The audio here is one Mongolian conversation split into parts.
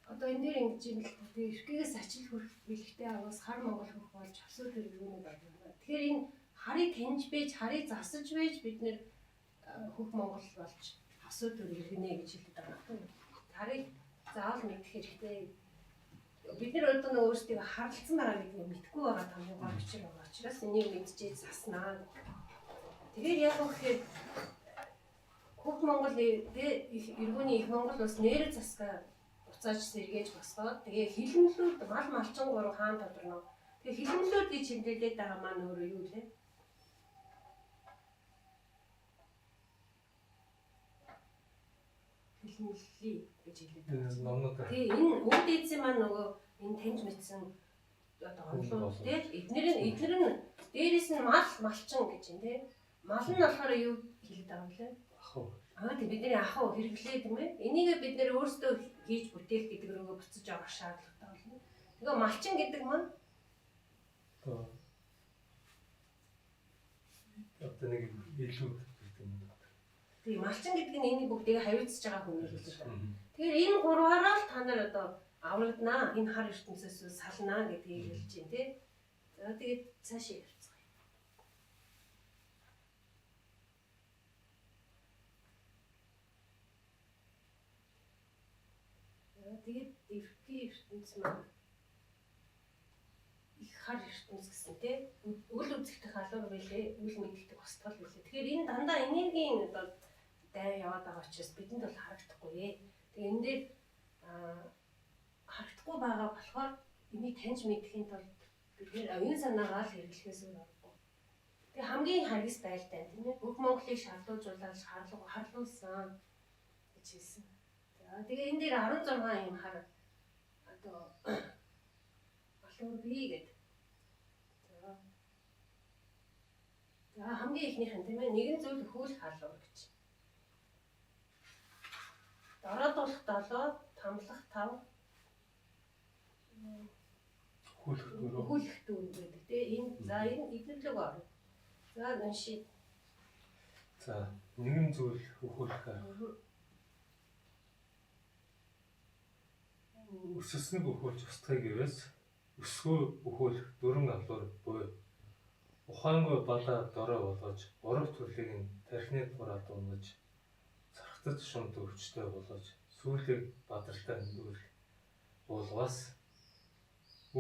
Одоо энэ дээр ингэж юм л тэгээ эрхгээс ачил хүрэх бэлгтэй аваас хар Монгол хөх болж асуу төр юунууд байна. Тэгэхээр энэ харыг таньж байж, харыг засаж байж бид нэр хөх Монгол болж асуу төр иргэнэ гэж хэлдэг байгаа. Харыг заавал мэдэх хэрэгтэй. Бид нар одоо нөгөө өөрсдөө харилцсан байгаа гэдгийг мэдгүй байгаа хамгийн гол учир байгаа учраас энийг мэдчихээ заснаа. Тэгээд яг гэхээр хөх Монгол эргүүний их Монгол бас нэр засгаа буцааж сэргээж босгоод тэгээ хилэнлүүд мал малчингуур хаан тодорно. Тэгээ хилэнлүүд гэж хэмжээлээд байгаа маань өөрөө юу вэ? Хилэнлий гэж хэлээд байгаа. Тэгээ энэ үүд эзэн маань нөгөө энэ таньж мэдсэн одоо онлууд тийм эдгээр нь дээрээс нь мал малчин гэж юм тийм. Мал нь болохоор юу хэлээд байгаа юм лээ? Ахуу. Тийм бидний ахуу хэрэглээ тийм ээ. Энийг бид нэр өөрсдөө хийж бүтээх гэдэг рүүгээ буцаж авах шаардлагатай болно. Тэгээ малчин гэдэг маань одоо нэг илүү гэдэг юм байна. Тийм малчин гэдэг нь энийг бүгдийг хавьцаж байгаа хүний хэлээд байна. Тэгэхээр энэ гурваараа л та нар одоо аврагдана энэ хар ертөнцөөс салнаа гэдгийг хэлж байна тийм. За тэгээд цаашаа явцгаая. Тэгээд эрхний ертөнц маань их хар ертөнц гэсэн тийм үл үзэгдэх алуур байлээ, үл мэддэг устгал байлээ. Тэгэхээр энэ дандаа энергийн одоо дай яваад байгаа учраас бидэнд бол харагдахгүй. Тэгээ энэ дээр харагдахгүй байгаа болохоор энийг таньж мэдхийн тулд бид нэр оюун санаагаа л хэрэглэхээс өөр аргагүй. Тэгээ хамгийн харгас байлтай тийм ээ. Бүх Монголыг шаардуулжуулаад харлуулсан гэж хэлсэн. Тэгээ энэ дээр 16 юм хар одоо алуур бий гэдэг. За хамгийн ихнийх нь тийм ээ нэгэн зүйл хөлх алуур гэж. Дараадуулах 7, тамлах 5 хөлх дүүн гэдэг тийм. Энэ за энэ эдлэг орно. За уншия. За нэгэн зүйл хөлх өсөснөг өхүүлж устгахыг гэвээс өсгөө өхөөлөх дөрвөн алуур буй ухаангүй балаа дорой болгож гурав төрлийг нь тархины дураад унаж цархтаж шунд өвчтэй болгож сүүлийг бадралтай нүүрэх уулгаас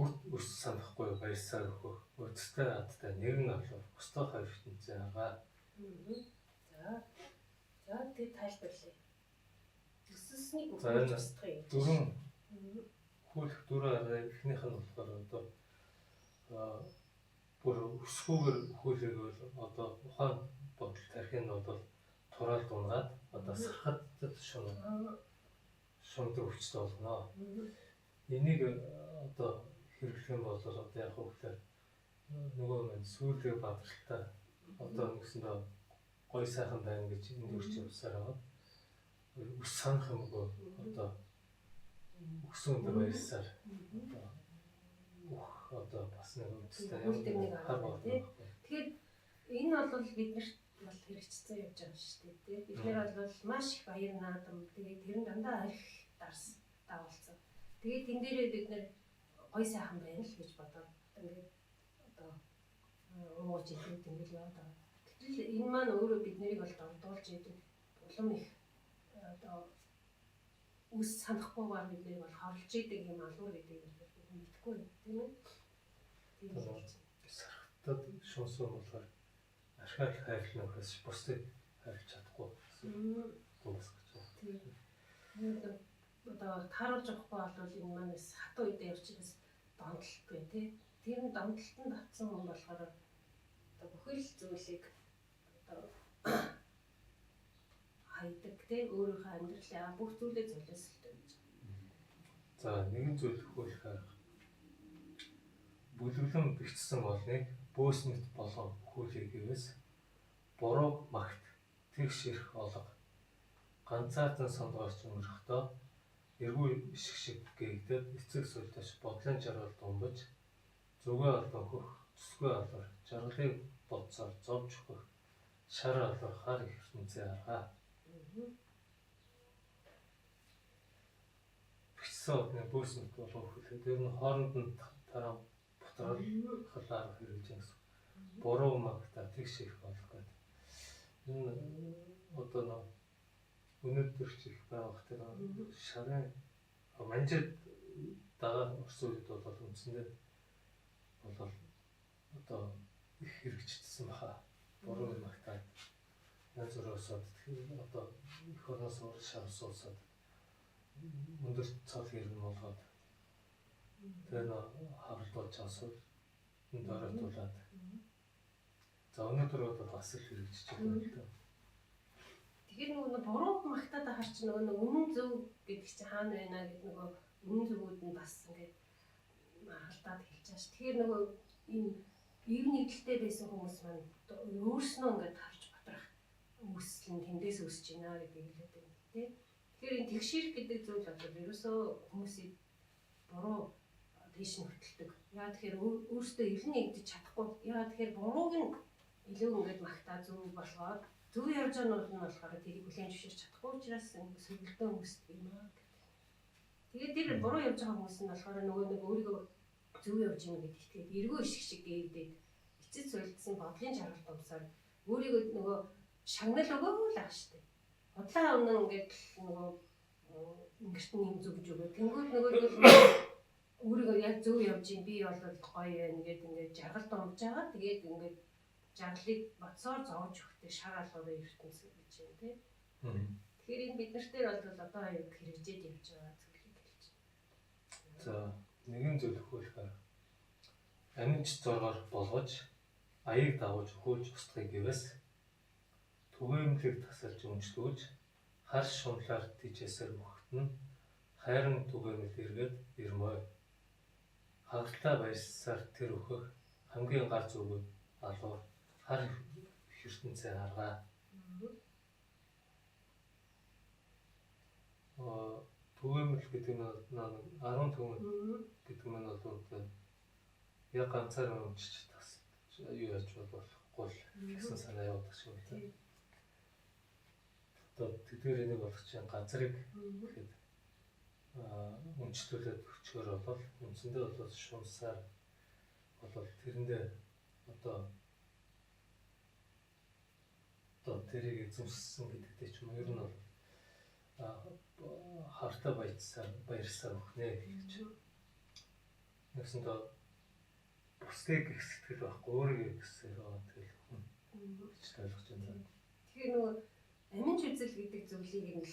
үрд өс санахгүй баясаар өгөх өцтэй адтай нэгэн алуур бусдаа хоёр ертөнцийн агаа. За тэг тайлбарлая. Өсөснийг өхөөлж устгахыг дөрвөн хөлх дөрөв ихнийх нь болохоор одоо бүр өсгүүгээр хөлийг бол одоо ухаан бодол тархины бол тураал дунгаад одоо сархад шунд өвчтэй болно. Энийг одоо хэрэглэх юм бол одоо яг хөвлөөр нөгөө маань сүүлрээ бадралтай одоо нэгсэндээ гой сайхан байна гэж энэ үрч явсаар байгаа. Өс санах юмгүй одоо өксөнд баясаар одоо бас нэг үстэй юм хар байна тийм. Тэгэхээр энэ бол биднэрт бол хэрэгжсэн явж байгаа шүү дээ тийм. Бид нэр бол маш их баяр наадам тэгээд тэр нь дандаа арх дарс дагуулсан. Тэгээд энэ дээрээ бид нэр гой сайхан байна л гэж бодоод ингээд одоо ууж ихэд ингээд яваад байгаа. Гэтэл энэ маань өөрөө бид нарыг бол дордуулж идэг улам их одоо үс санахгүйгээр бид нэр бол хорлж идэг юм алуур гэдэг юм мэдхгүй тийм ээ. Тийм л сархтад шунсан болохоор архиал хайрлах нөхөс бусдыг хайрлах чадахгүй дуусах гэж байна. Тийм. Одоо тааруулж авахгүй бол энэ манаас хатуу үедээ явчихсан донтолтгүй тий. Тэр нь донтолтод татсан хүн болохоор одоо бүхэл зүйлийг одоо хайдаг тий өөрийнхөө амьдралаа бүх зүйлээ золиослдог гэж. За нэгэн зүйл хөлөх бүлэглэн бичсэн болныг бөөсмөт болон хөлийг гэвээс буруу магт тэгш ирэх олго ганцаардан сонгоорч өмөрөхдөө эргүү ишг шиг гээгдээд эцэг сүлдэж бодлын жаргал думбаж зүгээ олон хөх төсгөө алуур жаргалыг бодсоор зовж хөх шар алуур хар их ертөнцийн аргаа. цэцэн одны бөөсөнд болгох хүлээ. Тэр нь хооронд нь тараа бутрал халаар хэрэгжиж гэсэн. Буруу магтаа тэгш их болох гэдэг. Энэ одоо нэг өнөөдөр чих байх тэр шарын манжид дагаа орсон үед бол үндсэндээ бол одоо их хэрэгжчихсэн баха. Буруу магтаа янз бүрөөсөө тэгэхээр одоо их ороос ор шавсуусаад өндөр цал хэрэг нь болгоод тэр хавралж асууд энэ дөрөвтүүлээд за өнөөдөр бол бас их хэрэгжиж байгаа юм да. Тэгэхээр нөгөө буруу магтаад ахаар чи нөгөө үнэн зөв гэдэг чинь хаана байна гэдэг нөгөө үнэн зөвүүд нь бас ингээд алдаад хэлж байгаа ш. Тэгэхээр нөгөө энэ ив нэгдэлтэй байсан хүмүүс маань өөрснөө ингээд харж бодрах үүсэл нь тэндээс өсөж байна гэдэг хэлээд байна тий. Тэгэхээр энэ тэгшэрх гэдэг зүйл бол ерөөсөө хүмүүсийг буруу тийш нь хөтэлдэг. Яа тэгэхээр өөртөө ив нэгдэж чадахгүй. Яа тэгэхээр бурууг нь илүү ингээд магтаа зөв болгоод зөв явж байгаа нь бол болохоор тэрийг хүлээн зөвшөөрч чадахгүй учраас сөргөлтөө хүмүүсдэг юм аа гэдэг. Тэгээд тэр буруу явж байгаа хүмүүс нь болохоор нөгөө нэг өөрийгөө зөв явж ийн гэдэг тэгээд эргөө ишг шиг гээдээд эцэц солилцсон бодлын жаргалт умсаар өөрийгөө нөгөө шагнал өгөө л ах штэ. Удлаа өмнө ингээд нөгөө ингэрт нь юм зөвж өгөө. Тэнгүүд нөгөө өөрийгөө яг зөв явж ийн би бол гоё байна гэдэг ингээд жаргалт умж байгаа. Тэгээд ингээд жаргалыг боцоор зовж өгөхтэй шар алгавын ертөнц гэж юм тий. Тэгэхээр энэ бид нар дээр бол одоо аюул хэрэгжээд явж байгаа зүйлийг хэлж байна. За нэгэн зүйл өгөхөөр аминч зоргоор болгож аяыг дагуулж өгөөж устгахыг гэвээс түгээмлэг тасалж өмчлөөж хар шунлаар тийчээсээр өгөхт нь хайрын түгээмэл эргээд ирмөө. Хагтаа баясаар тэр өгөх хамгийн гар зүг алуур хар ертөнцөө харгаа. Түгээмэл гэдэг нь 10 түгээмэл гэдэг нь бол яг ганцаар өмчиж тас юу яаж болохгүй гэсэн санаа явуулдаг шиг байна. Одоо тэдгээр энийг болох чинь ганцрыг гэхэд өмчлүүлээд өчгөр бол үндсэндээ бол шунсаар бол тэрэндээ одоо тэрийг эзэмшсэн гэдэгтэй ч юм ер нь бол хартаа баярсаар өгнэ гэж. Нэгсэндээ бусдыг гэх сэтгэл байхгүй өөрийгөө гэсээр байгаа тэгэл хүн гэж ойлгож байна. Тэгэхээр нөгөө аминч үзэл гэдэг зүйлийг нь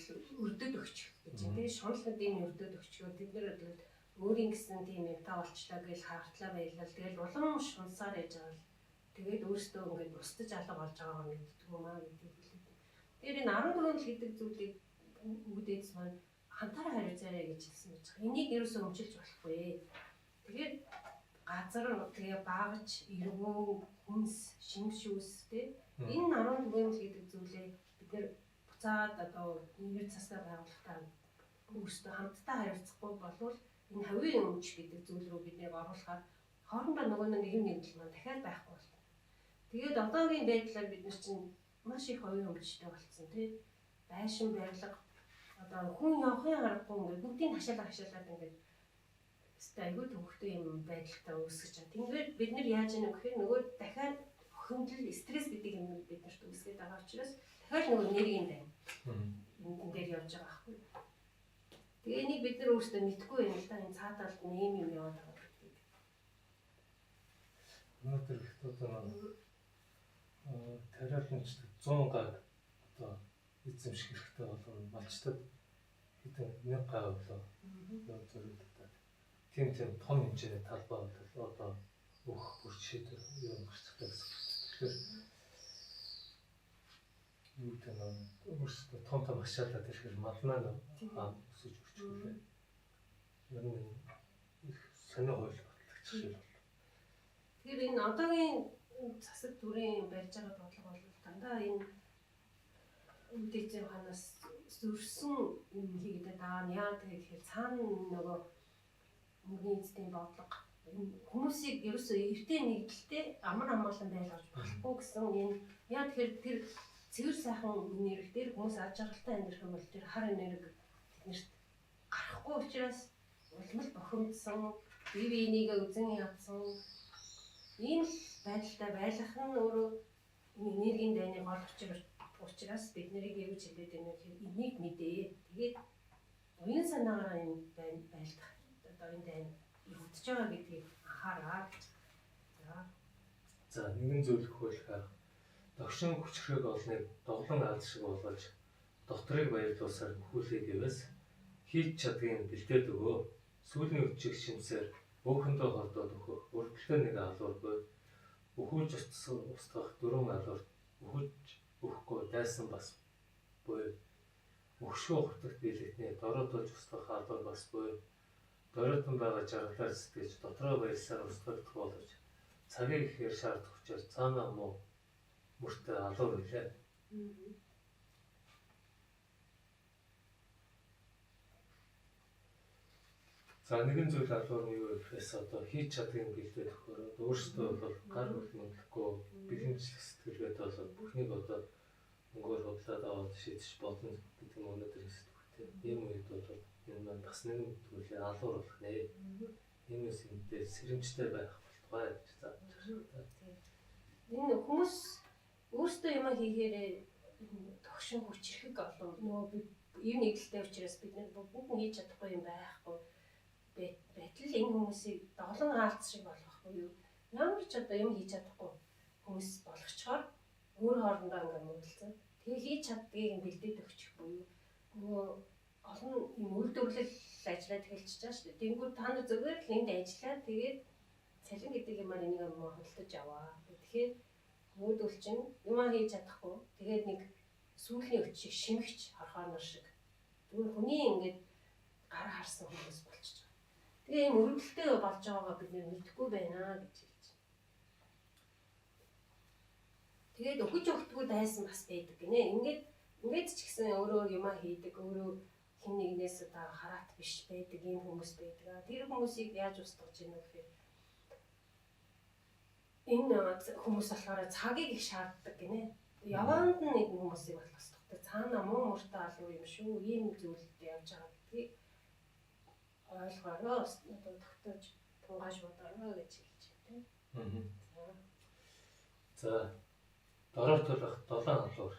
өрдөд өгч гэж юм тийм шунланд ийм өрдөд өгчгөө тэд нар бол өөрийн гэсэн тийм юм та болчлаа гэж хартлаа баялал тэгэл улам шунсаар яж байгаа л тэгээд өөрсдөө ингээд устж алга болж байгаа юм гэдэг юм аа гэдэг хэлээд. Тэр энэ 14 гэдэг зүйлийг үүдээс маань хантаараа хариуцаарай гэж хэлсэн байж байгаа. Энийг ерөөсөө өмчилж болохгүй. Тэгээд газар тэгээ багж эргөө хүнс шимшүүс тий энэ 14 гэдэг зүйлээ бид нэр буцаад одоо нэр засгаа байгуулалтаа өөрсдөө хамтдаа хариуцахгүй болвол энэ хавийн өмч гэдэг зүйл рүү бид нэр оруулахаар хоорондоо нөгөө нэг юм нэгдэл маань дахиад байхгүй болно. Тэгээд одоогийн байдлаар бид нар чинь маш их хавийн өмчтэй болцсон тий байшин барилга одоо хүн явахын аргагүй ингээд бүгдийн хашаалаад ингээд айгүй төвхтэй юм байдалтай үүсгэж байгаа. Тэнгэр бид нар яаж яах вэ гэхээр нөгөө дахиад хөндлөл стресс гэдэг юм бид нарт үүсгэж байгаа учраас дахиад нөгөө нэрийн байна. Энэ дээр явж байгаа байхгүй. Тэгээ энийг бид нар өөрсдөө мэдгүй юм л да. Энэ цааталд нэм юм яваад байгаа гэдэг. Өнөөдөр их одоо тариаланчдад 100 гаг одоо эзэмших хэрэгтэй болов малчтад хэдэн 1000 га болоо. Зөв тийм том хэмжээний талбай бол одоо өөх бүр шийдвэр юм гарцтай гэсэн. Тэгэхээр юу гэдэг нь өөрсдөө том ашаалаад ирэхээр малнаа өсөж өрчүүлээ. Ер нь их сонио хууль батлагч шиг бол. Тэгэхээр энэ одоогийн засаг төрийн барьж байгаа бодлого бол дандаа энэ үдээцэн ханаас зөрсөн юм хийгээд байгаа нь яа тэгэхээр цаана нөгөө мөнгөний эзэдийн бодлого хүмүүсийг ерөөсөө эртээ нэгдэлтэй амар амгалан байлгаж болохгүй гэсэн энэ яа тэгэхээр тэр цэвэр сайхан энерги дээр хүмүүс аж аргалтай амьдрах юм бол тэр хар энерги тэднэрт гарахгүй учраас улмал бохимдсан, бие биенийгээ үзэн ядсан ийм л байдалтай байх нь өөрөө энергийн дайны гол учраас бид нарыг юу гэж хэлээд байна вэ гэхээр энийг мэдээ. Тэгээд уян санаагаар энэ дайн байлдах одоо энэ дайн явагдаж байгаа гэдгийг анхаараа. За нэгэн зүйл хөвөлхөөр догшин хүчрэг олныг доглон алд шиг болгож доторыг баярлуулсаар бүхүүлээ гэвээс хийж чадгийн бэлдээд өгөө. Сүүлийн өчиг шимсээр өөхөндөө хордоод өгөх өргөлтөө нэг алуургүй өхөөж устгах дөрвөн алуурт өхөж өгөхгүй дайсан бас буй. Өгшөө хурдагт биелэтний дороотож устгах алуур бас буй. Дороотон байгаа жаргалаар сэтгэж дотроо баярлсаар устгагдах боловч цагийг ихээр шаардах учраас цаанаа муу мөртөө алуур үлээ. За нэгэн зүйл алуур нь юу вэ гэхээс одоо хийж чадгийн бэлдээд өгөхөөр өөрсдөө бол гар хөл мөндлөхгүй бэлэмжлэх сэтгэлгээд болоод бүхнийг одоо өнгөөр бодлоод аваад шийдэж болно гэдэг нь өнөөдрийн сэтгүүлтэй. Ийм үед бол энэ маань бас нэгэн зүйлээ алуур болох нэ. Иймээс энэтэй сэрэмжтэй байх болтугай гэж зааж байна. Энэ хүмүүс өөрсдөө юм хийхээр тогшин хүчрэх олон нөгөө ийм нэгдэлтэй учраас бид нар бүгд хийж чадахгүй юм байхгүй. Байтал энэ хүмүүсийг доглон хаалц шиг болгохгүй юу? Ямар ч одоо юм хийж чадахгүй хүмүүс болгочоор өөр хоорондоо ингээд мөрөлцөн. Тэгээ хийж чаддгийг бэлдээд өгчих буюу нөгөө олон юм үйлдвэрлэл ажиллаад эхэлчихэж байгаа шүү дээ. Тэнгүүд та нар зөвхөн л энд ажиллаад тэгээд цалин гэдэг юмар энийг худалдаж аваа. Тэгэхээр нөгөөдөл чинь юм хийж чадахгүй. Тэгээд нэг сүүлийн өчиг шимэгч хорхоонор шиг. Тэгвэл хүний ингээд гар харсан хүмүүс болчихж байгаа. Тэгээ юм өргөлттэй болж байгаагаа бид мэдэхгүй байна гэж хэлж байна. Тэгээд өгч өгдөггүй дайсан бас байдаг гинэ. Ингээд ч гэсэн өөрөө юм хийдэг, өөрөө хин нэгнээс одоо хараат биш байдаг ийм хүмүүс байдаг. Тэр хүмүүсийг яаж устгаж ийнө гэхээр энэ хүмүүс болохоор цагийг их шаарддаг гинэ. Яваанд нь нэг хүмүүсийг болох хэрэгтэй. Цаана муу муртай алуу юм шүү. Ийм зүйлд явж байгаа гэдгийг ойлгоорой. Одоо тогтоож тунгааж бодорой гэж хэлж байна. За дороотлох 7 алуур.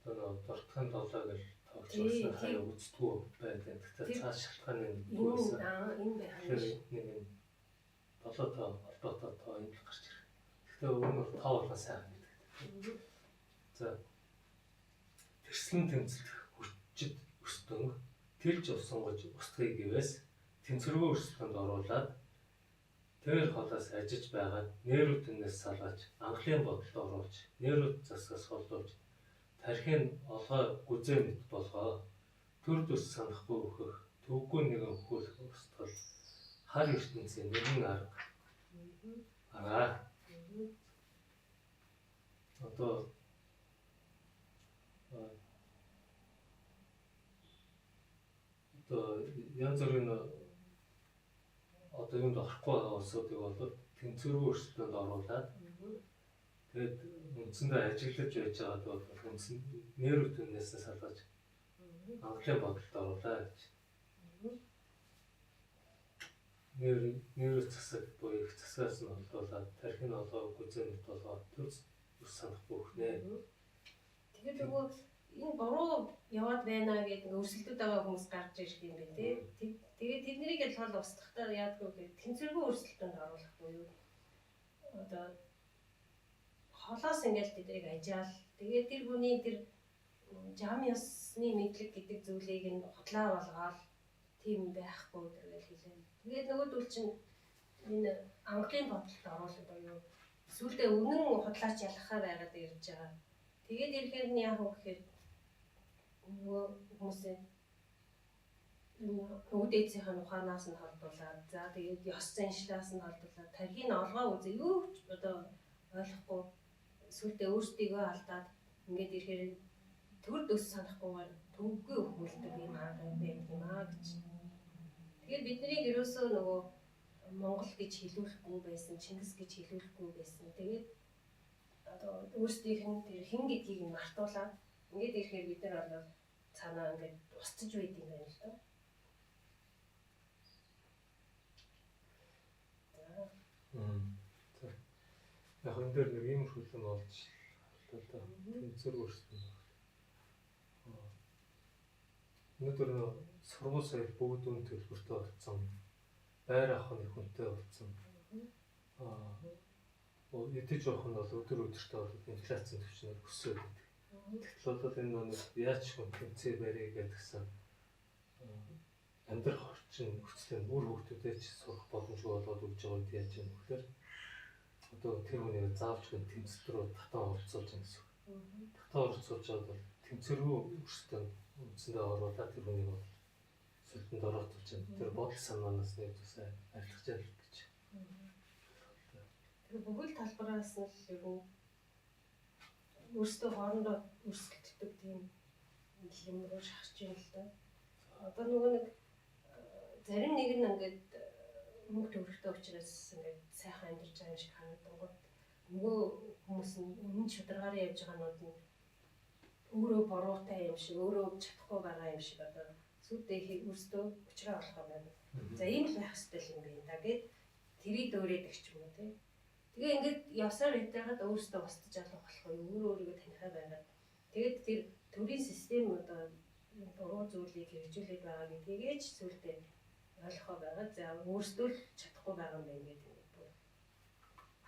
Одоо дортхон 7 гэж тоогчсон хаяа үздэггүй байдаг. Тэгэхээр цааш шалтгааны үүсээ энэ байх нэг 7 тоо холбоотой тоо юм гарч ирэх. Гэхдээ өмнө тоо болон сайн гэдэг. За тэрслэн тэмцэл хүчит өстөн тэрж усангаж устгыг гэвээс тэнцвэргүй өрсөлдөнд оруулаад тэр холоос ажиж байгаа нейротинээс салгаж анхлын бодолд оруулж нейрот засгаас холдуулж тархийн олгой гүзээ мэт болгоо төр дэс санахгүй өгөх төвгүй нэгэн хөлөх устгал хар ертөнцийн нэгэн арга одоо янз бүрийн одоо юунд орохгүй байгаа улсуудыг бол тэнцвэргүй өрсөлдөөнд оруулаад тэгээд үндсэндээ ажиглаж байж байгаад бол үндсэн нейротинээс салгаж анхлын бодолд оруулаа гэж. Нейрот засаг буюу их засгаас нь холдуулаад тархины олгоо гүзээ мэт болгоод төс ус санахгүй хнэ. Тэгэхээр нөгөө энэ буруу яваад байна гэдэг өрсөлдөд байгаа хүмүүс гарч ирэх юм байна тий. Тэгээд тэднийг л хол устгахтаа яадгүй гэх тэнцвэргүй өрсөлдөөнд оруулах буюу одоо холоос ингээл тэднийг ажаал тэгээд тэр хүний тэр жам ёсны мэдлэг гэдэг зүйлийг нь худлаа болгоод тийм байхгүй гэж хэлээ. Тэгээд нөгөөдөл чинь энэ анхлын бодолд оруулах буюу сүултээ үнэн худлаач ялгахаа байгаад ирж байгаа. Тэгээд ирэхээр нь яах вэ гэхээр нөгөө хүмүүсээ үүдээцийн ухаанаас нь холдуулаад за тэгээд ёс заншлаас нь холдуулаад тархийн олгоо үзээ юу ч одоо ойлгохгүй сүултээ өөрсдийгөө алдаад ингээд ирэхээр төр дөс санахгүйгээр төвгүй өхмөлдөг юм аа байдаг юм аа гэж. Тэгээд бидний ерөөсөө нөгөө Монгол гэж хэлүүлэхгүй байсан, Чингис гэж хэлүүлэхгүй байсан. Тэгээд одоо өөрсдийнх нь тэр хэн гэдгийг мартуулаад ингээд ирэхээр бид нар бол цаанаа ингээд устж байд юм байна л да. За. Яг энэ дээр нэг юм хүлэн олж харлаа да. Тэнцвэр өрсөн байна. Өнөөдөр сургууль соёл бүгд үн төлбөртэй болсон. Байр авах нь хүнтэй болсон. Эдэж явах нь бол өдөр өдөртөө бол инфляцийн түвшинээр өсөж байдаг. Тэгтэл бол энэ нэг яаж хүн тэнцээ барья гэдгсэн амьдрах орчин нөхцөл нь үр хөвгтүүдэд ч сурах боломжгүй болоод өгч байгаа үед яаж юм гэхээр одоо тэр хүнийг заавч хүн тэмцэл рүү татан оролцуулж юм гэсэн. Татан оролцуулж бол тэмцэргүй өрсөлдөөн үндсэндээ оруулаад тэр хүнийг бол сүлдэнд ороотуулж юм. Тэр бодол санаанаас нэг тусаа арилгаж яах гэж. Тэр бүхэл талбараас нь юу өөрсдөө хоорондоо өрсөлддөг тийм юм руу шахаж юм л да. Одоо нөгөө нэг зарим нэг нь ингээд мөнгө төгрөгтэй учраас ингээд сайхан амьдарч байгаа юм шиг харагдангууд нөгөө хүмүүс нь өмнө шударгаараа явж байгаанууд нь өөрөө бороотой юм шиг өөрөө чадахгүй байгаа юм шиг одоо сүдээ өөрсдөө уучраа болох юм байна. За ийм л байх хэрэгтэй юм байна да гэд тэрийг дөөрөөд их ч юм уу тий. Тэгээ ингээд явсаар байгаад өөрсдөө босдож алах болох юм өөрийгөө танихаа байгаад тэгээд тэр төрийн систем одоо буруу зүйлийг хэрэгжүүлээд байгаа гэдгийг ч зүйлдээ ойлгохоо байгаа. За өөрсдөө л чадахгүй байгаа юм байна гэдэг нэг бүр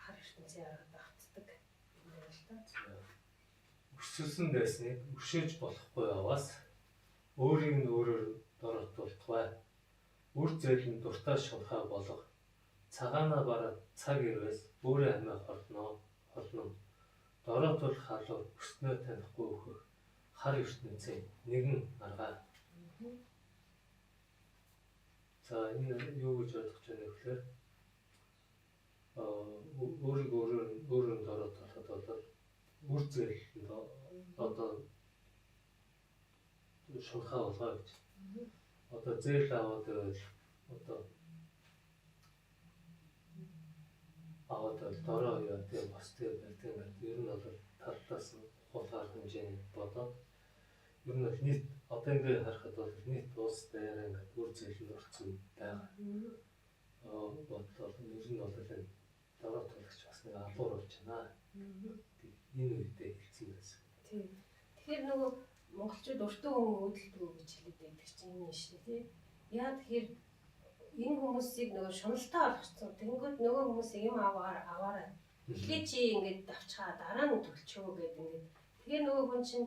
хар ертөнцийн арга багтдаг юм байна л да. Өссөн дэснэг өшөөж болохгүй яваас өөрийг нь өөрөөр дороотуултгай. Үр зээл нь дуртай шунхаа болох цагаанаа бараад цаг ирвэс өөрөө амиа холно. Дороотуулах халуун өснөө танихгүй өөхөх хар ертөнцийн нэгэн арга. За энэ юу гэж ойлгож байна вэ гэхээр өөрийгөө өөрөөр дороотуулахад бол үр зээлэнд одоо шунхаа болгоо гэж. Одоо зээл аваад байвал одоо дороо яа тийм бостой байдаг юм. Ер нь бол талдаас хулгаар хэмжээний бодоод ер нь нийт одоо ингээд харахад бол нийт улс даяараа ингээд үр зээлэнд орсон байгаа. Бодлоо ер нь бол энэ дороотуулагч бас нэг алуур болж байна. Энэ үедээ хэлсэн байсан. Тийм. Тэгэхээр нөгөө монголчууд өртөө хүн өөдөлтөө гэж хэлээд байдаг чинь энэ шүү дээ тий. Яа тэгэхээр энэ хүмүүсийг нөгөө шуналтай болгоцсон. Тэнгүүд нөгөө хүмүүсийг юм аваарай. Эхлээ чи ингээд давчгаа дараа нь төлчөө гэдэг ингээд. Тэгээ нөгөө хүн чинь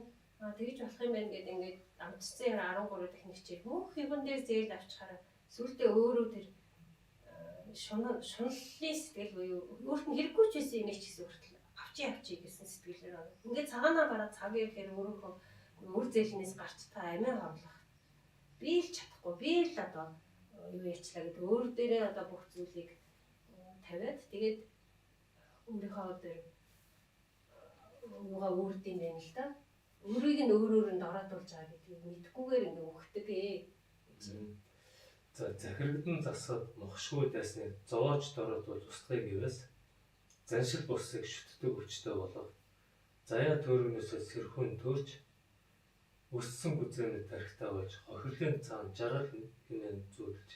тэгж болох юм байна гэдэг ингээд амтцсан 13 дахь нэг чиг бүх юм дээр зээл авчихаараа сүултээ өөрөө тэр шуналлын сэтгэл буюу өөрт нь хэрэггүй ч байсан юм ч гэсэн хүртэл авчи гэсэн сэтгэлээр байна. Ингээд цагаанаа бараад цаг ирэхээр өөрөөхөө үр зээлнээс гарч та амиа хорлох. Би л чадахгүй. Би л одоо юу яачлаа гэдэг өөр дээрээ одоо бүх зүйлийг тавиад тэгээд өөрийнхөө дээр юугаа өөрд юм байна л да. Өөрийг нь өөрөөр нь дороотуулж байгаа гэдгийг мэдхгүйгээр ингээд өгдөг ээ. За захирагдан засаад мохшгүй дайсныг зовоож дороотуул устгая гэвээс заншил бусыг шүтдэг хүчтэй болох заяа төөргнөөсөө сэрхүүн төрж өссөн гүзээний тархитаа болж хохирлын цаан жаргал хэмээн зүйлж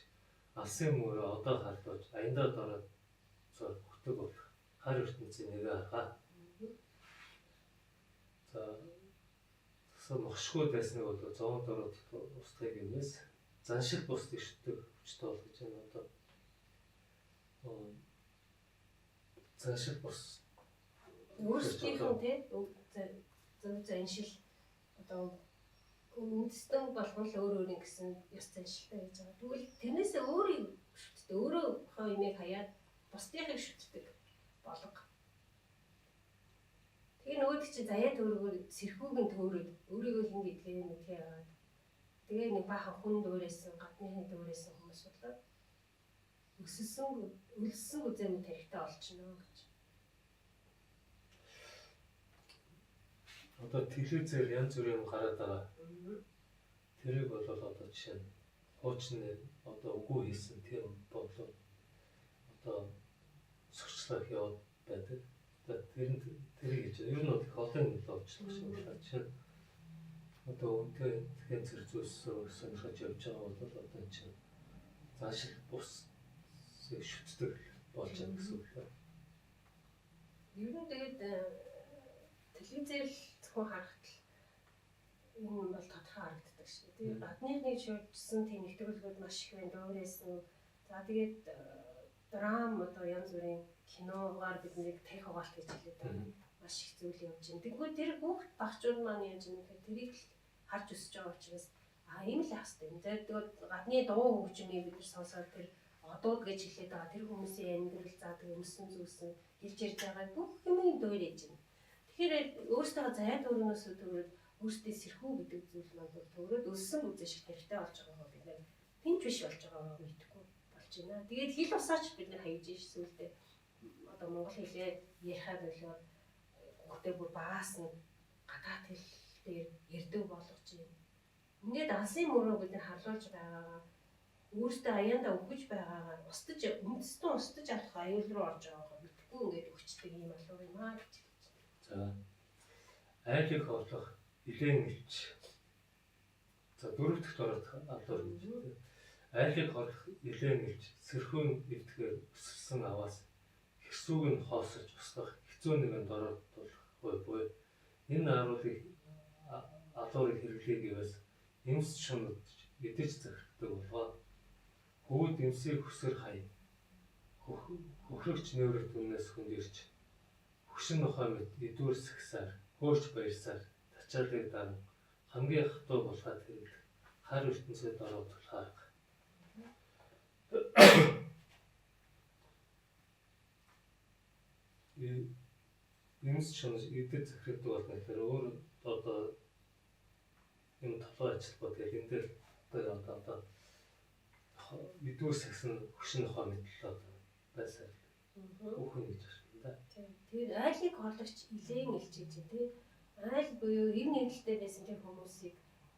алсын мөрөө одоо харлууж аяндаа дороод хөтөг болох хар ертөнцийн нэг арга. За мохшгүй дайсныг бол зовоон дороод устгая гэвээс заншил бусыг шүтдэг хүчтэй болох гэж байна одоо. Заншил бус өөрсдийнх нь зөв заншил одоо үндэстэн болгон л өөр гэсэн ёс заншилтай гэж байгаа. Тэгвэл тэрнээсээ өөрийг шүтдэг, өөрийнхөө имийг хаяад бусдынхыг шүтдэг болго. Тэгээ нөгөөд чи заяа төөргөөр сэрхүүг нь төөрөөд өөрийгөө хин гэдгээ мэдхээ яваад тэгээ нэг баахан хүн дүүрээсэн, гадныхны дүүрээсэн хүмүүс болоод өлссөн үзээний тарихтаа олчихно гэж. Одоо телевизээр янз бүрийн юм гараад байгаа. Тэрийг бол одоо жишээ нь хуучны одоо үгүй хийсэн тийм бодлоо одоо сурчлах яваад байдаг. Тэр нь тэрийг гэж ер нь их олон юм болчихлоо шүү дээ. Жишээ нь одоо үнтэй кэнцэр зүйлсээр сонирхож явж байгаа бол одоо чинь заашил бус шүтдэг болж байгаа гэсэн үг л. Ер нь тэгээд телевизээр зөвхөн харахад энэ бол тодорхой харагддаг шүү. Тэгээд гадныхны шүүжсэн тийм нэвтрүүлгүүд маш их байна. Дөөрөөсөн. За тэгээд драм одоо янз бүрийн киногаар биднийг тарих угаалт гэж хэлээд байгаа. Маш их зүйл явж байна. Тэгвэл тэр хүүхд багчууд маань яаж юм гэхээр тэрийг л харж өсөж байгаа учраас ийм л яах вэ? Тэгээд гадны дуу хөгжмийг бид нар сонсоод тэр одууд гэж хэлээд байгаа. Тэр хүмүүсийн амьдрал заадаг өмсөн зүйлсэн хэлж ярьж байгаа бүх юм дөөрэж байна. Тэгэхээр өөрсдөө зайд өрнөөс төрөөд өөрсдөө сэрхүү гэдэг зүйл маань төрөөд өссөн үзэн шиг хэрэгтэй болж байгаагаа бид нэр пинч биш болж байгаагаа мэдхгүй болж байна. Тэгээд хэл усаач бид нар хаяж ш сүлдээ одоо монгол хэлээ ярихад болоод хүүхдээ бүр багаас нь гадаад хэл дээр ярьдаг болгож байна. Ингээд алсын мөрөө бид нар харуулж байгаагаа өөртөө аяанда өгөж байгаагаар устж үндэстэн устж авах аюул руу орж байгаагаа мэдхгүй ингээд өгчдөг юм болов юм аа гэж. За айлыг хооллох илэн илч. За дөрөв дэх дороод алуур гэж. Айлыг хооллох илэн илч сэрхүүн эвдгээр өсөрсөн аваас хэрсүүг нь хоосож устгах хэцүү нэгэн дороод болох буй. Энэ аруулыг алуурыг хэрэглэе гэвээс эмс шунад идэж захирддаг болоо. Хүүд эмсийг хүсэр хай. Хөхрөгч нөөрөг түнээс хүнд ирж хөшин нохой мэд идүүр сагсаар хөөж баярсаар тачаалыг дан хамгийн хатуу болоход хэрэглэх хар ертөнцөд ороод тулхаа. Эмс шунад идэж захирддаг болно гэхээр өөр одоо энэ толгой ажилбаа тэгээд энэ дээр одоо идүүр сагсан хөшин нохой мэд одоо байсаар үхэн гэж байна. Тэгээд айлыг хооллогч илэн илж гэж тий. Айл буюу энэ нэрэлтэй байсан тэр хүмүүсийг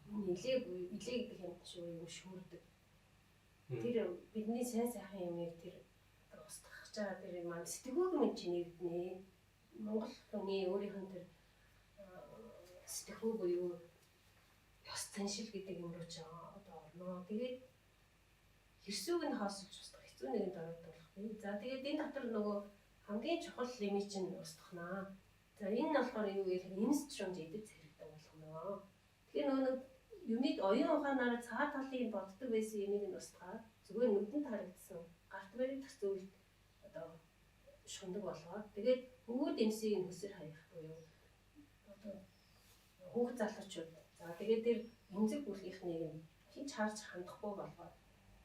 энэ илээ буюу илээ гэдэг юм шиг юм шүүрдэг. Тэр бидний сайн сайхан юмыг тэр устгах чагаа тэр маань сэтгүүг минь чи нэгднэ. Монгол хүний өөрийнх нь тэр сэтгүү буюу ёс заншил гэдэг юм руу ч одоо орно. Тэгээд хэрсүүг нь хаосолж устгах хэцүү нэгэн дороод болох тий. За тэгээд энэ дотор нөгөө хамгийн чухал юм чинь устгахнаа. За энэ нь болохоор юу гэхээр эмс шунж идэж зэрэгдэг болгоно. Тэгэхээр нөгөө юмыг оюун ухаанаараа цаа талын боддог байсан юмыг нь устгаад зүгээр нүдэнд харагдсан гарт баригдах зүйлд одоо шундаг болгоод тэгээд өвөд эмсийг нь хөсөр хаях буюу одоо хүүхд залуучууд за тэгээд тэр эмзэг бүлгийнхнийг нь хинч харж хандахгүй болгоод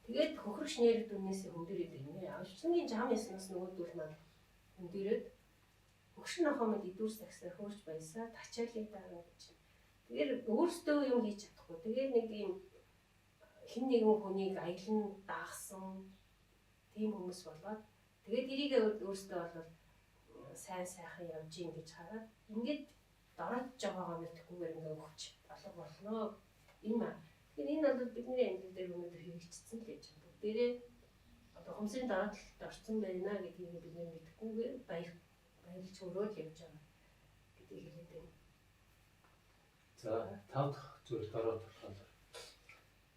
тэгээд хөхрөгч нэр дүнээс хөндөрөөд байна. Авчны жам яснаас нөгөөдөл маань хөндөрөөд хөгшин нохомод идүүр сагсаар хөрж баясаа тачаалыг даарна гэж. Тэгэхээр өөрсдөө юм хийж чадахгүй. Тэгээд нэг юм хин нэгэн хүнийг аялан даахсан тийм хүмүүс болоод тэгээд эрийг өөрсдөө бол сайн сайхан явж ийн гэж хараад ингээд дородж байгаагаа мэдхгүйгээр ингээд өгч алга болно. Энэ маа. Тэгэхээр энэ бол бидний амьдрал дээр өнөөдөр хэрэгжчихсэн л гэж байна. Бүгдээрээ одоо хумсын дородолд орсон байна гэдгийг бид мэдхгүйгээр баярлж өрөөл явж байгаа гэдгийг хэлээд байна. За тав дахь зүйл дороод болохоор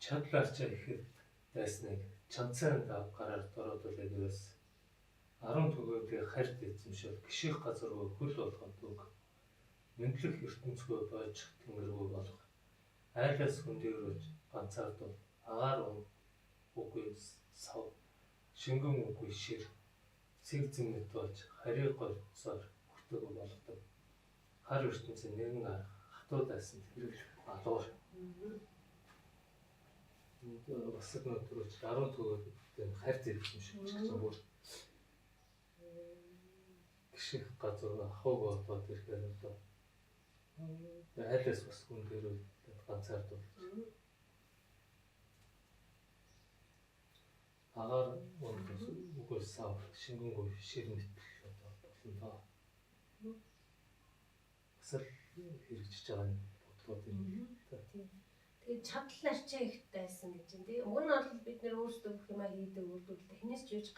чадлаарч ихэд дайсныг чанцаан дав гараар дороодуулъя гэвээс 10 төгөөдөө харьд эзэмшил гişих газар руу хөл болгоод өг. Мэндлэх ертөнцгөө бойж тэнгэргүй болох. Айлаас хөндөрөж ганцаардвал агаар үгүй сав шингэн үгүй шир сэг зэмэд болж харийг голцоор хүртэг болгодог. Хар ертөнцийн нэгэн хатуу дайсан хэрэглэх алуур. Бас нэг төрөж 10 төгөөд харьд эзэмшил гэж бүр гişих газар ахыг болоод ирэхээр одоо айлаас бас хөндөрөж ганцаардвал агаар үгүй сав шингэнгүй шир мэтэл одоо болно. Бас л хэрэгжиж байгаа юм бодлоод байна. Тэгээд чадал арчаа ихт байсан гэж юм тий. Уг нь бол бид нэр өөрсдөө бүх юмаа хийдэг үйлдэлтэй хинээс ч юуж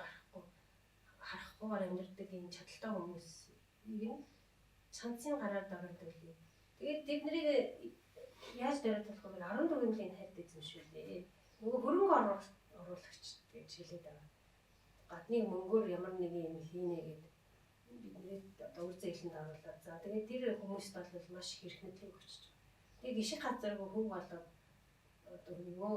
харахгүйгээр амьдардаг энэ чадaltaй хүмүүсийг нь цанцын гараар дороод үлээ. Тэгээд тэднийг яаж дөрөв болох вэ? 14 жилийн хайрт эзэмшүүлээ. Нөгөө хөрөнгө оруулагч гэж хэлээд байгаа. Гадны мөнгөөр ямар нэг юм хийнэ гэдэг бидний одоо үр зээлэнд оруулаад. За тэгээд тэр хүмүүст бол маш их эрх мэдлийг өгч байгаа. Тэгээд гişиг газаргүй хөв болоод одоо нөгөө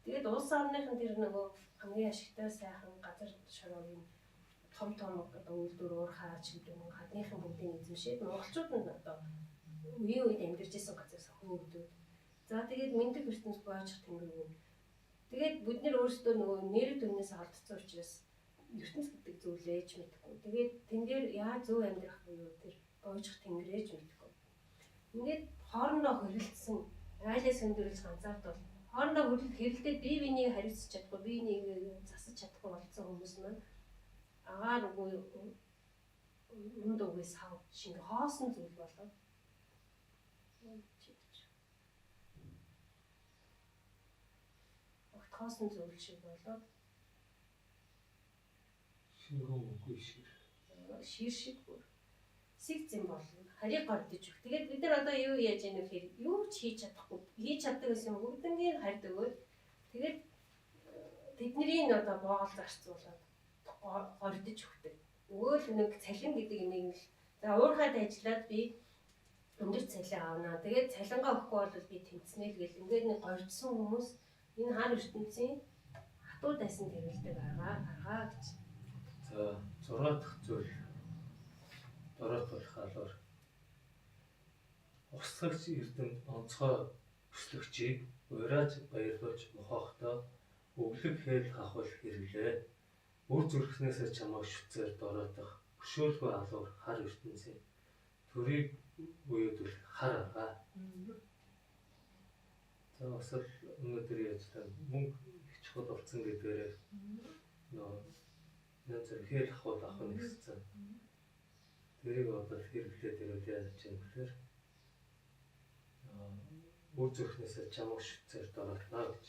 тэгээд улс орныхын тэр нөгөө хамгийн ашигтай сайхан газар шороогийн том одоо үйлдвэр уурхай чимдэг гадныхын бүгдийг эзэмшээд монголчууд нь одоо үеийн үед амьдарч исэн газраас хөөгдөөд. За тэгээд мэндэг ертөнц боожих тэнгэргүй. Тэгээд бид нэр өөрсдөө нөгөө нэр дүнээс алдсан учраас ертөнц гэдэг зүйлээ ч мэдэхгүй. Тэгээд тэн дээр яаж зөв амьдрах буюу тэр боожих тэнгэрэж мэдэхгүй. Ингээд хоорондоо хөрөлдсөн айлаа сөндөрүүлж ганцаардвал хоорондоо хэрэлдээд бие биенийг хариуцж чадахгүй, биенийг засаж чадахгүй болсон хүмүүс маань агаар үгүй үнд үгүй сав шиг хоосон зүйл болоод хоосон зүйл шиг болоод шингөөгүй шир шиг бүр сэг зэм болно. Харийг гордож өг. Тэгээд бид нар одоо юу яаж яах вэ? Юу ч хийж чадахгүй. Хийж чаддаг гэсэн бүгднийг харьд өгөөд тэгээд тэдний одоо боогол зарцуулаад гордож өгдөг. Нөгөө л нэг цалин гэдэг юмыг л за уурхайд ажиллаад би өндөр цалин авнаа. Тэгээд цалингаа өгөхгүй бол би тэнцэнэ л гэл ингээд нэг гордсон хүмүүс энэ хаан ертөнцийн хатуу дайсан тэрэлдэг аргаа гэж. За 6 дахь зүйл дороотох халуур услагч эрдэмт онцгой бүслэгчийг уйрааж баярлуулж мохохдоо өглөг хээл хахвал хэрэглээ. Үр зүрхнээсээ чамайг шүтсээр дороотох хөшөөлгүй алуур хар ертөнцийн төрийг буюудл хар аргаа. За бас л өнөөдөр яаж та мөнгө их чухал болсон гэдгээр нөө зөв хээл хахвал авах нь гэсэн. Тэрийг одоо хэрэглээд ирвэл яаж юм бэлэр үр зүрхнээсээ чамайг шүтсээр дороотно гэж.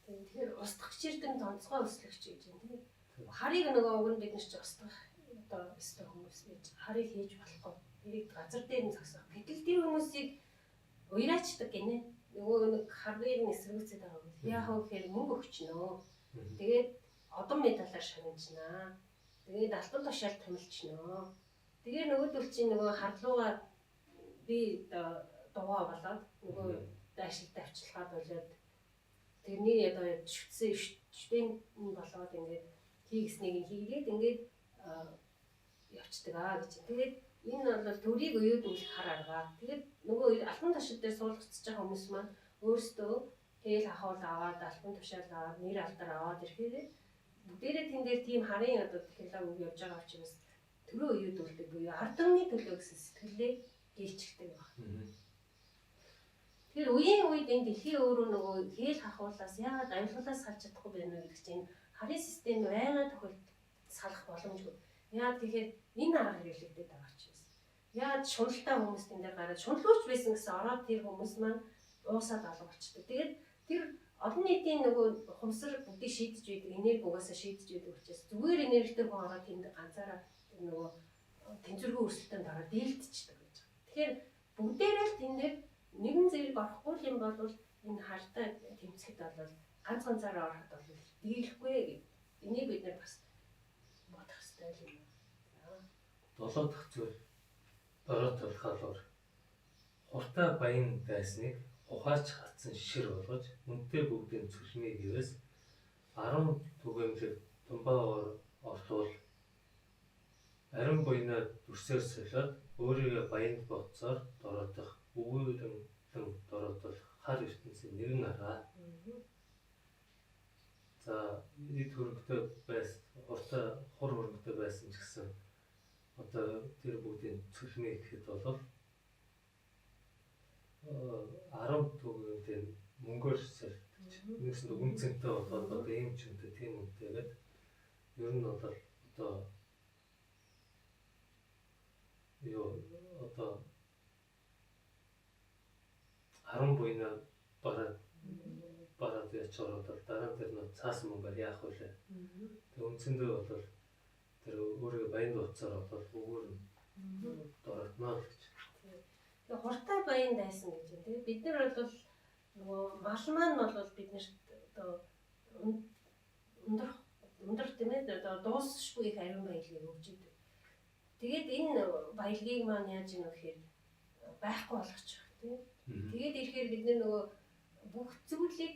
Тэгэхээр устгах чирдэн тонцгой өслөгч гэж юм тийм. Харийг нөгөө уг нь бид нар ч устгах одоо өстой хүмүүс гэж харийг хийж болохгүй. Тэрийг газар дээр нь зогсоох. Гэтэл тэр хүмүүсийг уйраачдаг гинэ. Нөгөө нэг харыг эсрэгцээд байгаа юм. Яг хөө гэхээр мөнгө өгчнөө. Тэгээд одон медалаар шагнажнаа. Тэгээд алтан тушаал томилчнөө. Тэгээ нөгөөдөл чинь нөгөө харлууга би дуугаа болоод нөгөө даашилт авчилгаад болоод тэрний одоо шүтсэн болоод ингээд хийгснийг хийгээд ингээд явцдаг гэж. Тэгээд энэ бол төрийг уйдуулах хар аргаа. Тэгээд нөгөө алтан тушаал дээр суулгацж байгаа хүмүүс маань өөрсдөө хээл хахуул аваад алтан тушаал аваад нэр алдар аваад ирэхээр бүгдээрээ тэн дээр тийм харын одоо технологи явж байгаа учраас төрөө уйдуулдаг буюу ард түмний төлөө гэсэн сэтгэлээ гэлчдэг байна. Тэр үеийн үед энэ дэлхийн өөрөө нөгөө хээл хахуулаас яагаад авилгалаас салж чадахгүй байна вэ гэж чинь харын систем байнга тохиолд салах боломжгүй. Яагаад тэгэхээр энэ арга хэрэглэгдээд байгаа учраас. Яагаад шуналтай хүмүүс энэ дээр гараад шуналгууч байсан гэсэн ороод тэр хүмүүс маань уусаад алга болчдөг. Тэгээд тэр олон нийтийн нөгөө хумсар бүгдийг шийдэж байдаг, энерги угаасаа шийдэж байдаг учраас зүгээр энергитэй хүн ороод тэнд ганцаараа нөгөө тэнцвэргүй өрсөлдөнд ороод дийлдчихдэг гэж. Тэгэхээр бүгдээрээ л тэн дээр нэгэн зэрэг орохгүй юм бол энэ хартай тэмцэхэд бол ганцаараа ороход бол дийлэхгүй гэдэг. Энийг бид нар бас бодох хэрэгтэй юм. За 7 дахь зүйл дороотох халуур хуртай баян дайсныг ухаач хатсан шир болгож үнэтэй бүгдийн цөлмийг ивэс 10 түгээмлэг тумбаагаар орлуул ариун буйнаа дүрсээр солиод өөрийгөө баянд бодсоор дороотох өвөөрөн дороотол хар ертөнцийн нэгэн араа. За эд хөрөнгөтэй байсан хуртай хур хөрөнгөтэй байсан ч гэсэн одоо тэр бүгдийн цөлмийг гэхэд бол 10 түгээмлэг мөнгөөр солиодож нэгсэн үн цэнтэй болоод одоо ийм ч үнэтэй тийм үнэтэйгээд ер нь бол одоо юу одоо 10 буйна бараад яч ороод дараа нь тэр цаасан мөнгөөр яах вэ? Тэг үндсэндээ бол тэр өөрийгөө баян дууцаар бол өгөр дороотно гэж. Тэгээ хуртай баян дайсан гэж юм тий. Бид нар бол нөгөө мал маань бол биднэрт одоо өндөр тийм ээ одоо дуусахгүй их ариун баялагийг өгч идэв. Тэгээд энэ баялагийг маань яаж юм гэхээр байхгүй болгочих тийм. Тэгээд ирэхээр бид нөгөө бүх зүйлийг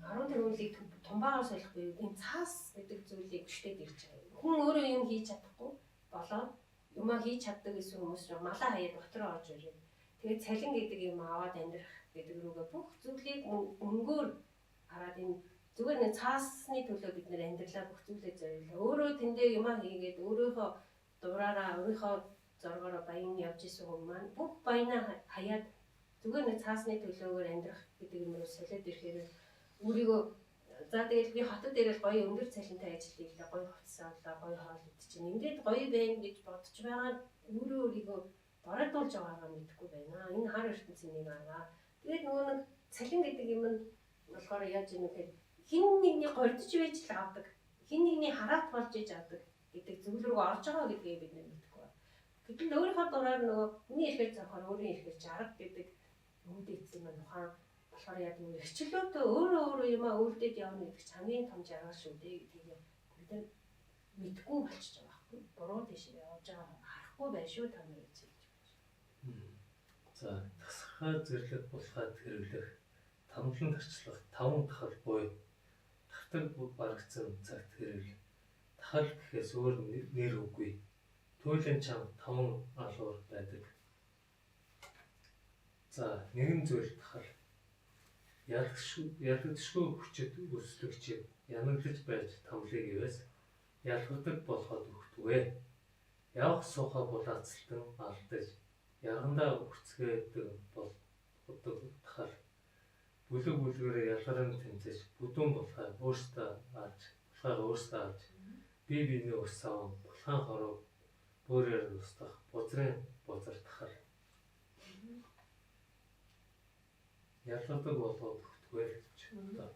10 тэргүүлийг тумбаагаар солихгүй энэ цаас гэдэг зүйлийг өштөд ирж байгаа. Хүн өөрөө юм хийж чадахгүй болоод юмаа хийж чаддаг гэсэн хүмүүс малаа хаяад дотроо орж ирээд тэгээд цалин гэдэг юм аваад амьдрах гэдэг рүүгээ бүх зүйлийг мөнгөөр хараад энэ зүгээр нэг цаасны төлөө бид нэр амьдралаа бүх зүйлээ зориулаа. Өөрөө тэндээ юмаа хийгээд өөрийнхөө дураараа өөрийнхөө зоргоороо баян явж исэн хүмүүс маань бүх баянаа хаяад зүгээр нэг цаасны төлөөгөөр амьдрах гэдэг юм уу солиод ирэхээр өөрийгөө за тэгэл би хотод ирэл гоё өндөр цалинтай ажил хийлээ гоё хувцас авлаа гоё хоол идчихээн ингээд гоё байна гэж бодож байгаа өөрийгөө бараадуулж байгаагаа мэдэхгүй байна. Энэ хар ертөнцийн нэг аа. Тэгээд нөгөө нэг цалин гэдэг юм нь болохоор яаж юм гэхээр хин нэгний гордж байж л авдаг. Хин нэгний хараат болж иж авдаг гэдэг зүйл рүү орж байгаа гэдгийг бид мэдэхгүй байна. Гэтэл өөрийнхөө дураар нөгөө хүний ихээр зохоор өөрийн ихээр жаргал гэдэг үүдээ эцэг маань ухаан болохоор яг нэг хчлөөдөө өөрөө юмаа өөрдөд явна гэдэг хамгийн том жаргал шүү дээ гэдгийг бид нар мэдгүй болчихж байгаа байхгүй. Буруу тийш явж байгаа харахгүй байх шүү та нар гэж хэлж байна. За тасхаа зэрлэг булхаад хэрэглэх тамлан тарчлах 5 тахал буй татдаг барагцсан цагт хэрэглэх тахал гэхээс өөр нэр үгүй. Туйлын чам 5 алуур байдаг. За нэгэн зүйл тахал ялгдшгүй хүчит өслөгч янаглаж байж тамлыг ивээс ялгадаг болоход өгтгвэ. Явах суухаа булаацалтан алдаж яргандаа үрцгээдэг бол удаг тахал бүлэг бүлгээрээ ялгаран тэмцэж бүдүүн булхаа өөртөө алж бие биенээ өссөн булхаан хороо бүрээр устгах бузрын бузар тахал ялгадаг болгоод өгтгвэ гэж байна.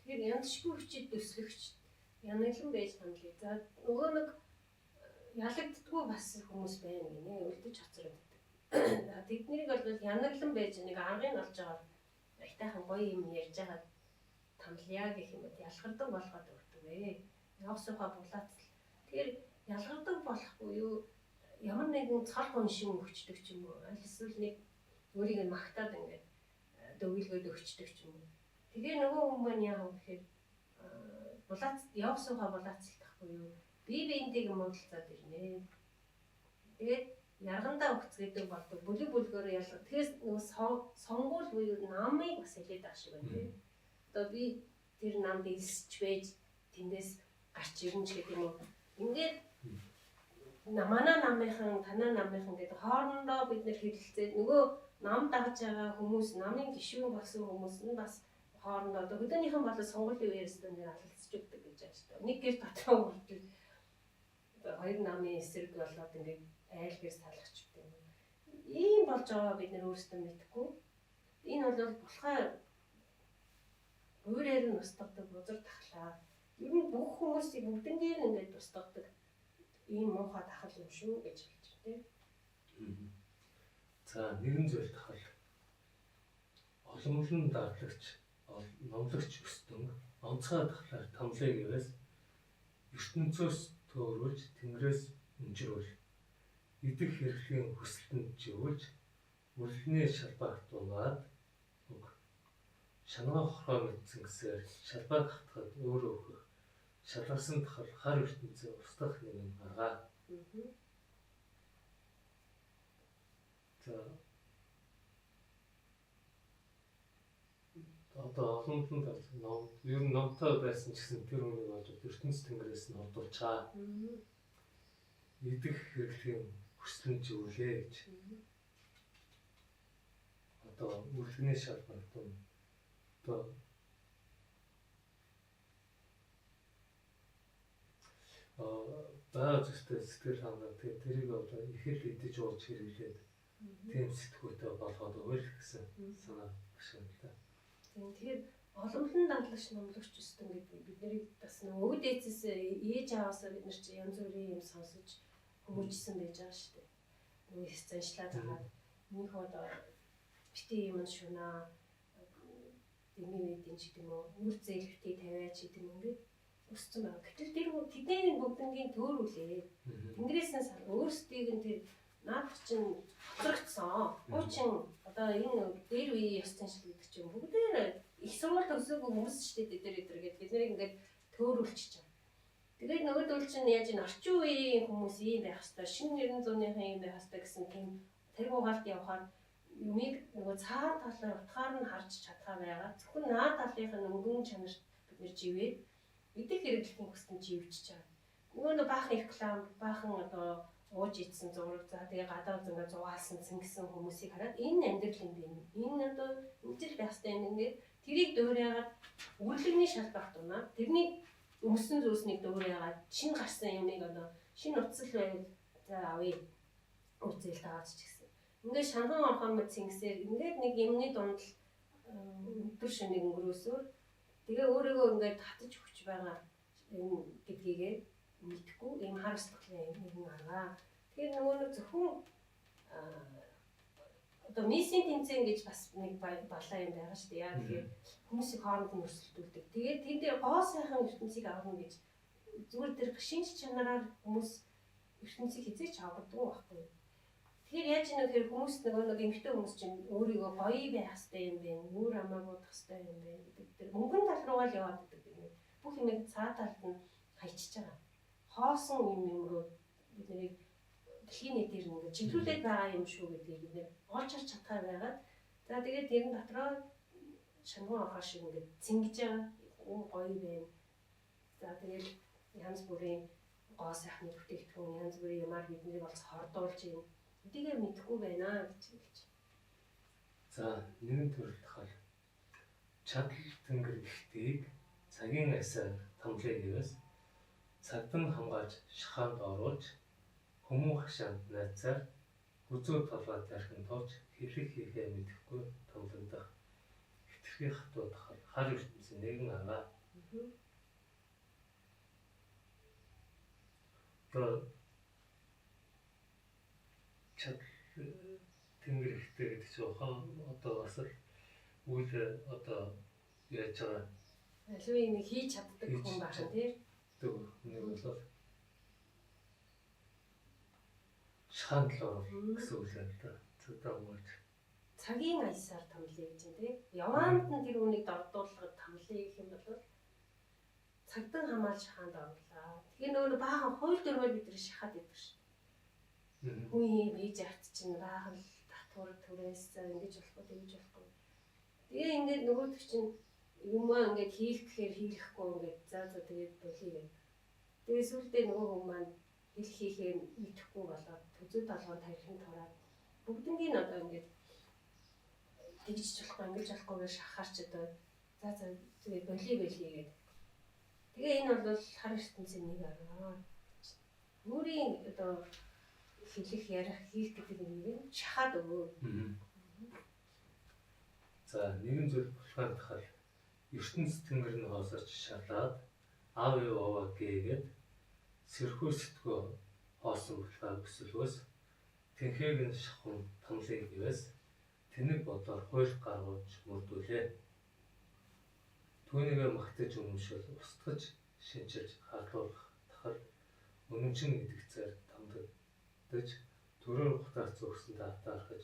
Тэгэхээр янзшгүй хүчит төслөгч янаглан байж тамлыг. За нөгөө нэг ялагддаггүй бас хүмүүс байна гинэ үлдэж хоцроод байдаг. Тэднийг бол янаглан байж нэг аргыг олж байгаа айтайхан гоё юм ярьж байгаа тамлия гэх юм уу ялгардаг болгоод өгдөг ээ. Явах суухаа булаацал. Тэгэхээр ялгардаг болохгүй юу ямар нэгэн цар хүн шиг өгчдөг ч юм уу. Аль эсвэл нэг өөрийг магтаад ингээд дөвөлгөөд өгчдөг ч юм уу. Тэгээ нөгөө хүн маань яах вэ гэхээр булаац явах суухаа булаацалтахгүй юу. Бие биентэйг муудалцаад ирнэ. Тэгээд яргандаа өгцгээдэг болдог. Бүлэг бүлгөөр ялгар. Тэгээс нөгөө сонгуул буюу намыг бас хэлээд байгаа шиг байна тийм. Одоо би тэр намд элсч байж тэндээс гарч ирнэ ч гэдэг юм уу. Ингээд манай намынхан танаа намынхан гэдэг хоорондоо бид нэр хэлэлцээд нөгөө нам дагж байгаа хүмүүс намын гишүүн болсон хүмүүс нь бас хоорондоо одоо хөдөөнийхэн болоод сонгуулийн үеэс дээр алалцж өгдөг гэж байна шүү дээ. Нэг гэр дотроо болтол хоёр намын эсрэг болоод ингээд айл гэрс талахч гэдэг юм. Ийм болж байгаа бид нэр өөрсдөө мэдэхгүй. Энэ бол булхай өөрөөр нь устгадаг бузар тахлаа. Ер нь бүх хүмүүсийг бүгднгээр ингээд устгадаг ийм муухай тахал юм шүү гэж хэлж байна тийм. За нэгэн зүйл тахал олонлон дарлагч номлогч өстөн онцгой тахлаар тамлыг ивээс ертөнцөөс төөрүүлж тэнгэрээс өнжрүүл идэх хэрэглийн хүсэлтэнд живүүлж мөрөлний шалбарт дунгаад үг шангаа хорхоо мэдсэн гэсээр шалбар хатгад өөрөө өгөх шалгарсан тахал хар ертөнцөө устгах нэгэн гаргаа. За одоо олонлон дарсан ном ер нь номтой байсан ч гэсэн тэр үнийг олж ертөнц тэнгэрээс нь олдуулчаа. Идэх хэрэглийн хүслэн живүүлээ гэж. Одоо мөрөлний шалбарт одоо баа зөвхөн сэтгэл хангалт тэрийг одоо их л идэж ууж хэрэглээд тийм сэтгүүтэй болгоод өгөл гэсэн санаа багшаа л да. Тэгэхээр олонлон дарлагч номлогч өстөн гэдэг бид нарыг бас нөгөө өвд эцэс ээж аваасаа бид нар чи янз бүрийн юм сонсож хөгжсөн байж байгаа шүү дээ. Нөгөө заншлаад хагаад минийх одоо бити юм шунаа дэмий мэдэн ч гэдэм үү үр зээлхтэй тавиач гэдэг юм ингээд өссөн байна. Гэтэл тэр тэдний бүгднгийн төөрүүлээ. Тэнгэрээс нь өөрсдийг нь тэр наад чинь хоцрогдсон. Хуучин одоо энэ дээр үеийн ёс заншил гэдэг чинь бүгдээр их сургууль төгсөөгүй хүмүүс шүү дээ дээр гэдэг. Бид нарыг ингээд төөрүүлчихэж байгаа. Тэгээд нөгөөдөл чинь яаж ин орчин үеийн хүмүүс ийм байх хэвээр шинэ 900-ийн юм байх хэвээр гэсэн тийм тэрг угаалт явахаар юмыг нөгөө цаа талаар утгаар нь харж чадхаа байгаа. Зөвхөн наад талынх нь өнгөн чанарт бид нэр живээд мэдэх хэрэглэхийн хүсэлтэн живчихэж байгаа. Нөгөө нэг баахан реклам, баахан одоо ууж идсэн зураг за тэгээ гадаа зингээ зугаалсан цэнгсэн хүмүүсийг хараад энэ амьдрал юм бэ. Энэ одоо үжил байхтай юм ингээд тэрийг дуурайгаад үрлэгний шалбарт унаа. Тэрний өмсөн зүйлснийг дуурайгаад шинэ гарсан юмыг одоо шинэ утсал байвал за авъя. Үзэл таач ч гэсэн. Ингээд шанхан орхон мэд цэнгсээр ингээд нэг юмны дунд өдөр шөнөгийг өнгөрөөсөөр тэгээ өөрийгөө ингээд татаж өгч байгаа юм гэдгийгээ мэдхгүй ийм харамс талын нэгэн арга. Тэгэхээр нөгөө нэг зөвхөн одоо миссийн тэмцээн гэж бас нэг балаа юм байгаа шүү дээ. Яа тэгэхээр хүмүүсийг хооронд нь өрсөлдүүлдэг. Тэгээд тэн дээр гоо сайхан ертөнцийг авах гэж зүгээр тэр шинж чанараар хүмүүс ертөнцийг хизээч авахгүй байхгүй. Тэгэхээр яаж нэг хүмүүс нэг эмэгтэй хүмүүс чинь өөрийгөө гоё байх хэрэгтэй юм бэ, өөр амаагүй байх хэрэгтэй юм бэ гэдэг. Тэр мөнгөн тал руугаа л яваад байдаг. Бүх юмыг цаа талд нь хайчиж байгаа. Хоосон юм руу бид нарыг дэлхийн нийтээр ингээд чиглүүлээд байгаа юм шүү гэдгийг бид нэр олж харж чадхаа байгаад за тэгээд тэр нь дотроо шангуун ахаа шиг ингээд цэнгэж байгаа гоё байна. За тэгээд янз бүрийн гоо сайхны бүтээгдэхүүн янз бүрийн юмар биднийг олж хордуулж юм. Эдигээ мэдэхгүй байна гэж хэлж. За нэгэн төрөлтхөл чадал тэнгэр ихтэйг цагийн асаа томлыг гэвээс цагтан хамгаалж шахаанд оруулж хүмүүн хашаанд найцаар хүзүү толгой тархин тооч хэлэг хийхээ мэдэхгүй томлогдох хитрхи хатууд хар ертөнцийн нэгэн арга. Одоо чадал тэнгэр ихтэй гэдэг чинь одоо бас үйл одоо яаж байгаа Аливаа юм хийж чаддаг хүн байна тийм. Нэг бол шаандлал гэсэн үг л да. Цэдээ болж цагийн аясаар томлъё гэж юм тийм. Яваанд нь тэр үнийг дордуулахад томлъё гэх юм бол цагдан хамгаалж хаанд орлаа. Тэгээ нөгөө баахан хууль дөрвөл бид нар шахаад идэв ш. Хүн юм хийж авт чинь баахан татвар түрээс ингэж болохгүй тэгж болохгүй. Тэгээ ингээд нөгөөдөг чинь юмаа ингээд хийх гэхээр хийхгүй ингээд за тэгээд болъё гэх. Тэгээ сүултээ нөгөө хүмүүс маань хэл хийхээ мэдэхгүй болоод төзөө толгой тархин тураад бүгднийг одоо ингээд тэгж болохгүй ингэж болохгүйгээр шахаарч одоо за тэгээд болъё гэдэг. Тэгээ энэ бол хар ертөнцийн нэг арга. Өөрийн одоо хэлэх ярих хийх гэдэг юм шахаад өгөө. За нэгэн зүйл болоход тахал ертөнц тэнгэр нь хоосорч шалаад аав юу аваа гээгээд сэрхүү сэтгөө хоосон болохоо өсөлөөс тэнхэг нь шахам томлыг гэвээс тэнэг бодоор хууль гаргууж мөрдүүлээ. Түүнийгээ магтаж өмшөөл устгаж шинжилж хаалуулах тахал өнөмчин идэгцээр томдогдож төрөөр ухтаар зөксөн татаархаж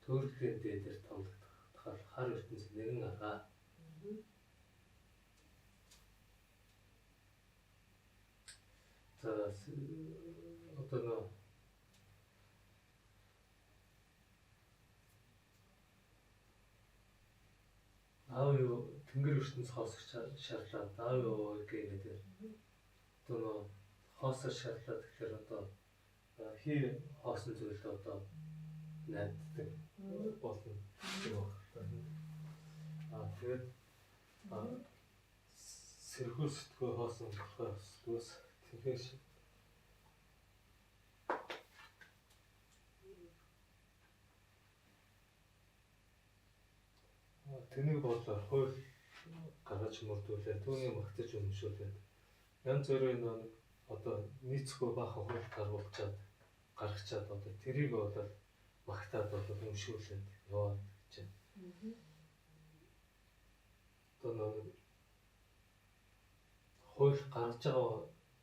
төөрлийн дээдээр томдогдох тахал хар ертөнц нэгэн арга. За одоо аав юу тэнгэр ертөнц хоосч шаарлаад аав юу гэдэг. Одоо хоосч шаарлаад тэгэхээр одоо хий хоосон зүйлд одоо найддаг болно гэх юм байна. Тэгээд сэрхүү сэтгөө хоосон болохоос тэгэхээр тэнийг бодлоор хууль гаргаж мөрдүүлээ. Түүнийг магтаж өмшүүлээд янз бүрийн нэг одоо нийцгүй баахан хууль гаргачаад одоо тэрийг бол магтаад бол өмшүүлээд яваад гэж байна. Одоо нэг хууль гаргаж байгаа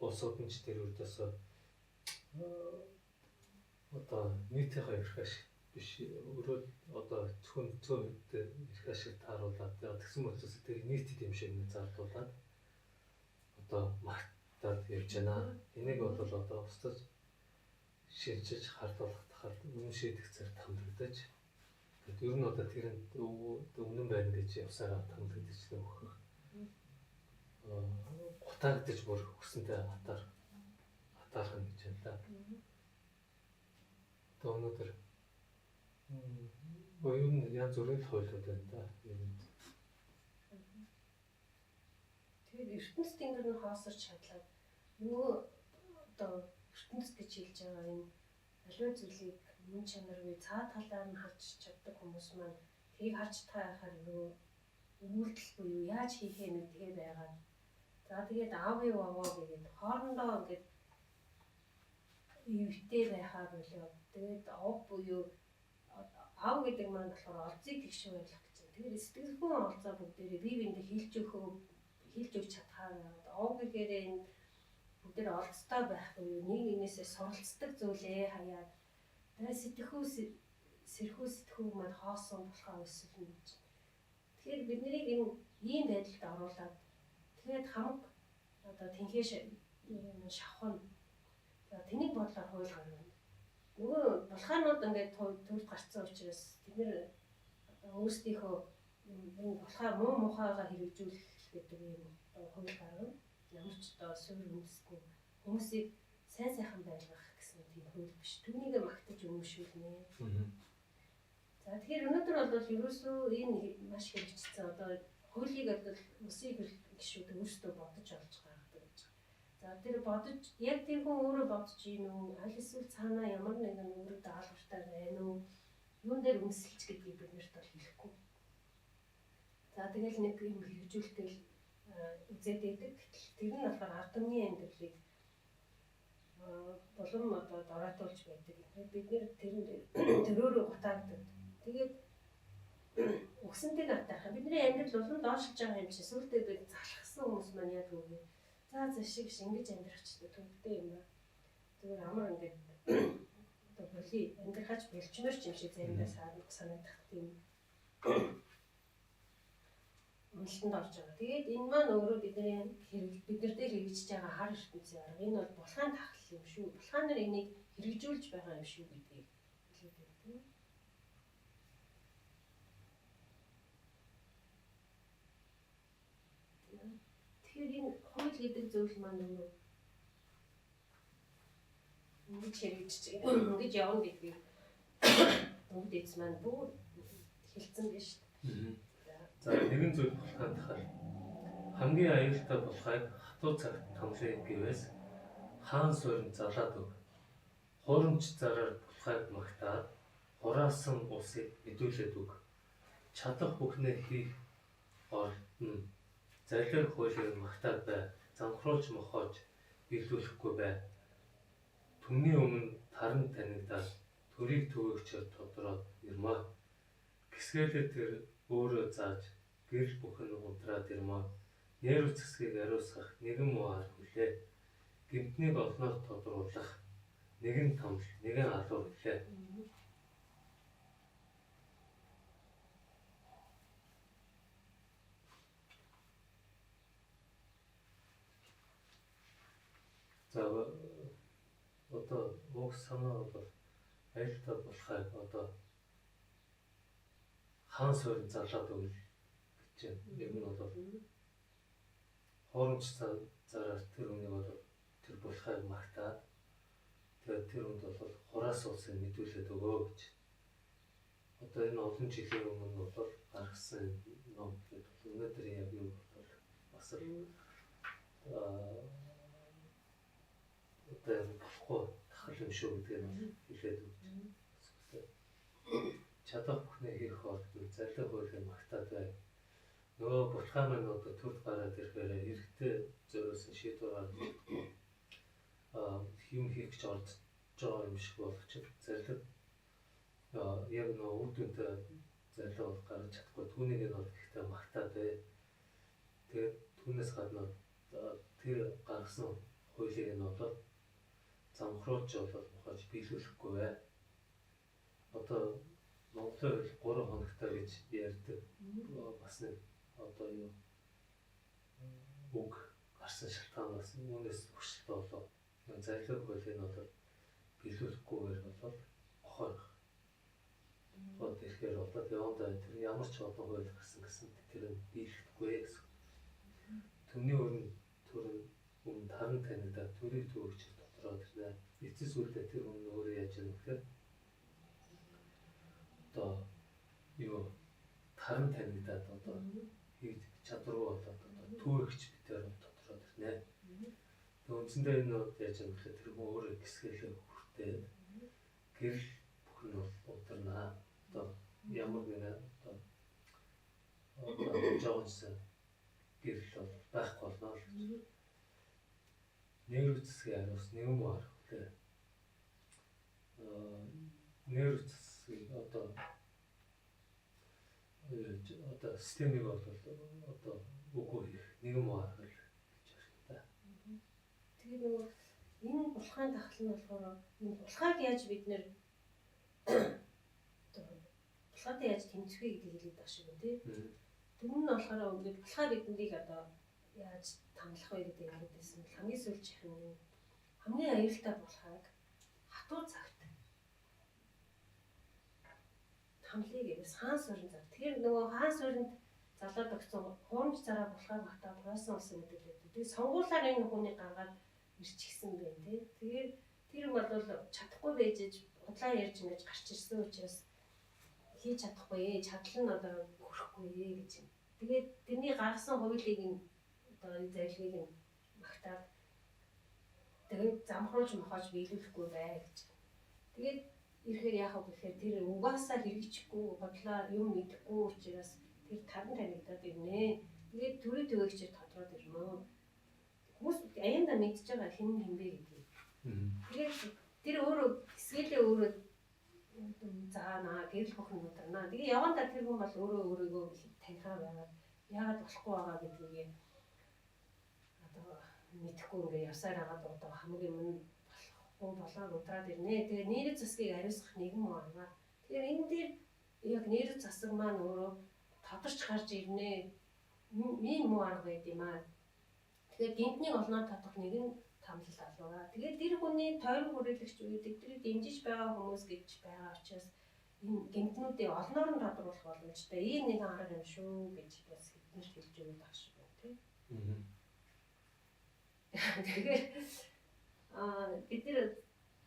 улсууд нь ч тэр үрдээс одоо нийтийнхээ эрх ашиг биш өөрөө одоо зөвхөн зөөнтэй эрх ашиг тааруулаад тэгсэн учраас тэр нийтэд юм шиг нэг зардуулаад одоо магтаад явж байна. Энийг бол одоо устдаж шилжиж хардуулах тахад үнэн шийдэх зэрэг томдогдож тэгээд ер нь одоо тэрэнд үнэн байна гэж явсараа томдогдож нөхөх гутаагдаж бүр өксөнтэй хатаархан гэж байна да. Одоо өнөөдөр ер нь янз бүрийн хуулиуд байна да. Тэгээд ертөнц тэнгэр нь хаосорч чадлаа. Нөгөө одоо ертөнц гэж хэлж байгаа энэ аливаа зүйлийг мөн чанаргүй цаа талаар нь харж чаддаг хүмүүс маань тийг харж таахаар нөгөө үйлдэл буюу яаж хийхээ мэдгээ байгаа. За тэгээд аавын ваваа гэдэг хоорондоо ингээд ивтэй байхаа болоо. Тэгээд ов буюу аав гэдэг маань болохоор олзыг тэгш байлгах гэж байна. Тэгээд сэтгэл зүйн олзоо бүгдээрээ бие биендээ хилж өгч чадхаа. Ов гэхээр энэ бүгдээр олцтой байх буюу нэг нэгнээсээ суралцдаг зүйлээ хаяад сэрхүү сэтгүү маань хоосон болохоо өсвөл гэж. Тэгэхээр бид нарыг энэ ийм байдалд оруулаад тэгээд хамаг одоо тэнхээш шавхан тэнийг бодлоор хууль гаргана. Нөгөө булхаанууд ингээд төрд гарцсан учраас бид нэр өөрсдийнхөө энэ булхаа муу мухайгаа хэрэгжүүлэх гэдэг юм хууль гаргана. Ямар ч одоо суурь үндэсгүй хүмүүсийг сайн сайхан байлгах гэсэн тийм хууль биш. Түүнийг магтаж өмшүүлнэ. За тэгэхээр өнөөдөр бол ерөөсөө энэ маш хэрэгжсэн одоо хуулийг бол улсын гишүүд өөрсдөө бодож олж гаргадаг гэж. За тэр бодож яг тэр хүн өөрөө бодож ийн үү? Аль эсвэл цаанаа ямар нэгэн өөрөө даалгавартай байна уу? Юун дээр үнсэлж гэдгийг бид нарт бол хэлэхгүй. За тэгэл нэг юм хэрэгжүүлтэл үзээд байдаг. Тэр нь болохоор ард түмний амьдралыг болон одоо дороотуулж байдаг. Бид нэр тэрөөрөө гутаагддаг. Тэгээд өгсөнтэйг автаах. Бидний амьдрал болон доошилж байгаа юм чи сүултээ бид залхсан хүмүүс маань яг үгүй. За шиг ингэж амьдрах ч төвтэй юм ба. Зүгээр амар ингээд одоо боли амьдрахаж болчмор ч юм шиг заримдаа санагдах тийм үнэлтэнд орж байгаа. Тэгээд энэ маань өөрөө бид нар дээр хэрэгжиж байгаа хар ертөнцийн арга. Энэ бол булхаан тахлал юм шүү. Булхаанаар энийг хэрэгжүүлж байгаа юм шүү гэдгийг хэлээд байна. Тэгэхээр энэ хууль гэдэг зүйл маань нөгөө ингэж хэрэгжиж ингэж явна гэдгийг бүгд эз маань бүр хэлсэн байж шүү дээ. За нэгэн зүйл булхаандахаар хамгийн аюултай булхайг хатуу цагт томлын гэвээс хаан суурин залаад өг. Хуурамч зараар булхайг магтаад хураасан усыг мэдүүлээд өг. Чадах бүхнээ хийх ордон залхир хуулийг магтаад бай. Занхруулж мохоож биелүүлэхгүй бай. Түмний өмнө таран танигдаад төрийг төвөгчөөр тодроод ирмаа. Гисгэлээ тэр өөрөө зааж гэрэл бүхэн унтраад ирмаа. Нэрв цэсгийг ариусгах нэгэн муугаар хүлээ. Гэмтнийг олноор тодруулах нэгэн томл нэгэн алуур хүлээ. За одоо мог санаа бол аюултай болохыг одоо хаан суурин залаад өгнө гэж байна. Нэг нь бол хуурамч зараар тэр үнийг бол тэр булхайг магтаад тэгээд тэр үнд бол хураас усыг мэдүүлээд өгөө гэж. Одоо энэ олон жилийн өмнө бол гаргасан ном гэдэг өнөөдөр яг юу бол бас одоо болохгүй тахал юм шүү гэдгийг хэлээд өгч. Чадах бүхнээ хийх ордон залхир хуулийг магтаад бай. Нөгөө булхай маань одоо төрд гараад ирэхээр эрэгтэй зөрөөсөн шийдвэр гаргаж юм хийх гэж орж байгаа юм шиг болгочих. Зарлиг яг нөө үр дүнтэй зарлиг бол гаргаж чадахгүй. Түүнийг нь бол ихтэй магтаад бай. Тэгээд түүнээс гадна тэр гаргасан хуулийг нь бол замхруулж болоод ухаж биелүүлэхгүй бай. Одоо Монголын хууль 3 хоногтой гэж ярьдаг. Бас нэг одоо юу үг гарсан шалтгаанаас үүнээс хүчтэй болоод зарлиг хуулийг нь бол биелүүлэхгүйгээр болоод ухаах. Одоо тэгэхээр одоо явандаа тэр ямар ч олон хууль гарсан гэсэн тэр нь биелэхгүй гэсэн. Түүний өмнө таран танигдаад төрийг төвөгч дотроо тэрнээ эцэс үлдээ тэр өмнө өөрөө яаж юм гэхээр одоо юу таран танигдаад одоо хийж чадваргүй болоод одоо төвөгч битээр дотроо тэрнээ. Үндсэндээ энэ яаж юм гэхээр тэр хүн өөрөө гисгэлээ хүртээ гэрэл бүх нь бол удирнаа. Одоо ямар нэгэн одоо жоонсон гэрэл бол байхгүй болно л гэж. Нейро засгийн араас нэгэн маар үлээ. Нейро засгийн одоо системийг бол одоо үгүй хийх нэгэн маар гэж байна. Тэгээд нөгөө энэ булхаан тахал нь болохоор энэ булхааг яаж бид нэр булхаатай яаж тэмцэхээ гэдгийг хэлээд байгаа шиг байна тий. Тэр нь болохоор ингээд булхаа биднийг одоо яаж тамлах вэ гэдэг яриад байсан. Хамгийн сүүлд чихэн хамгийн аюултай булхааг хатуу цагт тамлыг гэсэн хаан суурин зав. Тэгэхээр нөгөө хаан суурьнд залаад өгсөн хуурмж зараа булхааг хатаад хоосон болсон гэдэг байдаг. Тэгээд сонгуулаар энэ хүний гаргаад ирчихсэн байх тий. Тэгээд тэр бол чадахгүй байж удлаа ярьж ингэж гарч ирсэн учраас хийж чадахгүй чадал нь одоо хүрэхгүй гэж юм. Тэгээд тэрний гаргасан хуулийг нь одоо зайлшгийг нь магтаад тэгээд замхруулж мохож биелүүлэхгүй бай гэж. Тэгээд ирэхээр яах вэ гэхээр тэр угаасаа хэрэгжихгүй бодлоо юм мэдэхгүй учраас тэр таран танигдаад ирнэ. Тэгээд төрийн төвөгчөд тодроод ирнэ. Хүмүүс аяанда мэдж байгаа хэн бэ гэдгийг. Тэгээд тэр өөрөө хэсгэлээ өөрөө заана гэрэл бүхэн ударнаа. Тэгээ явандаа тэр хүн бол өөрийгөө танихаа байгаад яагаад болохгүй байгаа гэдгийг одоо мэдэхгүй ингээ явсаар хагаад одоо хамгийн өмнө болохгүй болоод удраад ирнэ. Тэгээ нэрэг засгийг ариусгах нэгэн маа. Тэгэхээр энэ дээр яг нэрэг засаг маань өөрөө тодорч гарч ирнэ. Ийм муу арга байд юм аа. Тэгэхээр гинтнийг олноор татах нэгэн тамлал алуура. Тэгээд тэр хүний тойрон хүрээлэгч үүдийг тэр дэмжиж байгаа хүмүүс гэж байгаа учраас энэ гинтнүүдийг олноор нь тодруулах боломжтой. Ийм нэгэн арга юм шүү гэж бас хэднэрт хэлж өгöd байгаа шүү тий. Тэгэхээр бид нар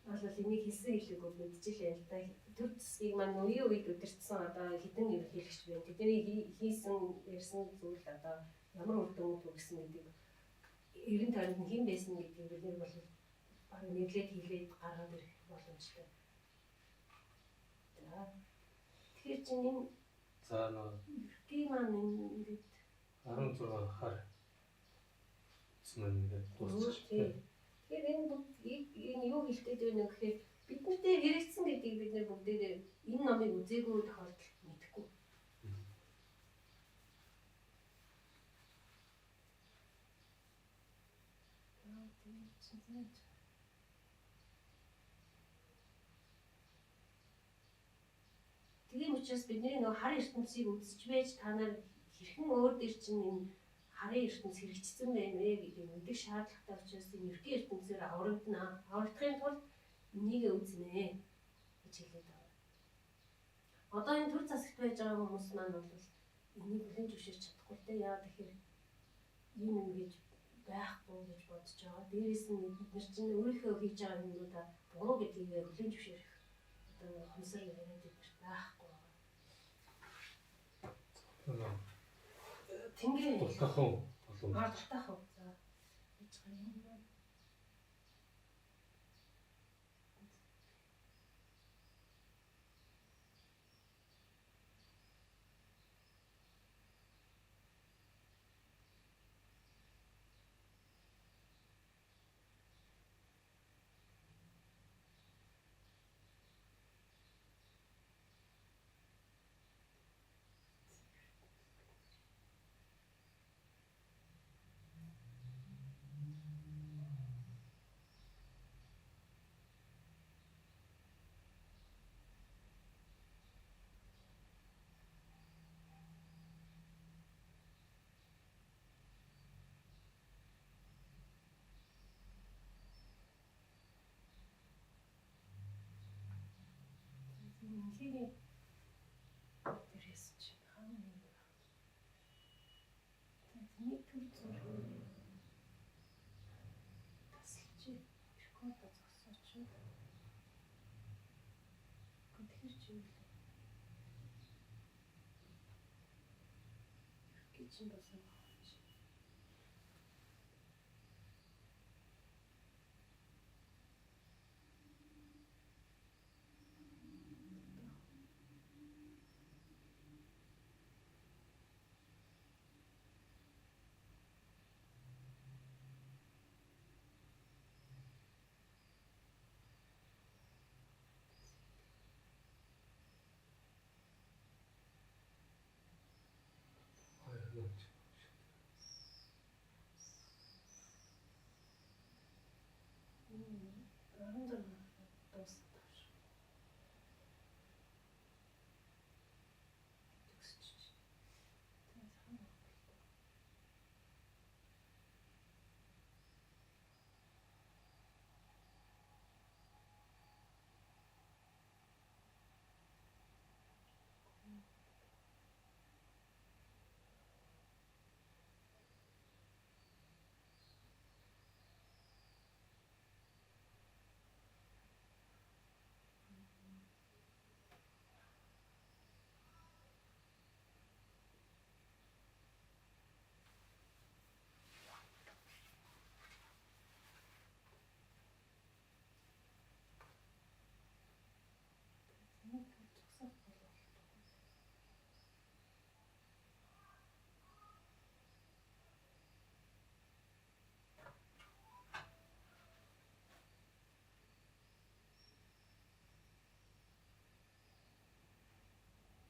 бол энийг хэлсэн хэлээгүй мэдчихлээ л да. Төр засгийг маань үеийн үед удирдсан одоо хэдэн ерөнхийлөгч байна. Тэдний хийсэн ярьсан зүйл одоо ямар үр дүн төгсөн гэдэг 90 тойронд хэн байсан гэдгийг бид нар бол баг нэрлээд хэлээд гаргаад ирэх боломжтой. Тэгэхээр чинь энэ за нөө маань ингээд 16 хар цэмэн ингээд дуусчихлаа. Тэгэхээр энэ юу хэлээд байна гэхээр бидэнтэй хэрэгцсэн гэдгийг бид нар бүгдээ энэ номыг үзээгүй тохиолдолд мэдэхгүй. Тийм учраас бидний нөгөө хар ертөнцийг үзэж байж та нар хэрхэн өөр дээр чинь энэ харын ертөнц хэрэгжсэн байна вэ гэдгийг мэдэх шаардлагатай учраас энэ ерхий ертөнцөөр аврагдана. Аврагдахын тулд энийг үзнэ гэж хэлээд байна. Одоо энэ төр засагт байж байгаа хүмүүс маань бол энийг бүхэн зөвшөөрч чадахгүй те. Яагаад тэгэхээр ийм юм гэж байхгүй гэж бодож байгаа. Дээрээс нь бид нар чинь өөрийнхөө хийж байгаа юмудаа буруу гэдгийг бүхэн зөвшөөрөх одоо хомсор яриад идэх байхгүй байгаа. Тэнгэр дутаахан болов. Дутаахан. За. Хийж байгаа юм байна. тэрийг дээрээс чи хаана юм бэ? Тэний төр зүрх тасалж перкода зогсоочод. Тэгэхээр чи юу вэ? Кичин басан багч.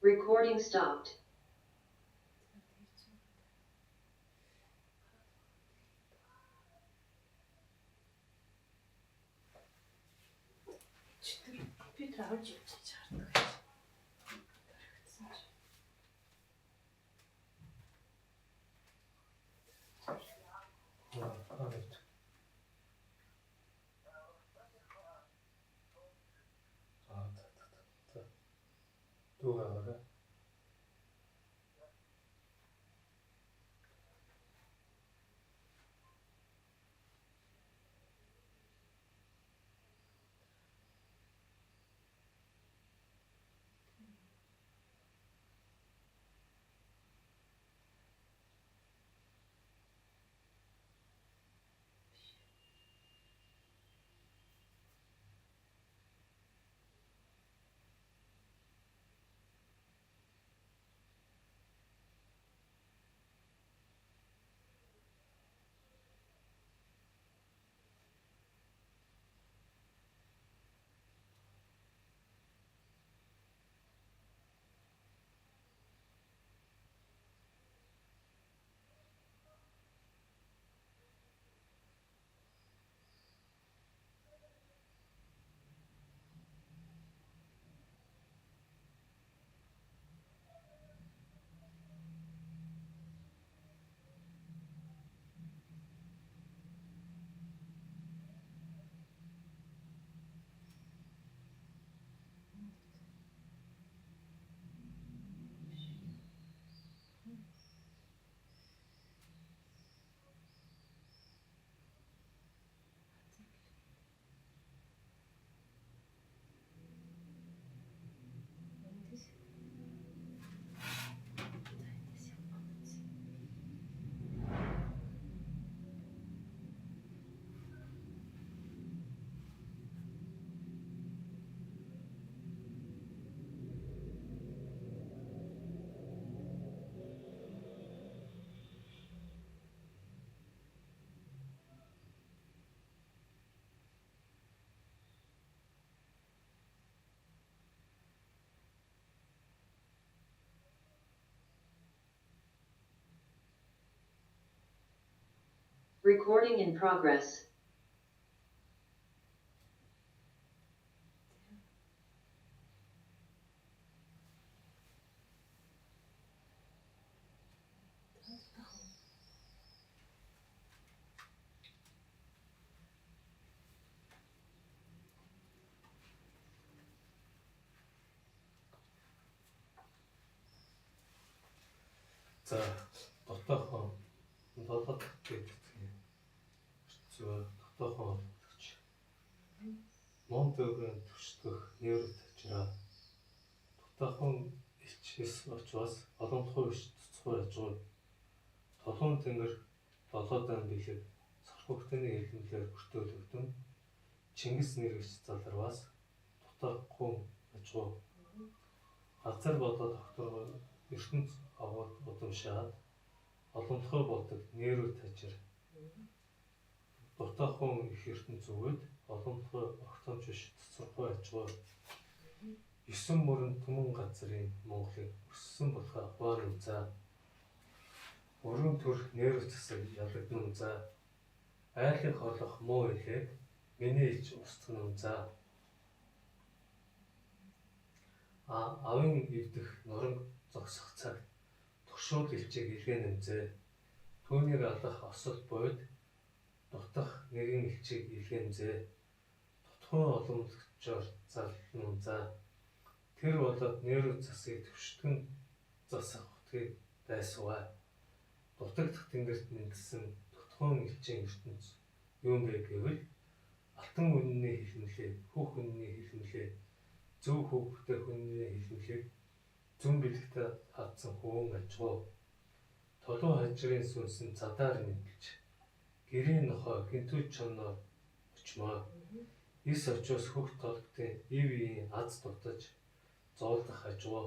Recording stopped. Компьютер авч явж чардаг гэж. Тархицсан ч. Дуугаа. Recording in progress. За дотоохон долоод гэдэг зөв дотоохон болгож Монтегийн төсдөх нейро тажраа дотоохон илчээс очвас олонхоо биш цоцгоо яжгүй толгойн тэнгэр долоодын бэлэг сархугтны хэлмлээр бүртөөлөгдөн Чингис нэрвч заларвас дотоохгүй яжгүй газар болоод докторгоо ертөнц аваад удамшаад олонхоо болдог нейро тажир дотоохон их ертөнц зүгээд олонхоо огтомж биш цоцгоо яжгүй 9 мөрөн түмэн газрын Монголыг өссөн болохоо баарын за өргөн төр нейро засаг ялагдсан за айлын хорлох муу илээ миний илж устгах за авын ивдэх норон зогсох цаг туршуул илчээг илгэн нэмзээ түүнийг алах осол бод дутах нэгэн илчээг илгэнзээ дутхан оломжоор залнун за тэр болоод нейро засыг төвшгөн засах утгыг дайсваа дутагдах тэнгэрт нэнгсэн дутхан илчийн ертөнц юм бэ гэвэл алтан үнний хэлмэлээ хүүх үнний хэлмэлээ зөв хүүхтэй хүний хэлмэлийг зүн бэлэгтэй хадсан хөөн ажгүй толгой хажрын сүнсэн задаар нэмэлж гэрийн нохой гинтүү чоноор очмоо ис очоос хөх толгтын ив ийн аз дутаж зоолдох ажгүй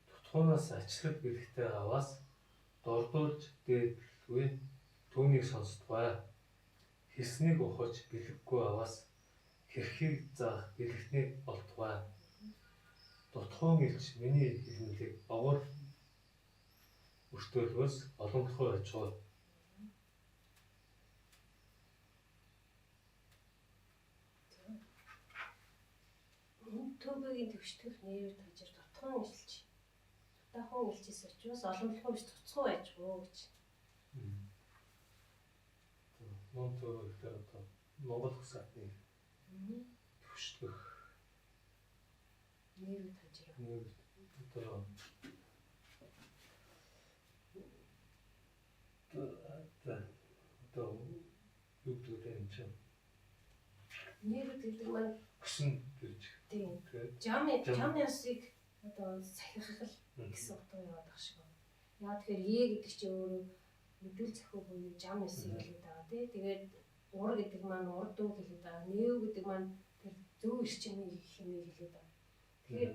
тутхуунаас ачлаг бэлэгтэй аваас дордуулж дээдлгүй түүнийг сонсдгоо хэлснийг ухаж бэлэггүй аваас хэрхийг заах бэлэгтнийг олдгоо дутхуун илж миний хэлмэлийг огол өртөөлгөөс олонхоо ажгүй Төбөгийн төвшдөх нейро тажир дутхан илж дотоохон илжээс очвол олонхоо биш цоцгоо яжгүй гэж. Монтегийн одоо Монгол хсаатны төвшдөх Нейро тажир. Одоо юу гэдэг юм чинь Нейро гэдэг маань өсөн гэж тийм тэгээд жамнасыг одоо сахихал гэсэн утга яваад байгаа шиг байна. Яа тэгэхээр е гэдэг чинь өөрөө мэдүүл зохио буюу жамнасыг хэлээд байгаа тий. Тэгээд ур гэдэг маань урд дуу хэлээд байгаа. Нээв гэдэг маань тэр зөв эрчимийг хэмээн хэлээд байгаа. Тэгэхээр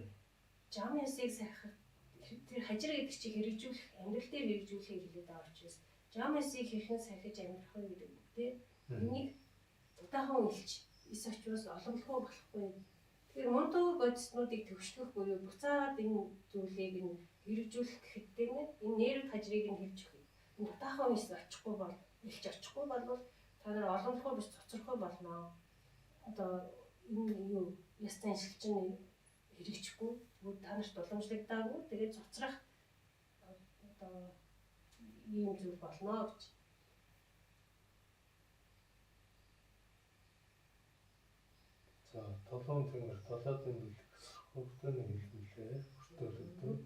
жамнасыг сахих тэр хажир гэдэг чинь хэрэгжүүлэх амьдрал дээр хэрэгжүүлэхийг хэлээд байгаа учраас жамнасыг хэрхэн сахиж амьдрах вэ гэдэг үг тий. Энийг удаахан илж ис очвол олонхоо болохгүй. Тэгэхээр Монтегийн бодиснуудыг төвшгөх буюу буцаад энэ зүйлийг нь хэрэгжүүлэх гэхэд энэ нейро тажрыг нь хэлж өгье. Энэ удаахан ис очихгүй бол илж очихгүй бол та нар олонхоо биш цоцорхой болно. Одоо энэ юу ястан шилжин хэрэгжихгүй. Та нарт боломжлогдоогүй. Тэгээд цоцрах одоо ийм зүйл болно гэж. За толгойн тэнгэр долоодын бэлэг хөвгтөний хэлмэлээ бүртөөлөгдөн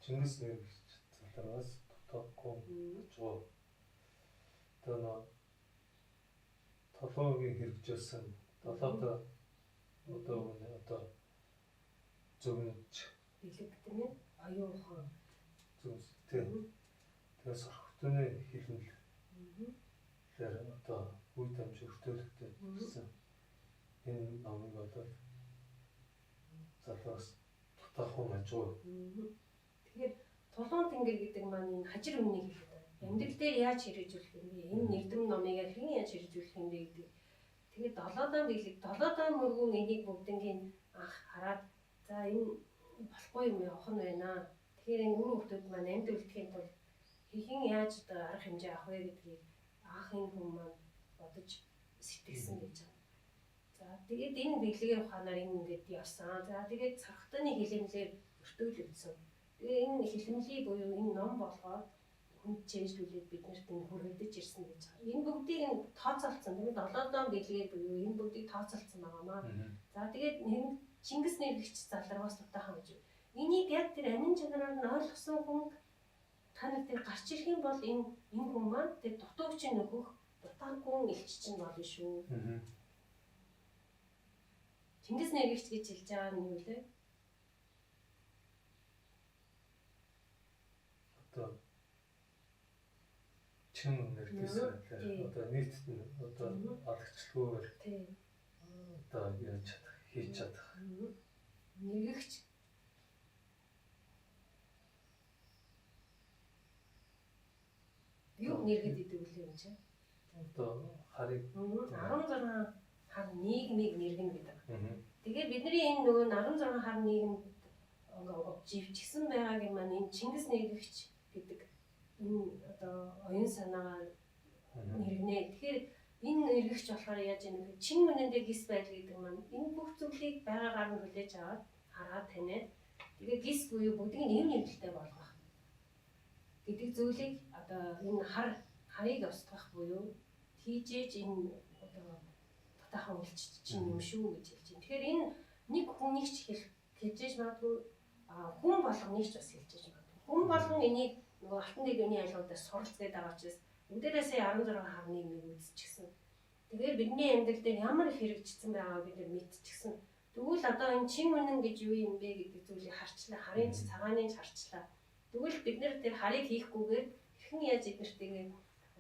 Чингис нэрвч заларвас дотоохгүй ажгүй одоо толгойн хэрэгжүүлсэн долоодоо одоо зөвнөж Бэлэг гэдэг нь аюухан зөв тэгээс хөвгтөний хэлмэлээр одоо үе дамжиг бүртөөлөгдсөн гэсэн энэ номыг одоо залуус дотоохон ажгүй. Тэгэхээр толгойн тэнгэр гэдэг маань энэ хажир үннийг хэлээд байна. Амьдрал дээр яаж хэрэгжүүлэх юм бэ? Энэ нэгдэм номыг хэрхэн яаж хэрэгжүүлэх юм бэ гэдэг. Тэгээд долоодон бэлэг, долоодон мөргүүн энийг бүгднийг анх хараад за энэ болохгүй юм явах нь байна. Тэгэхээр энэ үр хөвгтүүд маань амьд үлдэхийн тулд хэрхэн яаж одоо арга хэмжээ авах вэ гэдгийг анхын хүн маань бодож сэтгэсэн гэж байна. За тэгээд энэ бэлгийн ухаанаар энэ ингээд явсан. За тэгээд цархтаны хэлэмлээр өртөөлөгдсөн. Тэгээ энэ хэлэмлийг буюу энэ ном болгоод хүнд чэйжлүүлээд биднэрт энэ хүргэж ирсэн гэж байна. Энэ бүгдийг нь тооцоолсон. Тэгээд долоодон бэлгээ буюу энэ бүгдийг тооцоолсон байгаамаа. За тэгээд нэг Чингис нэрвч заларвас дутаахан гэж. Энийг яг тэр амин чанараар нь ойлгосон хүн та нар тэр гарч ирэх юм бол энэ хүн маань тэр дутуучин нөхөх дутаагүй элч чинь болно шүү. Чингис нэргэгч гэж хэлж байгаа нь юу вэ? Одоо чин нэргээс одоо нийтэд нь одоо алгачлагүйгээр одоо яаж чадах, хийж чадах. Нэргэгч юу нэргэд идэв үлээ юм чинь? Одоо харыг 16 хар нийгмийг нэргэнэ гэдэг. Тэгээд бидний энэ нөгөө 16 хар нийгэм живчихсэн байгаагийн маань энэ Чингис нэргэгч гэдэг энэ одоо оюун санаагаар нэргэнэ. Тэгэхээр энэ нэргэгч болохоор яаж юм бэ? Чин үнэндээ гис байдал гэдэг маань энэ бүх зүйлийг байгаагаар нь хүлээж аваад хараад таниад тэгээд гис буюу бүгдийг нэм нэмэлттэй болгох гэдэг зүйлийг одоо энэ харыг устгах буюу хийжээж энэ одоо татаахан үлч чинь юм шүү гэж хэлж байна. Тэгэхээр энэ нэг хүнийг ч хэлжээж магадгүй хүн болгоныг ч бас хэлжээж магадгүй. Хүн болгон энийг нөгөө алтан дээгүүрийн айлгуудаас суралцгээд байгаа учраас бүгдээрээ 16 хар нийгмийг үүсчихсэн. Тэгэхээр бидний амьдрал дээр ямар их хэрэгжсэн байгааг бид нар мэдчихсэн. Тэгвэл одоо энэ чин үнэн гэж юу юм бэ гэдэг зүйлийг харчлаа. Харын цагааны харчлаа. Тэгвэл бид нэр тэр харыг хийхгүйгээр хэрхэн яаж эднэртэйгээ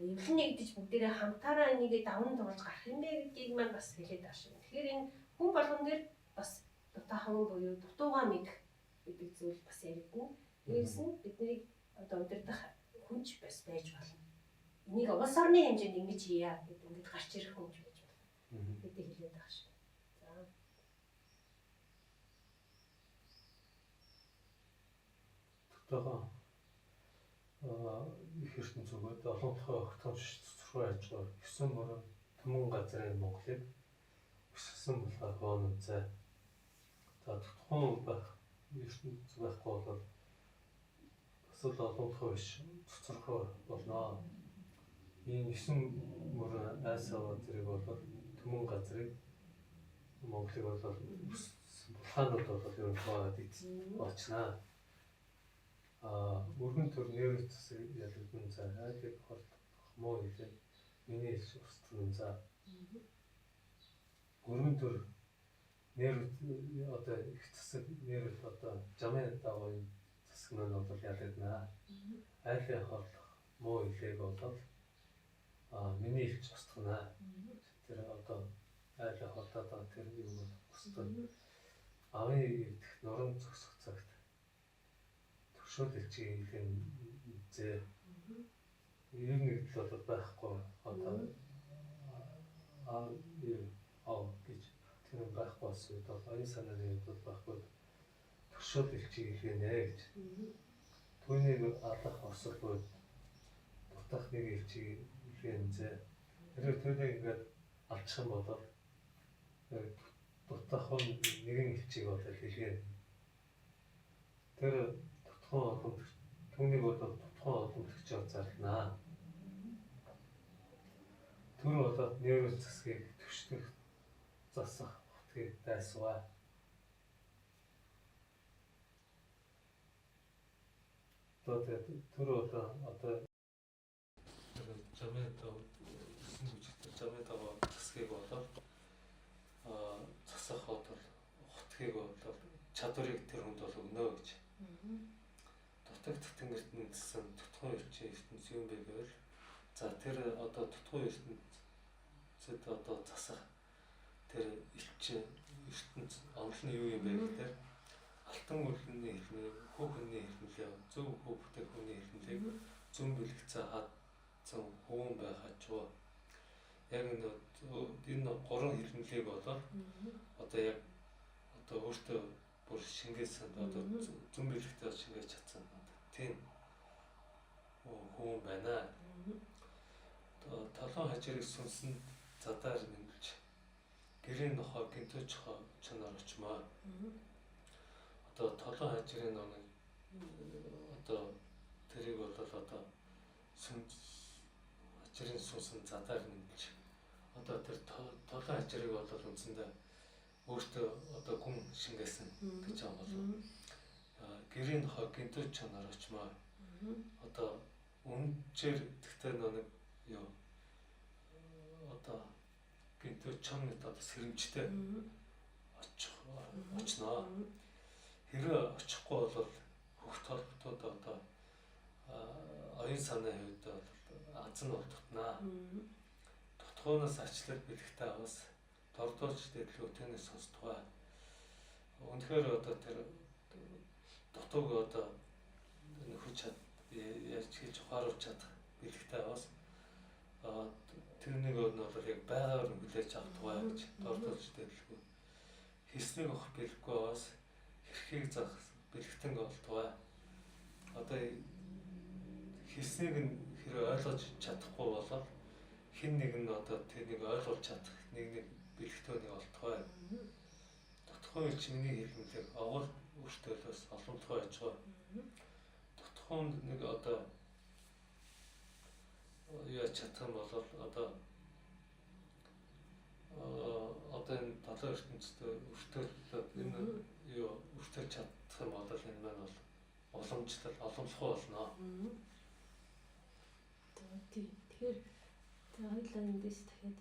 эвлэн нэгдэж бүгдээрээ хамтаараа энийг даван туулж гарах юм бэ гэдгийг маань бас хэлээд байгаа шүү. Тэгэхээр энэ хүн болгон дээр бас дутаахан буюу дутуугаа мэдэх гэдэг зүйл бас яригдана. Дээрээс нь бидний одоо удирдах хүнч бас байж болно. Энийг улс орны хэмжээнд ингэж хийя гэдэг ингэж гарч ирэх хүнч байж болно. Гэдэг хэлээд байгаа шүү. За. Дутаагаа их ертөнц зүгт олон толгой огтхомж цэцэрхүү ажгаар 9 мөрөн түмэн газрын Монголыг өсгсөн болохоор гоон зай. За тутхан байх ертөнц байхгүй бол бас л олон толгой биш цэцэрхүү болно. Энэ 9 мөрөн айсаа зэрэг бол түмэн газрыг Монголыг бол булхаанууд бол ер нь хаагаад очнаа. Өргөн төр нэр засаг ялгдан за айлыг холдох муу хэлээ миний хэлж устган за өргөн төр нэр одоо их засаг нэр одоо жамын давын засаг маань бол ялгдана. Айлыг холдох муу хэлээг бол миний хэлж устгана. Тэр одоо айлыг холдоод тэр юм бол устгана. Авын идэх нуран зогсох цагт шууд хэлчихээ хэлэн зээ. Ийм нэг л бол байхгүй. Одоо гэж тэр байхгүй болсон үед оюун санааны үед бол байхгүй. Шууд хэлчихээ хэлнэ гэж. Түүнийг алах осолгүй дутах нэг хэлчихээ хэлэн зээ. Тэр түүнийг ингээд алчих юм бол дутах нэгэн хэлчийг бол хэлгээ. Тэр түүнийг бол тутхан олонтгч зарлнаа. Тэр болоод нэр засгийг төвшдөх засах хотгийг дайсваа. Тэр бол одоо жамын тав засгийг болоод засах хотгийг бол чадварыг тэр хүнд бол өгнө гэж. Дутагдах тэнгэрт нэгдсэн тутхан ертөнц юм бэ гэвэл за тэр одоо тутхан ертөнцид одоо засах тэр элчин ертөнц онолны юу юм бэ гэхээр алтан үлний хэлний хүүхний хэлнэлээ зөв хүү бүтээгдэхүүний хэлнэлийг зүүн бэлэгцээ хадсан хүүн байхачваа яг энэ гурван хэлнэлийг болоод одоо яг одоо өөртөө бүр шингээсэн одоо зүүн бэлэгтээ шингээж чадсан тийм хүн байна. Толон хажирыг сүнсэнд задаар нэмэлж гэрийн нохоо гинтөж чанар очмоо. Одоо толон хажирын нэг одоо тэрийг бол одоо хажирын сүнсэнд задаар нэмэлж одоо тэр толон хажирыг бол үндсэндээ өөртөө одоо гүн шингээсэн гэж байгаа бол гэрийн нохоо гинтөж чанар очмоо. Одоо үнчээр тэгтээ нэг юу одоо гинтөө чамд одоо сэрэмжтэй очноо. Хэрэг очихгүй бол хөх толботод одоо оюун санааны хувьд аз нь утгатнаа. Тутгуунаас ачлал бэлэгтэй аваас дордоолч дэрлүүтэнээс сонсдгоо. Үнэхээр одоо тэр дутууг одоо нөхөж чад ярьж хийж ухааруулж чадах бэлэгтэй аваас тэр нэг нь бол яг байгаар нь хүлээж авдгаа гэж дордоолч дэрлэхгүй. Хийснийг авах бэлэхгүй аваас хэрхийг заах бэлэгтэн болдгоо. Одоо хийснийг нь хэрэг ойлгож чадахгүй болоод хин нэг нь одоо тэрнийг ойлгуулж чадах нэг бэлэгтөөний болдгоо. Дутхуун ч миний хэлмэлэг агуул өөртөөлөөс олонтгой яж байгаа. Дутхуунд нэг одоо яаж чадах юм бол одоо энэ талын ертөнцийн өртөөлөд энэ юу өртөөлж чадах юм бол энэ маань бол уламжлал олонлохоо болно. Тэгэхээр хоёулаа эндээс дахиад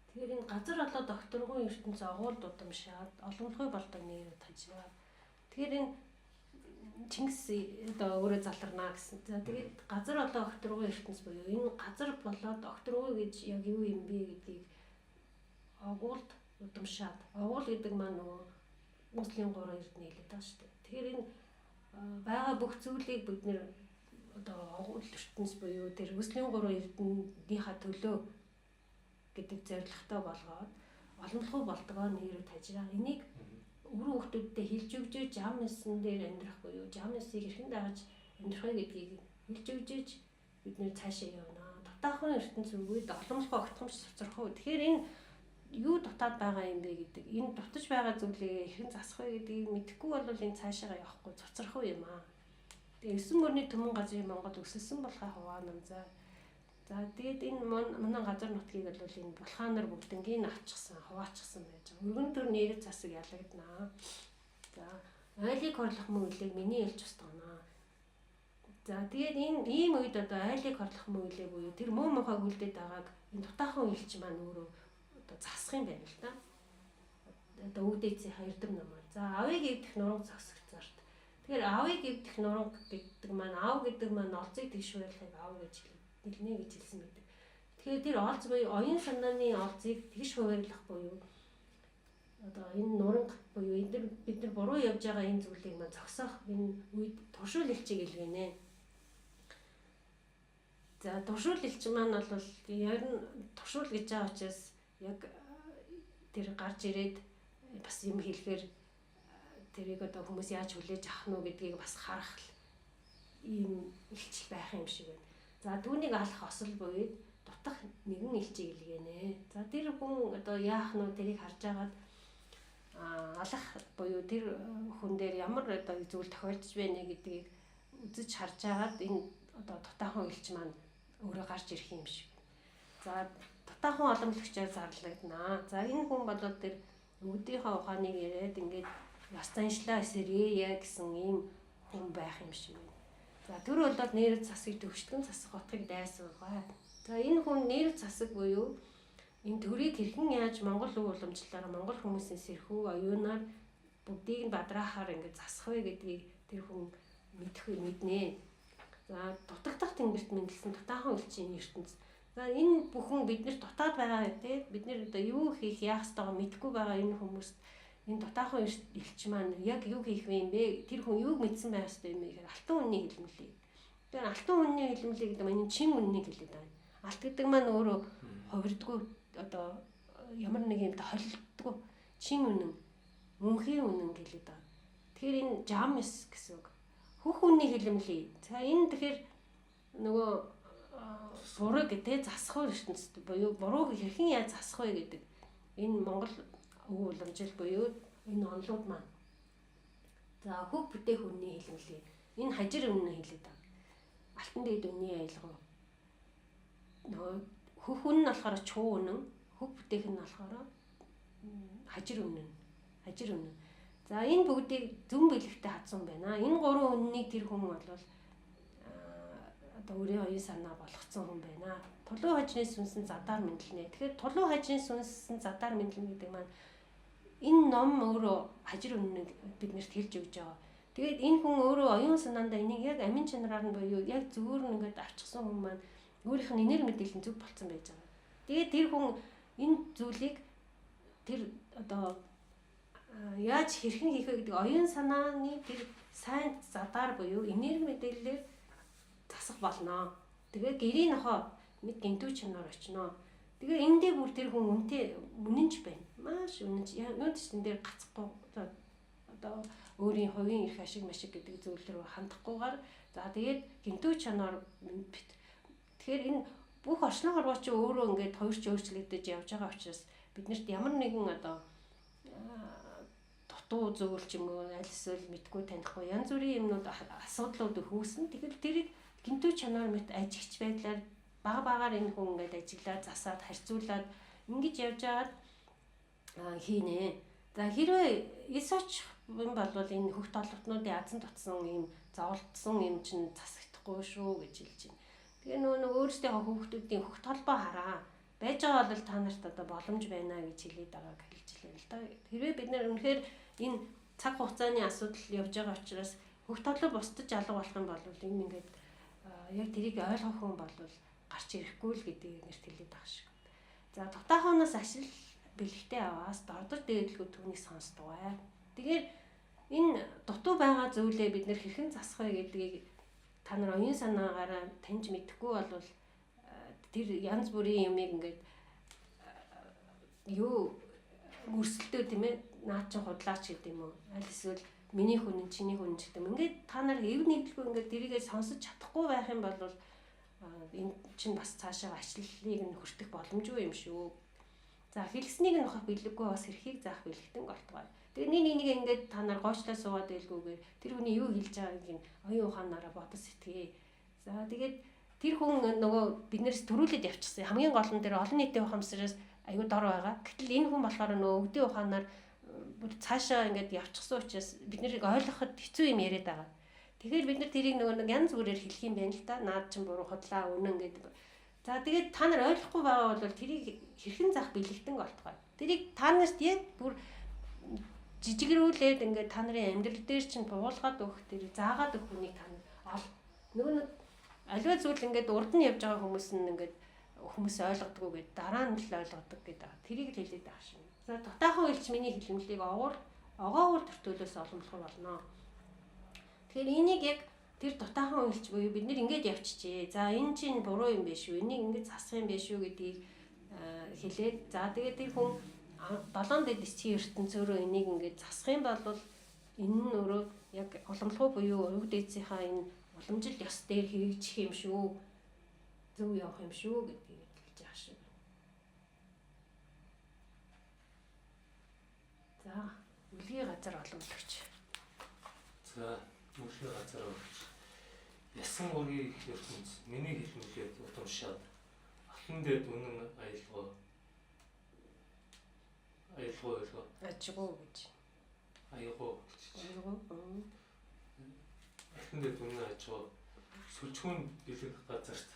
тэгэхээр энэ газар болоод докторгүй ертөнц агуул дудамшаад олонлогой болдог нэр тажгаа. Тэгэхээр энэ Чингис одоо өөрөө заларнаа гэсэн. За тэгээд газар болоод докторгүй ертөнц буюу энэ газар болоод докторгүй гэж яг юу юм бэ гэдгийг агуулд дудамшаад агуул гэдэг маань нөгөө үслийн 3 эрдэнэ хэлээд байгаа шүү дээ. Тэгэхээр энэ байгаа бүх зүйлийг бид нэр одоо агуул ертөнц буюу тэр үслийн 3 эрдэнийхээ төлөө гэдэг зорилготой болгоод олонлогоо болдгоо нэрээр тажраа. Энийг өрөө хүмүүстэй хэлж өгч жамнсан дээр амьдрах буюу жамнасыг хэрхэн дагаж амьдрах вэ гэдгийг хэлж өгч бид нэр цаашаа явна. Дутаахан ертөнц үгээд олонлогоо огтхомж цоцрох. Тэгэхээр энэ юу дутаад байгаа юм бэ гэдэг энэ дутаж байгаа зүйлээ хэрхэн засах вэ гэдгийг мэдэхгүй бол энэ цаашаа явахгүй цоцрох юм аа. Тэгээ 9 мөрний төмөн газрын Монгол өсөлсөн болохоо хуваанам за. За тэгээд энэ манай газар нутгийг бол энэ булхаанаар бүгднийг авчихсан, хуваачсан байж байгаа. Өргөн төр нэрэ засаг ялагдана. За айлыг хорлох мөн үлээг миний ялж устгана. За тэгээд энэ ийм үед одоо айлыг хорлох мөн үлээ буюу тэр муу мохойг үлдээд байгааг энэ дутаахан үйлч маань өөрөө одоо засах юм байна л да. Одоо үүдээцийн хоёрдом намаар. За авыг эвдэх нурууг зогсогцоорт. Тэгэхээр авыг эвдэх нурууг гэдэг маань ав гэдэг маань олзыг тэгшүүлэхийг ав гэж хэлнэ гэж хэлсэн байдаг. Тэгэхээр тэр олз буюу оюун санааны олзыг тэгш хуваарлах буюу одоо энэ нуранг буюу бид нар буруу явж байгаа энэ зүйлийг маань зогсоох энэ үед туршуул элчийг илгэнэ. За туршуул элч маань бол яг нь туршуул гэж байгаа учраас яг тэр гарч ирээд бас юм хэлэхээр тэрийг одоо хүмүүс яаж хүлээж авах нь гэдгийг бас харах ийм элч байх юм шиг байна. За түүнийг алах осол буюу дутах нэгэн элчийг илгэнэ. За тэр хүн одоо яах нь тэрийг харж агаад алах буюу тэр хүн дээр ямар одоо зүйл тохиолдож байна гэдгийг үзэж харж агаад энэ одоо дутаахан элч маань өөрөө гарч ирэх юм шиг. За дутаахан оломлогчоор зарлагдана. За энэ хүн болоод тэр үүдийнхээ ухааныг яриад ингээд ястаншлаа эсэрээ гэсэн ийм хүн байх юм шиг байна. За тэр болоод нэр засыг төвшдгэн засах утгыг дайсуулгаа. За энэ хүн нэр засаг буюу энэ төрийг хэрхэн яаж Монгол үг уламжлалаар Монгол хүмүүсийн сэрхүү оюунаар бүгдийг нь бадраахаар ингээд засах вэ гэдгийг тэр хүн мэднэ. За дутагдах тэнгэрт мэдлсэн дутаахан үлчийн ертөнц. За энэ бүхэн биднэрт дутаад байгаа те бид нэр одоо юу хийх яах ёстойгоо мэдэхгүй байгаа энэ хүмүүст энэ дутаахан элч маань яг юу хийх вэ юм бэ? Тэр хүн юуг мэдсэн байх ёстой юм бэ гэхээр алтан үннийг хэлмэлээ. Тэгэхээр алтан үнний хэлмэлээ гэдэг маань энэ чин үннийг хэлээд байна. Алт гэдэг маань өөрөө хувирдгүй одоо ямар нэг юмтай холилддгүй чин үнэн, мөнхийн үнэн хэлээд байна. Тэгэхээр энэ жамс гэсэн үг. Хөх үннийг хэлмэлээ. За энэ тэгэхээр нөгөө буруу гэдэг засах ертөнцид буюу бурууг хэрхэн яаж засах вэ гэдэг энэ Монгол үг уламжил буюу энэ онлууд маань. За хөг бүтээх үнний хэлмэлээ. Энэ хажир үнний хэлээд байна. Алтан дээд үнний аялгаа. Нөгөө хөх үнэн нь болохоор чуу үнэн, хөг бүтээх нь болохоор хажир үнэн. Хажир үнэн. За энэ бүгдийг зөв бэлэгтэй хадсан байна. Энэ гурван үннийг тэр хүн бол одоо өөрийн оюун санаа болгоцсон хүн байна. Тулуу хажны сүнсэн задар мэдлэнэ. Тэгэхээр тулуу хажны сүнсэн задар мэдлэнэ гэдэг маань энэ ном өөрөө хажир үннийг биднэрт хэлж өгч байгаа. Тэгээд энэ хүн өөрөө оюун санаандаа энийг яг амин чанараар нь буюу яг зүгээр нь ингээд авчихсан хүн маань өөрийнх нь энерги мэдээлэл зүг болцсон байж байгаа. Тэгээд тэр хүн энэ зүйлийг тэр одоо яаж хэрхэн хийх вэ гэдэг оюун санааны тэр сайн задаар буюу энерги мэдээллээр засах болно. Тэгээд гэрийн нохоо мэд гинтүү чанар очно. Тэгээд эндээ бүр тэр хүн үнтэй үнэнч байна. Маш үнэнч. Юунд ч энэ дээр гацхгүй одоо өөрийн хувийн эрх ашиг машиг гэдэг зүйл рүү хандахгүйгээр за тэгээд гинтүү чанар тэгэхээр энэ бүх орчлон хорвооч өөрөө ингээд хоёр ч өөрчлөгдөж явж байгаа учраас биднэрт ямар нэгэн одоо дутуу зүйл ч юм уу аль эсвэл мэдгүй танихгүй янз бүрийн юмнууд асуудлууд хөөсөн. Тэгэхээр тэрийг гинтүү чанар мэт ажигч байдлаар бага багаар энэ хүн ингээд ажиглаад засаад харьцуулаад ингэж явж байгаад хийнэ. За хэрвээ эсоч юм болвол энэ хөх толготнуудын азан тутсан юм зовлтсон юм чинь засагдахгүй шүү гэж хэлж байна. Тэгээ нөгөө өөрсдөө хүүхдүүдийн хөх толбоо хараа. Байж байгаа бол та нарт одоо боломж байна гэж хэлээд байгааг хэлж илээ л да. Хэрвээ бид нар үнэхээр энэ цаг хугацааны асуудал явж байгаа учраас хөх толбоо бусдаж алга болох юм бол энэ ингээд яг тэрийг ойлгох хүн бол гарч ирэхгүй л гэдгийг нэрт хэлээд байгаа шиг. За дутаахоноос ашил бэлгтэй аваас дордож дээдлгүй түүнийг сонсдог бай. Тэгэхээр энэ дутуу байгаа зүйлээ бид нэр хэрхэн засах вэ гэдгийг та нар оюун санаагаараа таньж мэдэхгүй бол тэр янз бүрийн юмыг ингээд юу өрсөлдөө тийм ээ наад чин худлаач гэдэг юм уу аль эсвэл миний хүн чиний хүн гэдэг юм ингээд та нар эв нийтлгүй ингээд тэрийгээ сонсож чадахгүй байх юм бол энэ чинь бас цаашаа ачлалыг нь хүртэх боломжгүй юм шүү. За хэлснийг нь нохох билэггүй бас хэрхийг заах бэлгтэн голтгой. Тэгээ нэг ингээд та нар гоочлаа суугаад байлгүйгээр тэр хүний юу хэлж байгааг нь оюун ухаанаараа бодож сэтгэе. За тэгээд тэр хүн нөгөө биднээс төрүүлээд явчихсан. Хамгийн гол нь тэр олон нийтийн ухамсараас аюу дор байгаа. Гэтэл энэ хүн болохоор нөгөө өвдөө ухаанаар цаашаа ингээд явчихсан учраас бид нарыг ойлгоход хэцүү юм яриад байгаа. Тэгэхээр бид нар тэрийг нөгөө янз бүрээр хэлэх юм байна л да. Наад чин буруу худлаа үнэн гэдэг. За тэгээд та нар ойлгохгүй байгаа бол тэрийг хэрхэн заах бэлэгтэн голтгой. Тэрийг та нарт яг бүр жижигрүүлээд ингээд та нарын амьдрал дээр чинь буулгаад өгөх тэр заагаад өгөх хүнийг та нар нөгөө аливаа зүйл ингээд урд нь явж байгаа хүмүүс нь ингээд хүмүүс ойлгодгоо гэд дараа нь л ойлгодог гэдэг. Тэрийг л хэлээд байгаа шин. За дутаахан хэлч миний хэлмэлийг огоогоор төртөлөөс оломлох болно. Тэгэхээр энийг яг тэр дутаахан хэлч буюу бид нэр ингээд явчихжээ. За энэ чинь буруу юм биш үү? Энийг ингээд засах юм биш үү гэдгийг хэлээд за тэгээд тэр хүн 7 дэд эцгийн ертөнцөөрөө энийг ингээд засах юм бол энэ нь өөрөө яг уламжлал буюу өвд эцсийнхаа энэ уламжил ёс дээр хэрэгжих юм шүү. Зөв явах юм шүү гэдгийг хэлж байгаа шүү. За үлгийн газар оломлогч. За үлгийн газар оломлогч. Ясан гургийн ертөнц миний хэлмэлээд утамшаад алтан дээд үнэн аялгаа ажигуу гэж. Аягуу гэж. Алтан дээд үнэн ажигуу сүлжүүн бэлэг газарт.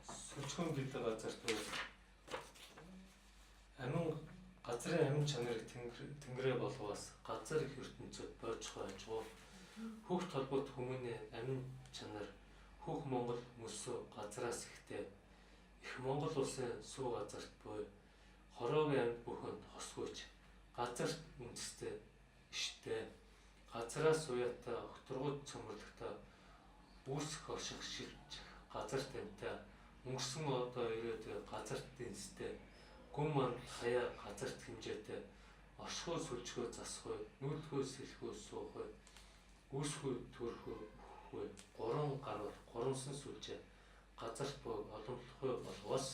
Сүлжүүн бэлэг газарт амин газрын амин чанарыг тэнгэрээ болгоос газар их ертөнцөд бойцох ажигуу. Хөх толгойд хүмүүний амин чанар хөх Монгол мөсөө газраас ихтэй их Монгол улсын сүү газарт буй хороогийн амьд бүхэнд хосгүйч газарт үндэстэй иштэй газраас уяатаа огторгууд цөмөрлөгтэй үүсэх оших шилж газарт амьтаа өнгөрсөн одоо ирээд газарт дэнстэй гүн манд хаяа газарт хэмжээтэй оршихуй сүлжгөө засахгүй нүүлгөө сэлхөө суухай үүсхүй төрхөө гурван гарвал гурамсан сүлжээ газарт буй олонлохой болгоос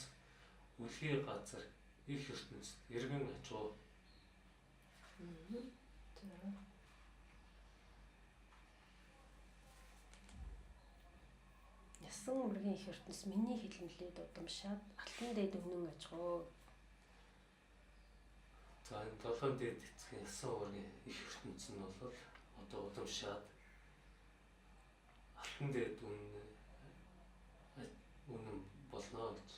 үлгий газар их ертөнцид эргэн ачуу. Ясан ургийн их ертөнц миний хэлмэлээд удамшаад алтан дээд үнэн ачуу. За энэ 7 дээд эцгийн ясан ургийн их ертөнц нь бол одоо удамшаад эрхэндээ үнэн болно гэж.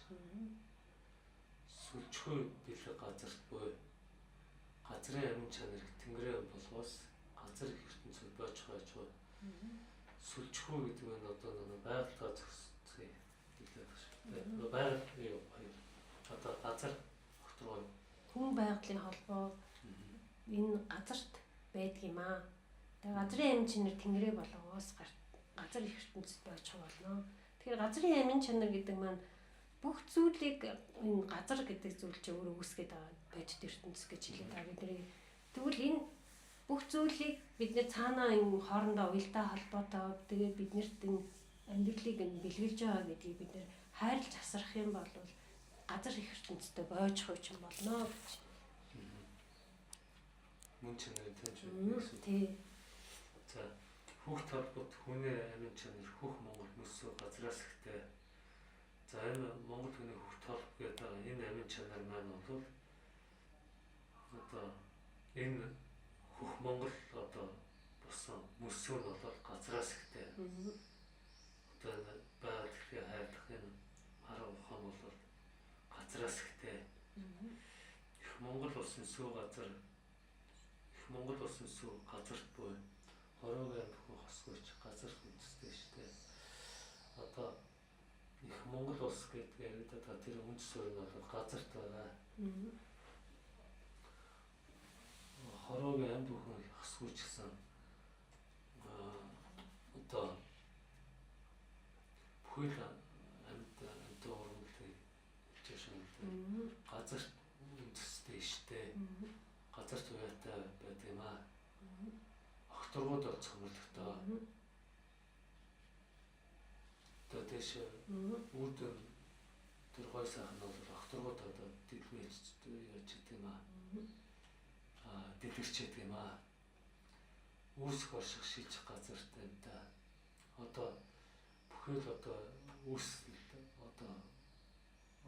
Сүлжгүй бэлэг газарт буй газрын амин чанарыг тэнгэрийн болгоос газар их ертөнцөд болж байж буй. Сүлжгүй гэдэг нь одоо нэг байгальтай зохицохыг хэлээд байна. Байгаль юу одоо газар огторгой Хүн байгалийн холбоо энэ газарт байдаг юм аа. Тэгээ газрын амин чанар тэнгэрээ болгоос газар их ертөнцөд байж болно. Тэгэхээр газрын амин чанар гэдэг маань бүх зүйлийг энэ газар гэдэг зүйл чинь өөрөө үүсгээд байгаа бодит ертөнц гэж хэлээд байгаа. Бидний тэгвэл энэ бүх зүйлийг бид нэр цаанаа энэ хоорондоо уялдаа холбоотой тэгээд биднэрт энэ амьдралыг энэ бэлгэлж байгаа гэдгийг бид нэр хайрлж асрах юм бол газар их ертөнцтэй бойж хуйч юм болно гэж. мөн чанарын таньж байна. Тий. За хүүхд толгойд хүний амин чанар хөх Монгол мөсөө газраас ихтэй. За энэ Монгол хүний хүүхд толгой гэдэг энэ амин чанар маань бол одоо энэ хөх Монгол одоо босон мөсөө нь бол газраас ихтэй. Одоо байгаль хэрэг хайрлах энэ арга ухаан бол газраас ихтэй. Их Монгол улсын сүү газар Монгол улсын сүү газарт буй хороогийн бүхэн хосгойч газар үндэстэй шүү дээ. Одоо их Монгол улс гэдэг яриад та тэр үндэс суурь нь бол газарт байгаа. Хороогийн амь бүхэн хосгойч гэсэн одоо бүхэл амьд уурмлыг хийж шүүмлээ. Газарт үндэстэй шүү дээ. Газар туяатай байт юм аа. Огторгууд бол цомрлогтой. Одоо тийш үүдэн тэр гой сайхан бол огторгууд одоо дэлгэж яаж гэдэг юм аа. Дэлгэрчээд юм аа. Үүсэх орших шийдэх газартай юм да. Одоо бүхэл одоо үүс одоо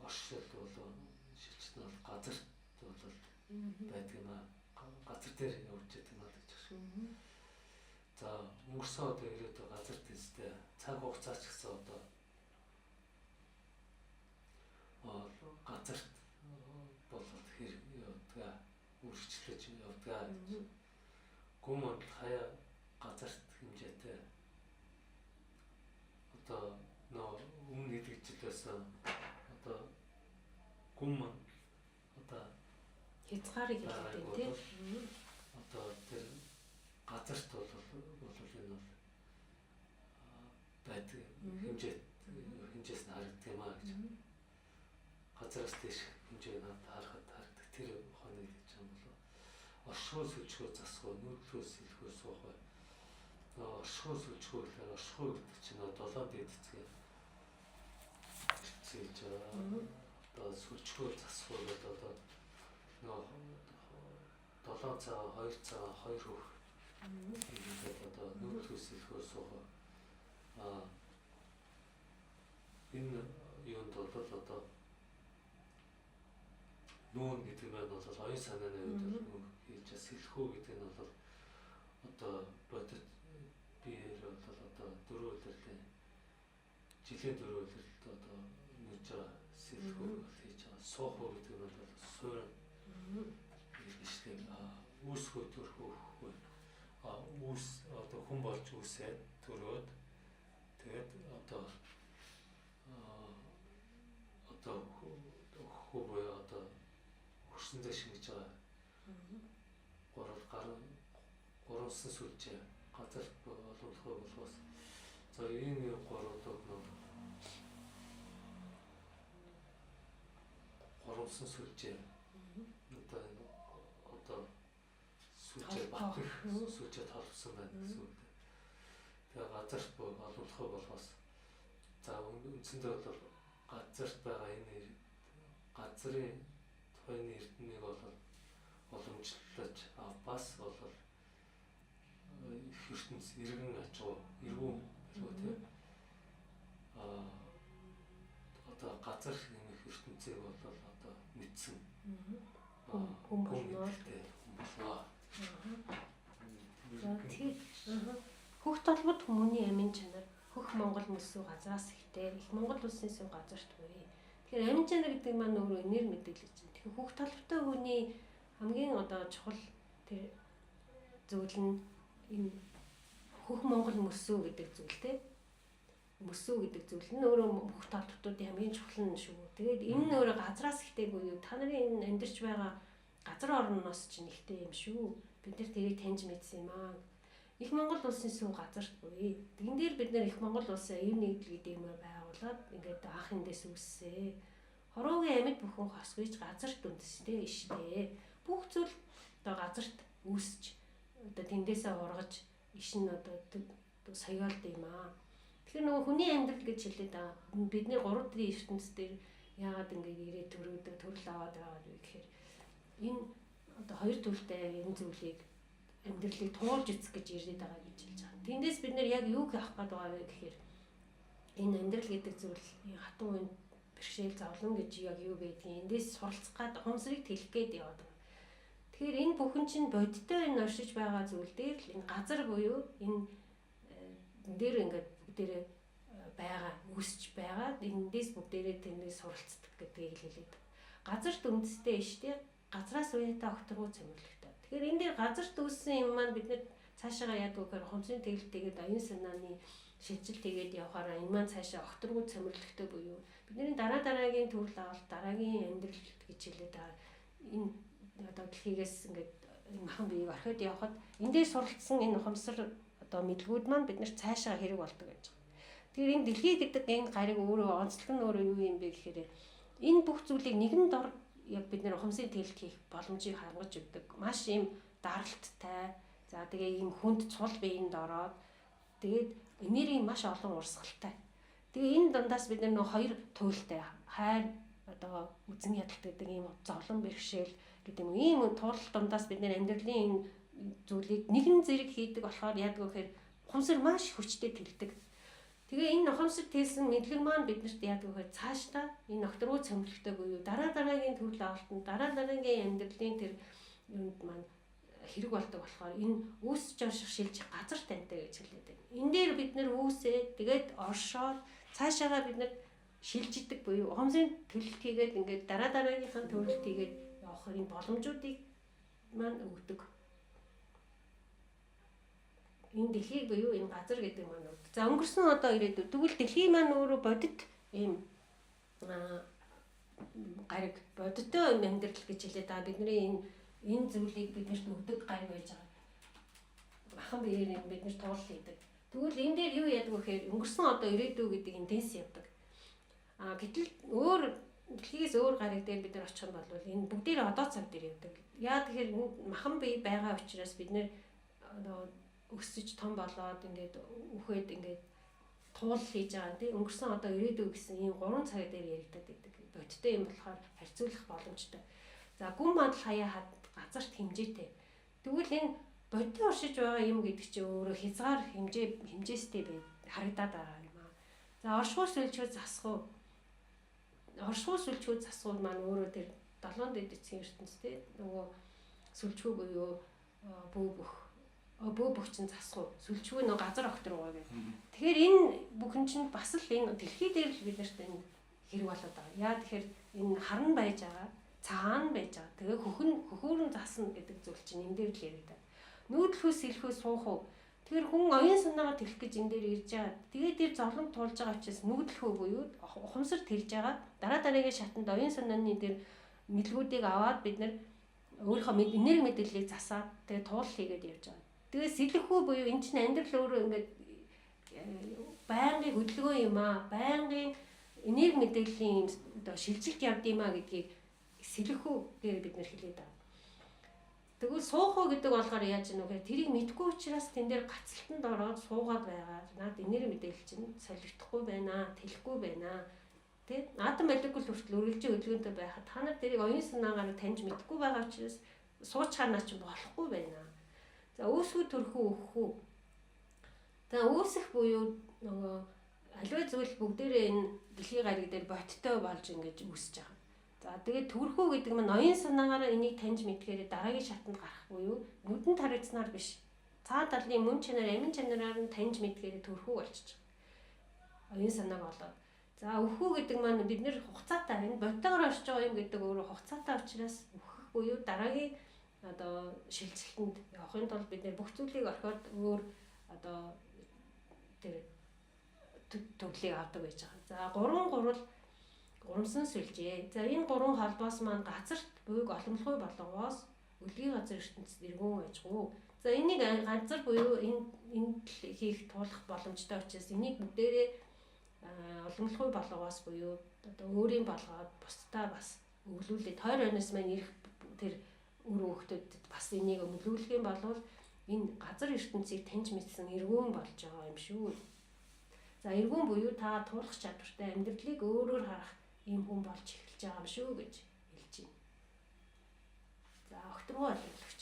оршил бол шилжт нь бол газарт бол байдаг юм аа. Газар дээр явж байгаа юм аа гэж байна. За өнгөрсөн одоо ирээд газар дэстэй цаг хугацаа ч гэсэн одоо газарт бол хэрэг явдаг үргэлжлэж явдаг. Гүн мод хаяа газарт хэмжээтэй одоо нөө өмнө идэгчлээс одоо гүн мод одоо Хязгаарыг хэлдэг тийм. Одоо тэр газарт бол энэ бол байдаг хэмжээс нь харагддаг юм аа гэж. Газараас дэш хэмжээг харахад харагддаг тэр хоног гэж юм болоо. Оршихуй сүлжгүй засахгүй нүүдлөөс илхүү суухай. Оршихуй сүлжгүй гэхээр оршихуй гэдэг чинь 7 дэд эцгээ хийж байгаа. Одоо сүлжгүй засахгүй гэдэг одоо 7 цаг 2 цаг 2 хөх ингээд одоо нүүдлөөс илхүү суухай. Энэ юунд бол одоо нүүн гэдэг нь бол оюун санааны үед хийж сэлхүү гэдэг нь бол одоо бодит биеэр бол одоо 4 үлрэлийн жилийн 4 үлрэлт одоо нүүж байгаа сэлхүү хийж байгаа. Суухуу гэдэг нь бол суурь ишлэг үүсгөө төрхөө үүс одоо хүн болж үүсээд төрөөд тэгээд одоо хөө буюу одоо хөрсөндөө шингэж байгаа. Гурван сүлжээ газар олонхой болохоос за энэ гурван гурван сүлжээ одоо сүлжээ батгах сүлжээ толгсон байна гэсэн үг. Тэгээ газарт олонхой болохоос за үндсэндээ бол газарт байгаа энэ газрын тухайн эрдэнэнийг бол уламжлалж бас бол ертөнц иргэн ачуу эргүүн тийм одоо газар нэмэх ертөнцийг бол одоо мэдсэн Хүн болноо. За тийм. Хүүхд толгойд хүмүүний амин чанар хөх Монгол мөсөө газраас ихтэй их Монгол улсын сүм газарт буй. Тэгэхээр амин чанар гэдэг маань өөрөө энерги мэдээлэл чинь. Тэгэхээр хөх талбартай хүний хамгийн одоо чухал тэр зүйл нь энэ хөх Монгол мөсөө гэдэг зүйл те. Мөсөө гэдэг зүйл нь өөрөө хөх талбартуудын хамгийн чухал нь шүү. Тэгээд энэ нь өөрөө газраас ихтэй буюу та нарын энэ амьдарч байгаа газар орноос чинь ихтэй юм шүү. Бид нар тэрийг таньж мэдсэн юм аа. Их Монгол улсын сүм газарт буй. Тэгэн дээр бид нар их Монгол улсын аюун нэгдэл гэдэг юм байгуулад ингээд анх эндээс үүссэн. Хороогийн амьд бүхэн хосгойч газарт үндэстэй штэ. Бүх зүйл одоо газарт үүсч одоо тэндээсээ ургаж иш нь одоо соёолд юм аа. Тэгэхээр нөгөө хүний амьдрал гэж хэлээд байгаа. Бидний 3 төрлийн ертөнцийн дээр яагаад ингээд ирээд төрөөд төрөл аваад байгаа вэ гэхээр энэ одоо 2 төрөлтэй энэ зүйлийг амьдралыг туулж эцэх гэж ирээд байгаа гэж хэлж байгаа. Тэндээс бид нэр яг юуг авах гээд байгаа вэ гэхээр энэ амьдрал гэдэг зүйл хатан үн бэрхшээл зовлон гэж яг юу гэдгийг эндээс суралцах гээд ухамсарыг тэлэх гээд яваад байгаа. Тэгэхээр энэ бүхэн чинь бодиттой энэ оршиж байгаа зүйл дээр л энэ газар буюу энэ дээр ингээд бүгдээрээ байгаа үүсч байгаа. Эндээс бүгдээрээ тэрнээс суралцдаг гэдгийг хэлээд. Газарт үндэстэй штэ. Газраас уяатай огторгуу цэмэрлэгтэй. Тэгэхээр энэ дээр газарт үүссэн юм маань бид нэр цаашаага яадаг гэхээр хонцны тэгэлтэйгээд оюун санааны шилжилт тэгээд явахаараа энэ маань цаашаа огторгуу цэмэрлэгтэй буюу бидний дараагийн төрөл авалт дараагийн амьдрал гэж хэлээд байгаа. Энэ одоо дэлхийгээс ингээд махан биеийг орхиод явхад эндээс суралцсан энэ ухамсар одоо мэдлгүүд маань бид нар цаашаа хэрэг болдог гэж байна. Тэгэхээр энэ дэлхий гэдэг энэ гариг өөрөө онцлог нь өөрөө юу юм бэ гэхээр энэ бүх зүйлийг нэгэн дор яг бид нэр ухамсарын тэлэлт хийх боломжийг хангаж өгдөг. Маш юм даралттай. За тэгээ ийм хүнд цул биеинд ороод тэгээд энерги маш олон урсгалтай. Тэгээ энэ дундаас бид нөө 2 туйлтай хайр одоо үзэн ядалт гэдэг ийм зовлон бэрхшээл гэдэг юм. Ийм туулалт дундаас бид нэр амьдралын энэ зүйлийг нэгэн зэрэг хийдэг болохоор яадаг вэ гэхээр ухамсар маш хүчтэй тэлдэг. Тэгээ энэ ухамсар тэлсэн мэдлэг маань биднэрт яадаг вэ гэхээр цаашдаа энэ огторгуу цэмлэгтэй буюу дараагийн төрөл авалтанд дараагийн амьдралын тэр юунд маань хэрэг болдог болохоор энэ үүсч орших шилжих газар тантай гэж хэлээд байна. Энэ дээр бид нэр үүсээд тэгээд оршоод цаашаага бид нар шилжидэг буюу ухамсарын төлөлт хийгээд ингээд дараагийнхаа төлөлт хийгээд явах энэ боломжуудыг маань өгдөг. Энэ дэлхийг буюу энэ газар гэдэг маань өгдөг. За өнгөрсөн одоо ирээдүйд тэгвэл дэлхий маань өөрөө бодит ийм гариг бодиттой амьдрал гэж хэлээд байгаа. Бидний энэ зүйлийг биднэрт өгдөг гариг байж байгаа. Махан биеэр бид нар туул хийдэг. Тэгвэл энэ дээр юу яадаг вэ гэхээр өнгөрсөн одоо ирээдүй гэдэг эндээс явдаг. Гэтэл өөр дэлхийгээс өөр гариг дээр бид нар очих юм бол энэ бүгдээр одоо цаг дээр явдаг. Яа тэгэхээр махан бие байгаа учраас бид нэр өсөж том болоод ингээд үхээд ингээд туул хийж байгаа тийм өнгөрсөн одоо ирээдүй гэсэн ийм 3 цаг дээр яригдаад байдаг. Бодиттой юм болохоор харьцуулах боломжтой. За гүн мандал хаяа газарт хэмжээтэй. Тэгвэл энэ бодит оршиж байгаа юм гэдэг чинь өөрөө хязгаар хэмжээстэй харагдаад байгаа юм аа. За оршихуй сүлжгүй засах уу маань өөрөө тэр 7 дэд эцгийн ертөнцтэй нөгөө сүлжгүй буюу бөө бөхчин засах уу сүлжгүй нөгөө газар огторгоо гэх. Тэгэхээр энэ бүхэн чинь бас л энэ дэлхий дээр л биднэрт энэ хэрэг болоод байгаа. Яа тэгэхээр энэ харн байж байгаа, цаана байж байгаа. Тэгээ хөхөөрөн засна гэдэг зүйл чинь энэ дээр л яриад. Нүүдлхөөс сэлхөө суух уу. Тэгэхээр хүн оюун санаагаа тэлэх гэж энэ дээр ирж байгаа. Тэгээд тэр зовлон туулж байгаа учраас нүүдлхөө буюу ухамсар тэлж байгаа. Дараагийн шатанд оюун санааны дээр мэдлгүүдийг аваад бид нар өөрийнхөө энерги мэдээллийг засаад тэгээд туул хийгээд явж байгаа. Тэгээд сэлэхүү буюу энэ чинь амьдрал өөрөө ингээд байнгын хөдөлгөөн юм аа. Байнгын энерги мэдээллийн одоо шилжилт явд юм аа гэдгийг сэлэхүү дээр бид нэр хэлээд байгаа. Тэгвэл суухуу гэдэг болгоор яаж юм бэ? Тэрийг мэдгүй учраас тэн дээр гацалтанд ороод суугаад байгаа. Наад энерги мэдээлэл чинь солигдохгүй байна, тэлэхгүй байна. Тэ? Атом молекул хүртэл үргэлжлэн хөдөлгөөнтэй байхад та нар тэрийг оюун санаагаар таньж мэдгүй байгаа учраас суучхаанаа чинь болохгүй байна. За үүсгүү төрхөө өгөхгүй. За үүсэх буюу нөгөө аливаа зүйл бүгдээрээ энэ дэлхийн гариг дээр боттой болж ингэж үүсэж байгаа. За тэгээд төрхөө гэдэг нь оюун санаагаар энийг таньж мэдхээр дараагийн шатанд гарах буюу нүдэн таригдсанаар биш. Цаад талын мөн чанар, амин чанараар нь таньж мэдхээр төрхөө болчихж байгаа. Тэгэхээр энэ төрхөө буюу энэ газар оюун санааг олоод. За өхөө гэдэг маань бид нэр хугацаатай энэ бодтойгоор орж байгаа юм гэдэг өөрөө хугацаатай учраас өөхөх буюу дараагийн одоо шилжилтэнд явахын тулд бид нэр бүх зүйлийг орхиод өөр одоо тэр төглийг авдаг байж байгаа. За 3 гурамсан сүлжээ. За энэ 3 холбоос маань газарт буйг олонлогой болгоос өлгийн газар ертөнцид эргүүн байжгүй. За энийг ганцар буюу энд хийх туулах боломжтой учраас энийг бүгдээрээ олонлогой болгоос буюу одоо өөрийн болгоод бусдаа бас өглүүлээд тойр ойноос маань ирэх тэр үр хөвгтөдөд бас энийг өглүүлэх юм бол энэ газар ертөнцийг таньж мэдсэн эргүүн болж байгаа юм шүү. За эргүүн буюу та туулах чадвартай амьдралыг өөрөөр харах ийм хүн болж эхэлж байгаа юм шүү гэж хэлж байна. За огторгоо ойлгож.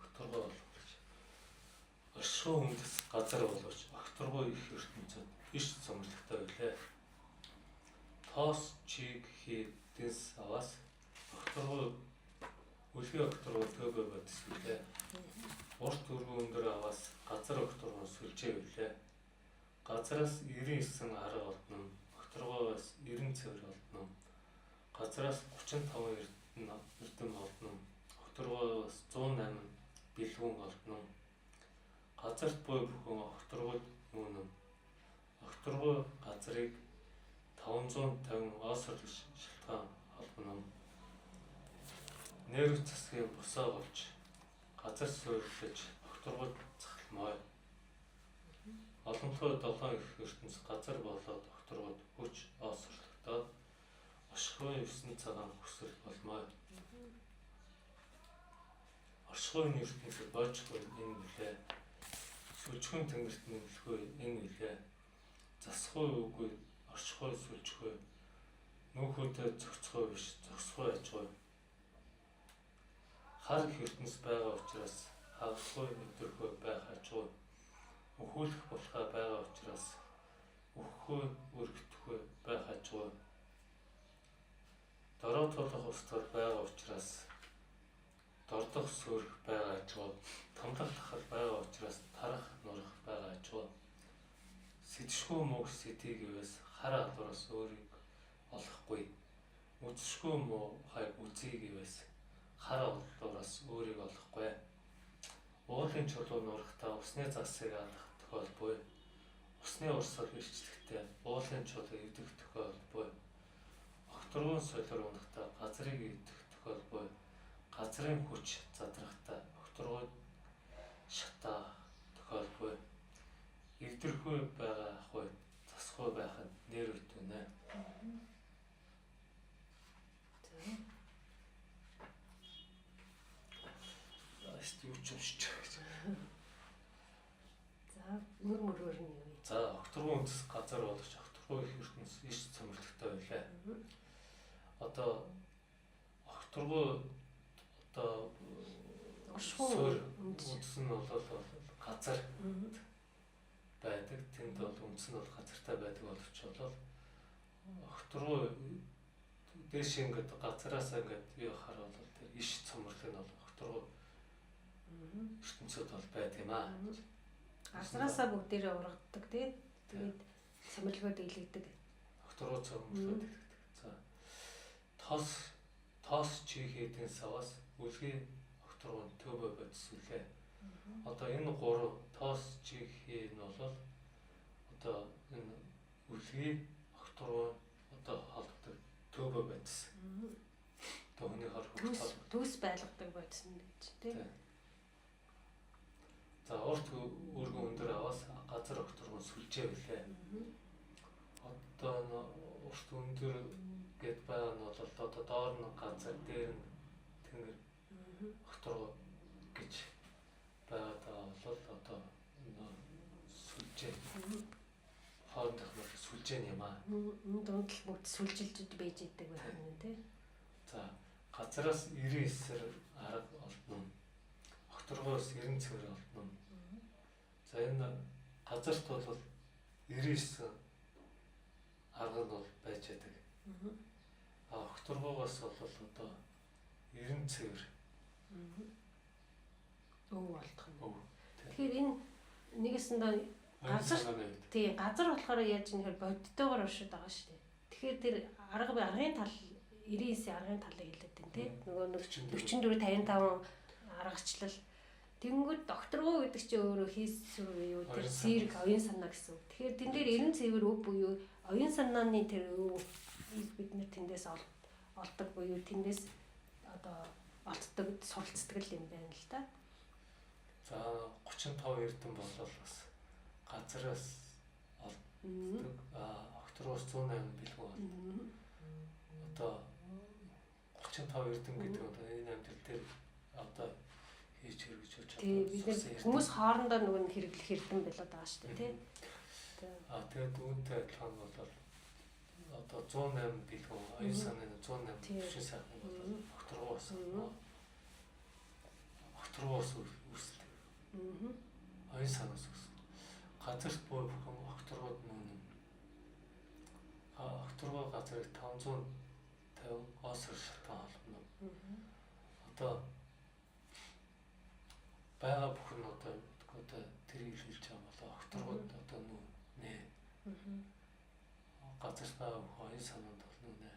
Огторгоо болгож. Оршихуй үндэс газар болгож огторгоо их ертөнцөд иш цомрлогтой байлаа. Тоос чиг хийдээс аваас огторгоо үлгийн огторгоо төөгөө бодсолээ. Урт өргөн өндөр аваас газар огторгоо сүлжээ байлаа. Газараас 99 арга олдно. Огторгоос 90 цэвэр олдно. Газараас 35 эрдэм олдно. Огторгоос 108 бэлгүүн олдно. Газарт буй бүхэн огторгууд мөн. Огторгоо газрыг 550 осол шалтгаан олгоно. Нэр засгийн бусаа болж газар суйрлаж огторгууд цахалмай. Олонлогой 7 их ертөнц газар болоод огторгууд хүч осорлогдоод оршихуй 9 цагаан хүсэл болмой. Оршихуйн ертөнцөд боожгүй энэ үлээ. Сүлжгүй тэнгэрт мэдлгүй энэ үлээ. Засхуй үгүй оршихуй сүлжгүй. Нүүхүүтэй зохицгүй биш зогсхуй ажгүй. Хар их ертөнц байгаа учраас хагасгүй өдөрхөө байх ажгүй. Өхүүлэх болохоо байгаа учраас өгөхгүй өргөтөхгүй байх ажгүй. Дороо тулах устгал байгаа учраас дордох сүрх байгаа ажгүй. Тамлах тахал байгаа учраас тарах нурах байгаа ажгүй. Сэтшгүй мөг сэтий гэвээс хар албараас өөрийг олохгүй. Үзшгүй муу хайг үзье гэвээс хар албараас өөрийг олохгүй. Уулын чулуу нурахтаа усны засыг алах тохиолбой. Усны урсгал ирчлэхдээ уулын чулуу эвдэх тохиолбой. Огторгон солир унахтаа газрыг эвдэх тохиолбой. Газрын хүч задрахтаа огторгууд шатаа тохиолбой. Эвдэрхүй байгаа ахуй засхуй байхад нэр үтвэнэ. Юу ч уншиж байгаа. За мөрөөр нь юу вэ? За огторгон үндэс газар болгож огторгоо их ертөнц иш цомрлогтой байлаа. Одоо огторгоо одоо оршихуй үндэс нь бол газар байдаг. Тэнд бол үндэс нь бол газартай байдаг боловч бол огторгоо дээш ингээд газараас ингээд юу хараад тэр иш цомрлог нь бол огторгоо ертөнцөд бол байдаг юм аа. Газараасаа бүгдээрээ ургадаг тий. Тэгээд цомрлогод илэгдэг. Огторгоо цомрлогод илэгдэг. За тоос чиг хийдэн саваас үлгийн огторгоо төбө бодсүлээ. Одоо энэ 3 тоос чиг хийн бол одоо энэ үлгийн огторгоо одоо холбогддог төбө бодсон. Төвний хор төс байлгадаг бодсон гэж тий. За урт өргөн өндөр аваас газар огторгоо сүлжээ билээ. Одоо урт өндөр гэд байгаа нь бол одоо доор нь газар дээр нь тэнгэр огторгоо гэж байгаа бол одоо сүлжээ. Хоорондох нь сүлжээ юм аа. Дунд л бүгд сүлжилж байж идэг байх юм тий. За газараас 99-ээр арга олдно. Огторгоос 90 цэвэр олдно. За энэ газарт бол 99 арга нь бол байж байдаг. Огторгоогоос бол одоо 90 цэвэр. Өв болдох юм. Тэгэхээр энэ нэгэсэндээ Газар санааны үед. тий газар болохоор яаж нэхэр бодтойгоор уршиж байгаа шүү дээ. Тэгэхээр тэр аргын тал 99-ийн аргын талыг хэлээд байна тий. Нөгөө 44 55 аргачлал. Тэнгүүд докторгоо гэдэг чинь өөрөө хийсвэр юу тэр зэрэг оюун санаа гэсэн үг. Тэгэхээр тэн дээр 90 цэвэр өв буюу оюун санааны тэр өв бид нэр тэндээс олдог буюу тэндээс одоо олддог суралцдаг юм байна л да. За 35 эрдэм болол бас газараас олддог октороос 108 бэлгүү. Одоо 35 эрдэм гэдэг одоо энэ амьдрал дээр одоо хийж хэрэгжүүлж чаддаг. Тий бид хүмүүс хоорондоо нөгөө нь хэрэглэх эрдэм болоод байгаа шүү дээ тий. Тэгээд үүнтэй адилхан бол одоо 108 бэлгүү оюун санааны 108 шин сайхан бол октороос үүсдэг. Оюун санаас үүсдэг. Газарт буй бүхэн окторгууд нүүн. Окторгоо газарыг 550 осор шатан олно. Одоо бага бүхэн одоо тэрийг хэлж байгаа болоо окторгууд одоо нэ. Газар бага оюун санаанд болно нэ.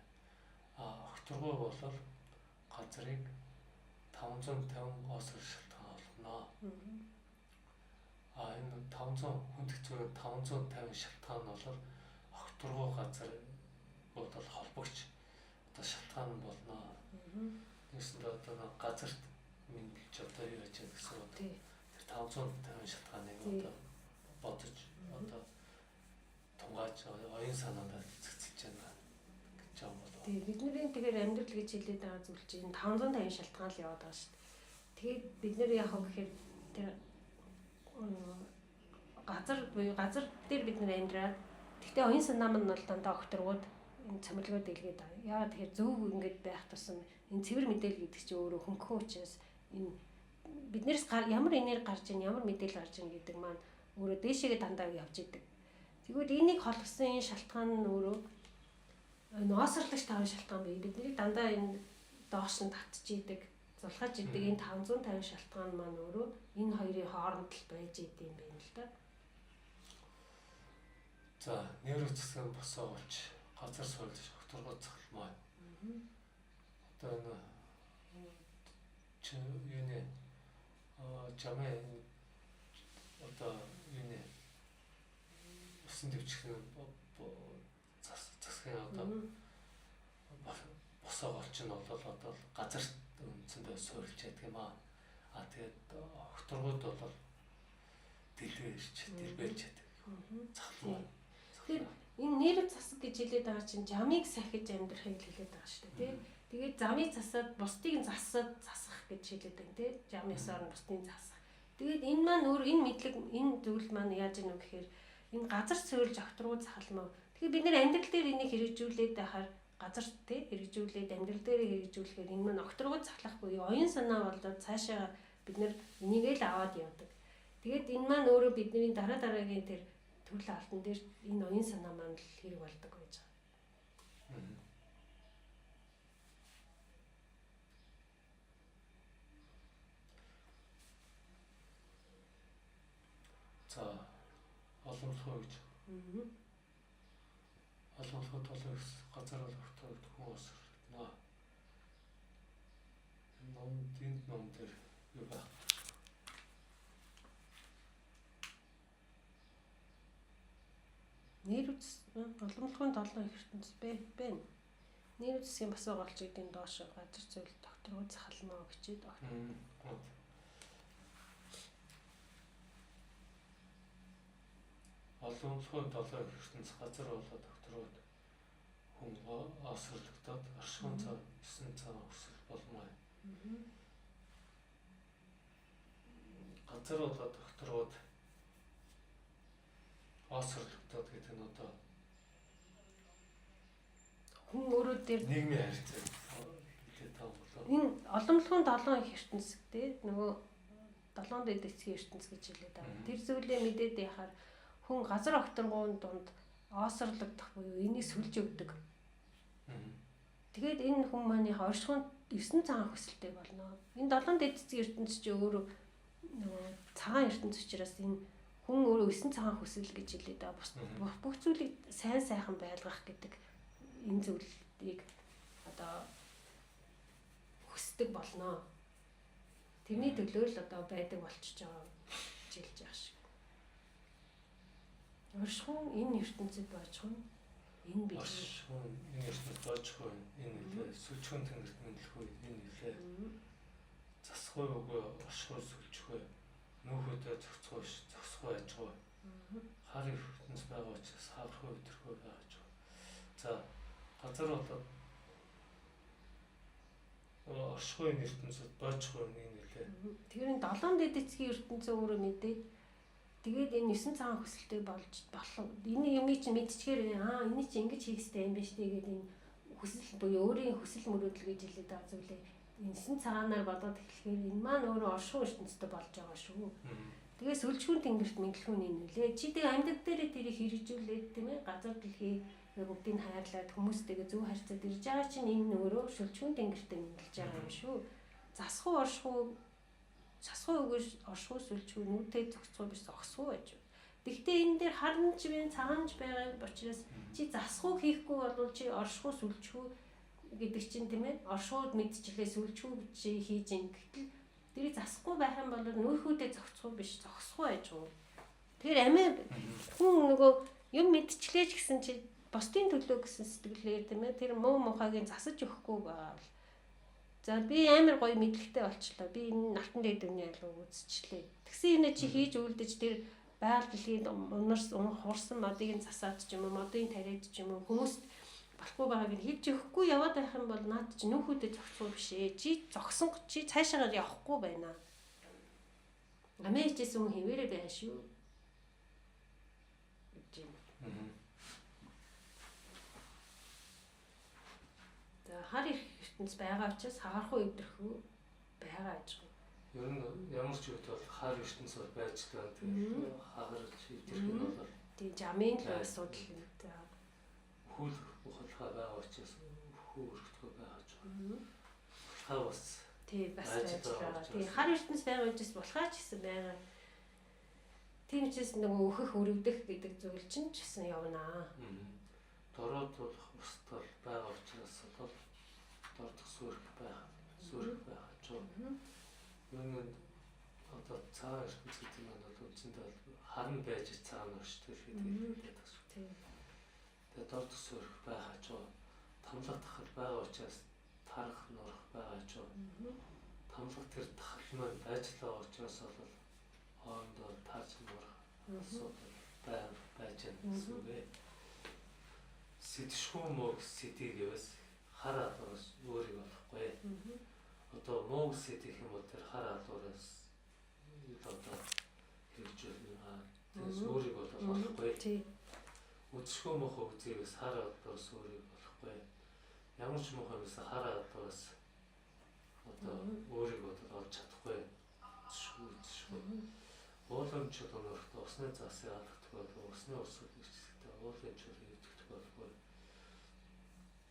Окторгоо болол газарыг 550 осор шатан олно. Энэ 500 хүндх зүгээр 550 шалтгаан бол окторгоо газар бодол холбогч одоо шалтгаан болно. Нэсэнд одоо газарт мэдлж одоо юу яаж гэсэн одоо тэр 550 шалтгааныг одоо бодож одоо тунгааж оюун санаандаа цэцэлж байна гэж юм болов. Тий бидний тэгэхээр амьдрал гэж хэлээд байгаа зүйл чинь 550 шалтгаан л яваад байгаа шүү дээ. Тэгээд бид нэр яг гэхээр тэр газар дээр бид нэр амьдраад гэхдээ оюун санаа маань бол дандаа окторгууд энэ цамилгууд дэлгээд байгаа. Яагаад тэгэхээр зөв ингэж байх тусам энэ цэвэр мэдээлэл гэдэг чинь өөрөө хөнгөн учраас энэ биднээс ямар энерги гарч ийн ямар мэдээлэл гарч ийн гэдэг маань өөрөө дээшээгээ дандаа явж идэг. Тэгвэл энийг холбосон энэ шалтгаан нь өөрөө ноосорлагч 5 шалтгаан бий. Бидний дандаа энэ доош нь татж идэг, зулгаж идэг энэ 550 шалтгаан маань өөрөө энэ хоёрын хооронд л байж идэм юм байна л да. За нейро засгийн босоо болж газар суйлж окторгоо цахалмаа. Одоо энэ юуны жамаа одоо юуны усан дэвчхэн засгийн одоо босоо болж нь бол одоо газарт үндсэндээ суйлж ядг юм аа. Тэгээд окторгууд бол дэлбэж ядг. Цахалмаа. Тэгэхээр энэ нейро засаг гэж хэлээд байгаа чинь жамыг сахиж амьдрахыг хэлээд байгаа шүү дээ тий. Тэгээд замыг засаад бусдыг засаад засах гэж хэлээд байна тий. Жам ясаар нь бусдыг засах. Тэгээд энэ маань өөр энэ мэдлэг энэ зүйл маань яаж ийнө гэхээр энэ газар суйлж окторгууд цахалмаа. Тэгэхээр бид нэр амьдрал дээр энийг хэрэгжүүлээд байхаар газар тий хэрэгжүүлээд амьдрал дээр хэрэгжүүлэхээр энэ маань окторгууд цахлах буюу оюун санаа болоод цаашаа бид нэр энийг л аваад явдаг. Тэгээд энэ маань өөрөө бидний дараагийн тэр төрөл алтан дээр энэ оюун санаа маань л хэрэг болдог гэж байгаа. За олонлохоо гэж. Олонлохоо толгой газар олохтой хүмүүс наа. Ном дээр юу ба. Нейроц олонлохын 7 ертөнц байна. Нейроцгийн бас байгаа болж идэв доош газар зүйл докторгоо захалмаа бичээд огт. Олонлохын 7 ертөнц газар болоод докторууд хүн осрлогдоод оршихуун цаа 9 цаа өсөл болмоо. Газар болоод докторууд осрлогдоод гэдэг нь одоо Хүн өөрөө дээр нийгмийн харилцаа хэлээд байгаа болоо. энэ олонлохын 7 их ертөнцтэй нөгөө 7 дэд эцгийн ертөнц гэж хэлээд байгаа. Тэр зүйлээ мэдээд яхаар хүн газар окторгуун дунд осрлогдох буюу энийг сүлж өгдөг. Тэгээд энэ хүн маань оршихуун 9 цагаан хөсөлтэй болно. Энэ 7 дэд эцгийн ертөнц чи өөрөө нөгөө цагаан ертөнц учраас энэ хүн өөрөө 9 цагаан хүсэл гэж хэлээд байгаа. Бүх зүйлийг сайхан байлгах гэдэг энэ зүйлийг одоо хүсдэг болно. Тэрний төлөө л одоо байдаг болчихж байгаа гэж хэлж байгаа шиг. Оршихуун энэ ертөнцид боочихно. Энэ бий. Оршихуун энэ ертөнцид боочихно. Энэ нэлээ сүлжүүн тэнгэрт мэдлэхгүй энэ нэлээ. Засахгүй үгүй оршихуун сүлжгүй. Нүүхөдөө зогсгоо яжгүй. Хар ертөнц байгаа учраас хаврахгүй өдрөхгүй байгаа ч. За газар болоод оршихуун энэ ертөнцид боочихно энэ нэлээ. Тэр нь 7 дэд эцгийн ертөнцөө өөрөө мэдээд тэгээд энэ 9 цагаан хүсэлтэй болж болох. Энэ юмыг чинь мэдчихээр энэ чинь ингэж хийх хэрэгтэй юм биш тэгээд энэ хүсэл буюу өөрийн хүсэл мөрөөдөл гэж хэлээд байгаа зүйлээ 9 цагаанаар бодоод эхлэхээр энэ маань өөрөө оршихуун ертөнцтэй болж байгаа шүү. Тэгээ сүлжүүн тэнгэрт мэдлэхүүн энэ үлээ. Чи тэгээ амьд дээр тэрийг хэрэгжүүлээд тийм ээ газар дэлхий бүгдийг хайрлаад хүмүүстэйгээ зөв харьцаад ирж байгаа чинь энэ өөрөө сүлжүүн тэнгэртээ мэдлж байгаа юм шүү. Засхуу үгүй оршихуй сүлжгүй нүдтэй зогсцоо биш зогсхуу байж. Гэхдээ энэ дээр харанч бай цагаанч байгаа учраас чи засхуу хийхгүй бол чи оршихуй сүлжгүй гэдэг чинь тийм ээ оршууд мэдчихлээ сүлжгүй чи хийж ин гэтэл тэрийг засахгүй байх юм бол нүүрхүүдээ зогсхуу биш зогсхуу байж. Тэгэхээр амиа хүн нөгөө юм мэдчихлээ ч гэсэн чи бусдын төлөө гэсэн сэтгэлээр тийм ээ тэр муу мухагийн засаж өгөхгүй байгаа. За би амар гоё мэдлэгтэй болчлоо. Би энэ алтан дээд дүний алга үзчихлээ. Тэгсэн энэ чи хийж үлдэж тэр байгаль дэлхийн унарс хуурсан модыг нь засаад ч юм уу, модын тариад ч юм уу хүмүүст болохгүй байгааг нь хэлж өгөхгүй яваад байх юм бол наад чи нүүхүүдэд зогсох биш ээ. Чи зогсон чи цаашаагаар явахгүй байна. Амээчээс хүн хэвээрээ байна шүү. гэж юм. За хар их ертөнц байгаа учраас хагарахгүй өвдөрхөө байгаа гэж. Ер нь ямар ч үед бол хар ертөнц бол байж байгаа. Тэгээд хагарч өвдөрх нь бол тийм жамын л асуудал юм даа. Хөл ухалхаа байгаа учраас хүү өргөдгөө байгаа ч. Хаа бас тийм бас байж байгаа. Тийм хар ертөнц байгаа учраас булхаач гэсэн байгаа. Тийм учраас нөгөө өөхөх өрөвдөх гэдэг зүйл чинь ч гэсэн явнаа. Дороод бол устгал байгаа учраас бол дордох сүрх байгаа ч. Юуны одоо цаа ертөнц гэдэг нь бол үндсэндээ харан байж цаана оршдог гэдэг тийм. Тэгээд дордох сүрх байгаа ч. Тамлах тахал байгаа учраас тарах норох байгаа ч. Тамлах тэр тахал маань ажиллаа учраас бол хоорондоо таарч норох асуудал байж байгаа. Сэтшгүй мөг сэтгийгээс хараад бас өөрийг болохгүй. Одоо мөг сэтгийх юм бол тэр хараад ураас одоо хэрэгжүүлнэ. Тэрс өөрийг болохгүй. Үдшгүй мөх үзээс хараад бас өөрийг болохгүй. Ямар ч мөх юмс хараад бас одоо өөрийг олж чадахгүй. Үдшгүй. Уулын чод өнөрт усны засыг алдагддаг бол усны усыг ирчихдэг. Уулын чод ирдэг болгүй.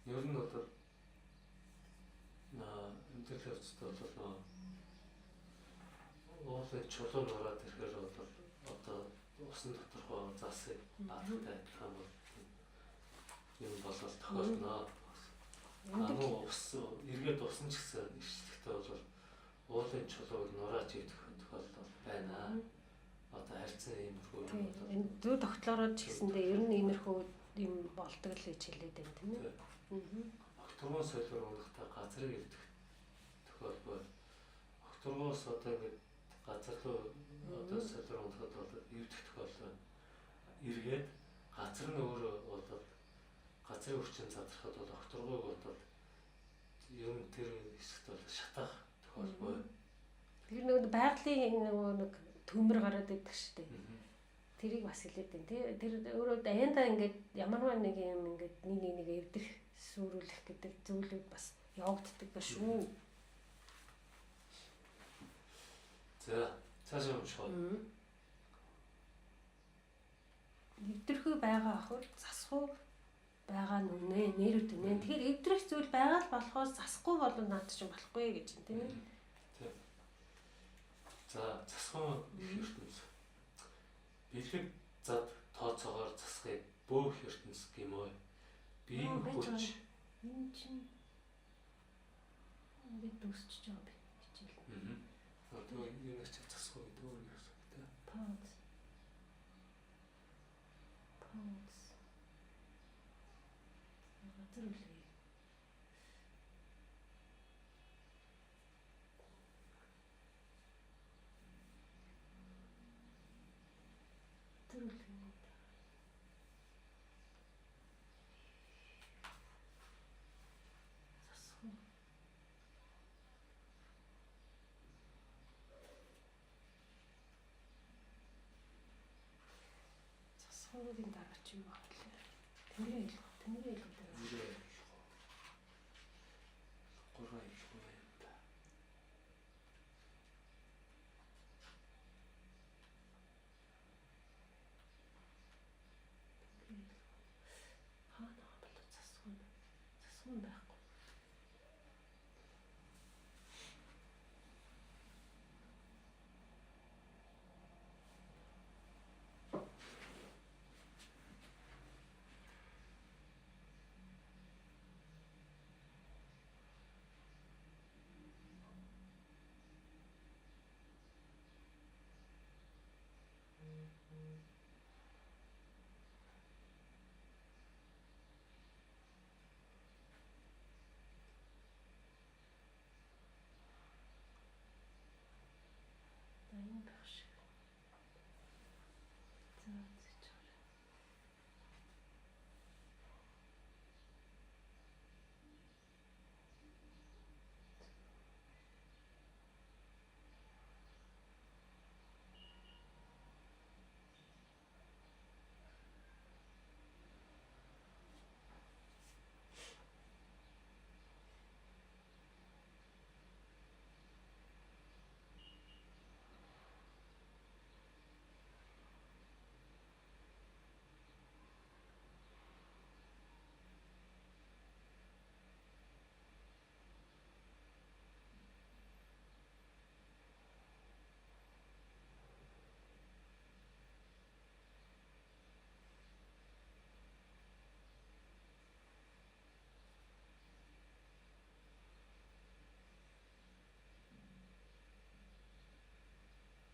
Ер нь одоо интерфейстэй бол уулын чулуун ороод ирэхээр бол одоо усан доторхоо засыг алдагддаг адилхан бол юм болол тохиолдно. Амуу ус эргээд усан ч гэсэн ирчихдэг бол уулын чулууг нурааж идэх тохиолдол байна. Одоо харьцан иймэрхүү юм бол энэ зүй тогтлороо ч гэсэндээ ер нь иймэрхүү юм болдог л гэж хэлээд байна тийм ээ. Огторгоо солиор унахтай газрыг ирдэх тохиолдол. Огторгоос одоо ингэ газар руу одоо солиор унахад бол ирдэх тохиолдол. Иргээд газар нь өөрөө болоод газрын өвчин задрахад бол огторгоог бодоод юм тэр хэсэгт бол шатах тохиолдол. Тэр нэг байгалийн нэг төмөр гараад идэх штеп. Тэрийг бас хэлээд байна. Тэр өөрөө аяндаа ингээд ямарваа нэг юм ингээд нэг эвдэх сүрүүлэх гэдэг зүйлүүд бас явагддаг ба шүү. За цаашаа уншгаа. Эвдэрхүү байгаа ахвар засахгүй байгаа нүнэ нэрүүд үнэ. Тэгэхээр эвдрэх зүйл байгаа л болохоос засахгүй бол наад чинь болохгүй гэж юм тийм ээ. За засахгүй ертөнц. бэлэг зад тооцоогоор засахыг бөөх ертөнц гэмөө. Биеийн хүч Энэ чинь ингээд дүсчихэж байгаа би хичээл. одоо юу нэг засах гэдэг өөр юм байна. Pounds. Газар үлээ. Засхуугийн дараа чи юу болов? Тэнгэрийн илүү дээр. Гурван илүү юм да. Хаана болов засхуун байхгүй. Дайм байх шиг. За зэчээр.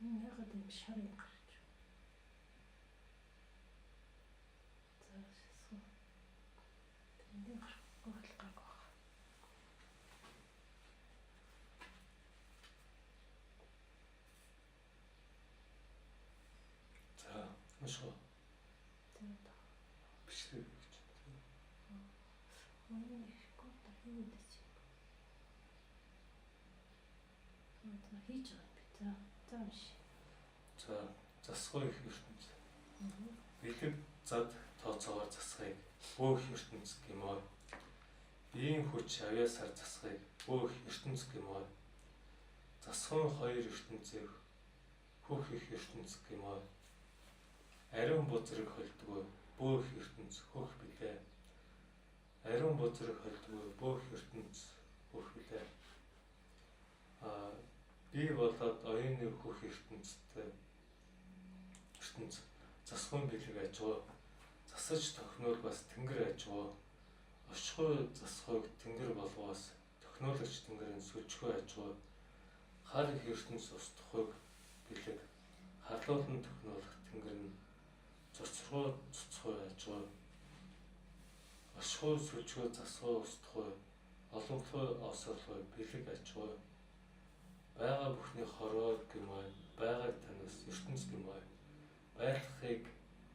Яагаад юм шар юм гарч. За шисгөө. Тэндээ гарахгүй болтойг баг. За, мошоо. Тэгээд Бичлэг гэж. ихгүй та юу гэж. За хийж байгаа би. За маш. За, засах их ертөнц. Бэлэг зад тооцоогоор засахыг бөөх ертөнц гэмөө. Биеийн хүч авьяасаар засахыг бөөх ертөнц гэмөө. Засахын хоёр ертөнцийг хөх их ертөнц гэмөө. Ариун бузрыг холдгоо бөөх ертөнц хөх билээ. Ариун бузрыг холдгоо бөөх ертөнц хөх билээ. Би болоод оюуны хөх ертөнцтэй засахын бэлэг ажгаа. Засаж тохинол бас тэнгэр ажгаа. Очхой засахыг тэнгэр болгоос технологич тэнгэрийн сүлжгүй ажгаа. Хар их ертөнц устдахыг бэлэг харлуулан технологи тэнгэр нь цоцроо цоцхой ажгаа. Очхой сүлжгүй засахыг устдахыг олонхой осорлогыг бэлэг ажгаа. Бага бүхний хороо гэмээр байгааг танаас ертөнц гэмээр байхыг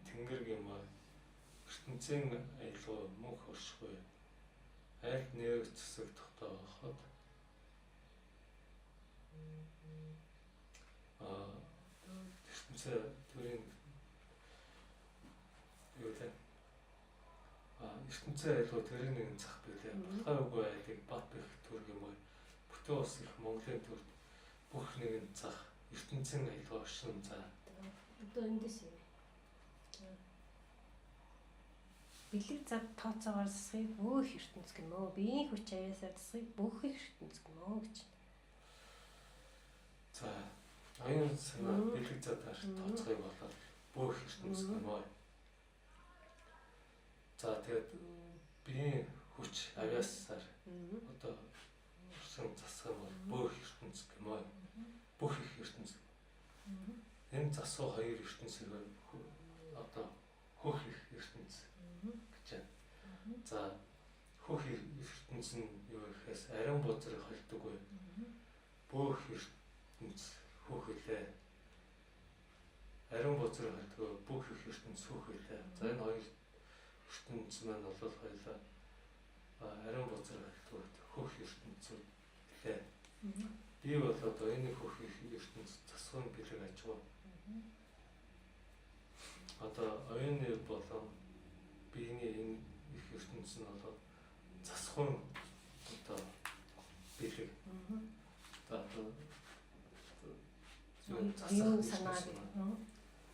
тэнгэр гэмээр ертөнцийн аялал мөнх оршихуй айл нэр цэсэг тогтооход ертөнцийн төрийн юу вэ? ертөнцийн аялал төрийн нэгэн зах билээ. Батгай үгүй айлыг бат бэх төр гэмээр бүтэн ус их Монголын төр бүх нэгэн зах ертөнцийн аялал оршин за. Одоо эндээс юм. Бэлэг зад тооцоогоор засахыг бөөх ертөнц гэмөө. Биеийн хүч авьяасаар засахыг бөөх ертөнц гэмөө гэж. За, аюун санаа бэлэг задаар тооцоохыг болоод бүх ертөнц гэмээр. За тэгээд биеийн хүч авяасаар одоо өрсөн засах бол бүх ертөнц гэмээр. Бүх их ертөнц. Энэ засуу хоёр ертөнцийг одоо хөх их ертөнц гэж байна. За хөх ертөнц нь юу гэхээс ариун бузрыг холдоггүй. Бүх ертөнц хөх үлээ. Ариун бузрыг холдоггүй бүх их ертөнц хөх үлээ. За энэ хоёр ертөнц маань бол хоёулаа ариун бузрыг холдоггүй хөх ертөнцүүд үлээ. Би бол одоо энэ хөх ертөнц засвын бэлэг ажгүй. Одоо оюуны болон биений энэ их ертөнц нь бол засвын одоо бэлэг. Оюун санаа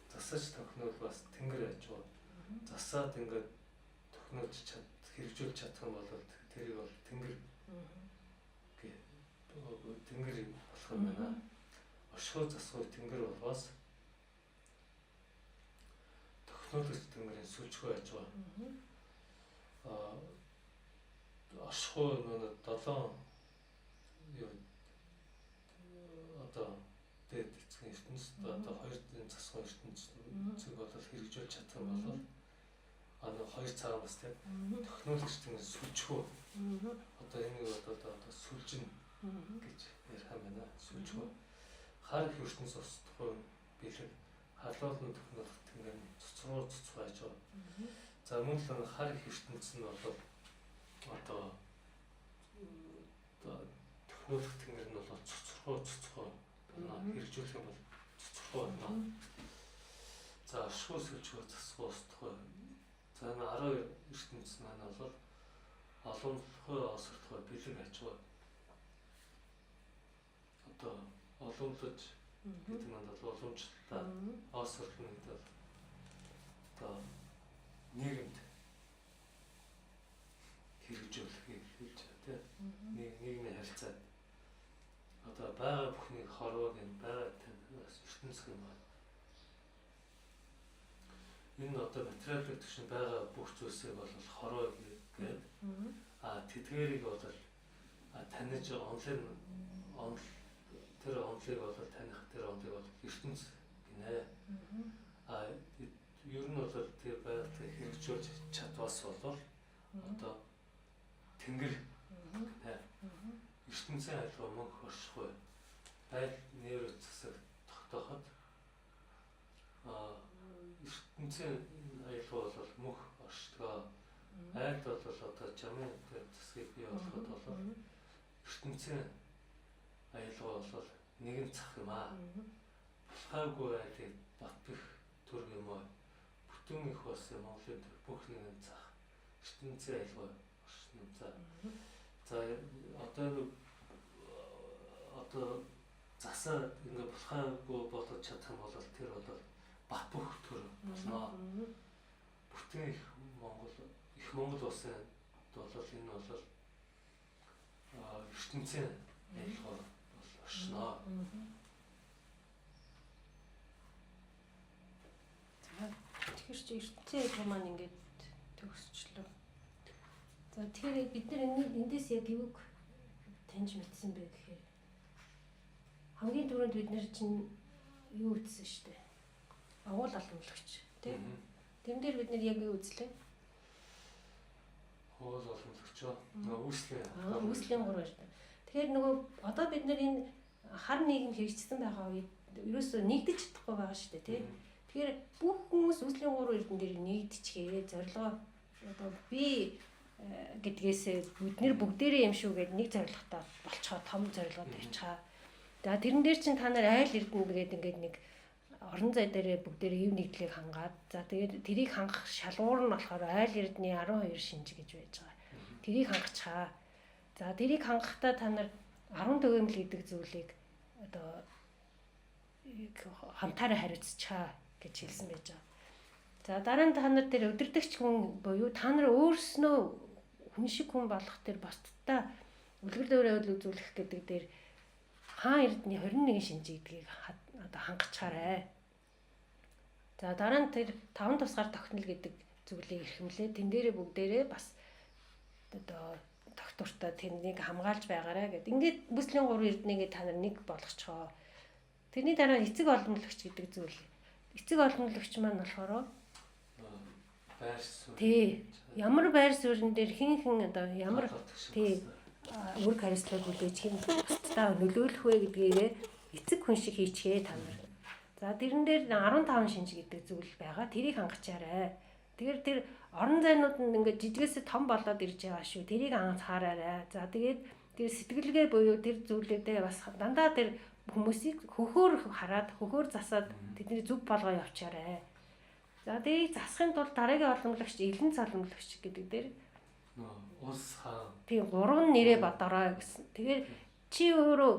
засаж тохинол бас тэнгэр ажгүй. Засаад ингээд тохинолж хэрэгжүүлж чадах юм бол тэрийг бол тэнгэр тэнгэр болох юм байна. Оршихуй засвын тэнгэр болвоос тохинолж тэнгэрийн сүлжгүй ажгүй. Оршихуй нөгөө 7 юу одоо дээд эцгийн ертөнцид одоо хоёр засвын ертөнцийг бол хэрэгжүүлж чадах юм бол хоёр цагаас тийм технологич тийм сүлжгүй одоо энийг одоо сүлжин гэж ярих юм байна. Сүлжгүй хар их ертөнц устдахгүй бэлэг халуулан технологи тийм цуцрууж байгаа. За мөн л хар их ертөнц нь бол одоо технологи тийм нь бол цуцруу хэрэгжүүлэх юм бол цуцруу байна. За оршихуй сүлжгүй засахгүй устдахгүй. За энэ 12 ертөнц маань бол олонлохой осордохой бэлэг ажгүй. Одоо олонлож гэдэг нь бол уламжлалтаа осордох нь гэдэг одоо нийгэмд хэрэгжүүлэхийг хэлж байгаа тийм. Нийгмийн харилцааг одоо байгаа бүхний хорвоог нь байгаа ертөнц юм байна. Энэ одоо материалын түвшин байгаа бүх зүйлсийг бол хорвоо гэдэг. Тэдгээрийг бол таних тэр онлыг бол таних тэр онлыг бол ертөнц гинэ. Ер нь бол тэр байгалыг хэрэгжүүлж чадвас бол одоо тэнгэр гинэ. ертөнцийн айлгой мөнх оршихгүй айл нэр засаг тогтооход ертөнцийн айлгой бол мөнх оршдгоо айл бол одоо жамын засгийг бий болгоход бол ертөнцийн айлгой бол нэгэн цах юм аа. Болохгүй айлыг батбих төрг юм аа. Бүтэн их бас Монголын бүх нэгэн цах ертөнцийн айлгой оршин за. За одоо засаа ингээ болохгүй болоод чадах юм бол тэр бол бат бөх төр болно. Бүтэн их Монгол улсын бол энэ бол ертөнцийн айлгой бол оршино. Тэгэхээр чи ертөнцийн айлгой маань ингээд төгсчлөө. За тэгэхээр бид нар эндээс яг юуг таньж мэдсэн бэ гэхээр хамгийн түрүүнд бид нар чинь юу үзсэн шүү дээ. Агуул алгамлагч тийм. Тэн дээр бид нар яг юу үзлээ? Хоол олонлогчоо үүслээ. Үүслийн 3 шүү дээ. Тэгэхээр нөгөө одоо бид нар энэ хар нийгэм хэрэгжсэн байгаа үед ерөөсөө нэгдэж чадахгүй байгаа шүү дээ тийм. Тэгэхээр бүх хүмүүс үүслийн 3 эрдэн дээр нэгдчихээ зорилгоо одоо би гэдгээсээ бид нэр бүгдээрээ юм шүү гэдэг нэг зорилготой болцохоо том зорилгоод тавьчихаа. За тэрэн дээр чинь та нар айл эрдэнэ гэдэг ингээд нэг орон зай дээрээ бүгдээрээ ив нэгдлийг хангаад за тэгээд тэрийг хангах шалгуур нь болохоор айл эрдэнэ 12 шинж гэж байж байгаа. Тэрийг хангацгаа. За тэрийг хангахтаа та нар 10 төгөөмөл гэдэг зүйлийг одоо хамтаараа хариуцчихаа гэж хэлсэн байж байгаа. За дараа нь та нар тэр өдөртөгч хүн буюу та нар өөрснөө хүн шиг хүн болох тэр бусдтай үлгэр дуурайл үзүүлэх гэдэг дээр хаан эрдний 21 шинж гэдгийг одоо хангацгаарай. За дараа нь тэр 5 тусгаар тогтнол гэдэг зүйлийг эрхэмлээ. Тэн дээрээ бүгдээрээ бас одоо доктортой тэрнийг хамгаалж байгаарэ гэдэг. Ингээд бүслийн 3 эрдэнэгээ та нар нэг болгочихоо. Тэрний дараа эцэг олонлогч гэдэг зүйл. Эцэг олонлогч маань болохоор байр суурь. тий ямар байр суурин дээр хин одоо ямар тий үр хариуцлага хүлээж хин бусдаа нөлөөлөх вэ гэдгээрээ эцэг хүн шиг хийчихээ та нар. За тэрэн дээр 15 шинж гэдэг зүйл байгаа. Тэрийг хангачаарай. Тэгэхээр тэр орон зайнууд нь ингээд жижигээс том болоод ирж байгаа шүү. Тэрийг анхаараарай. За тэгээд тэр сэтгэлгээ буюу тэр зүйлүүдээ бас дандаа тэр хүмүүсийг хөхөөр хараад хөхөөр засаад тэдний зүг болгоо явчаарай. За тэрийг засахын тулд дараагийн олонлогч, элен цолонлогч гэдэг дээр улс хаан. тийм 3 нэрээ бодорой гэсэн. Тэгэхээр чи өөрөө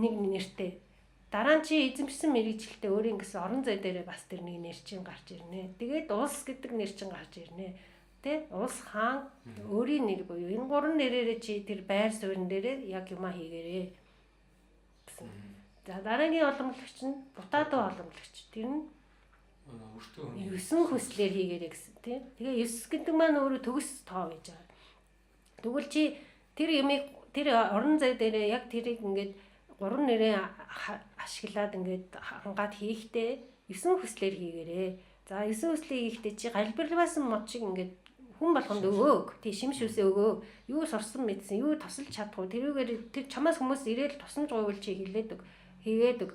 нэг нэртэй. Дараа нь чи эзэмшсэн мэрэгчлээ өөрийн гэсэн орон зай дээрээ бас тэр нэг нэр чинь гарч ирнэ. Тэгээд улс гэдэг нэр чинь гарч ирнэ. Тэ? Улс хаан өөрийн нэр буюу энэ 3 нэрээрээ чи тэр байр суурин дээрээ яг юма хийгээрээ гэсэн. За дараагийн олонлогч нь бутаадуу олонлогч. Тэр нь Өртөө 9 хүслээр хийгээрэй гэсэн тий. Тэгээ 9 гэдэг маань өөрөө төгс тоо гэж байгаа. Тэгвэл чи тэр юмыг тэр орон зай дээрээ яг тэрийг ингээд 3 нэрээ ашиглаад ингээд хангаад хийхдээ 9 хүслээр хийгээрээ. За 9 хүслийг хийхдээ чи галбирлаасан мод шиг ингээд хүн болгонд өгөөг. Тий шимшүүсээ өгөө. Юу сурсан мэдсэн, юу тусалж чадах уу? Тэрүүгээр тэр чамаас хүмүүс ирээл тусамж гуйвал чи хэлээд өг. Хийгээд өг.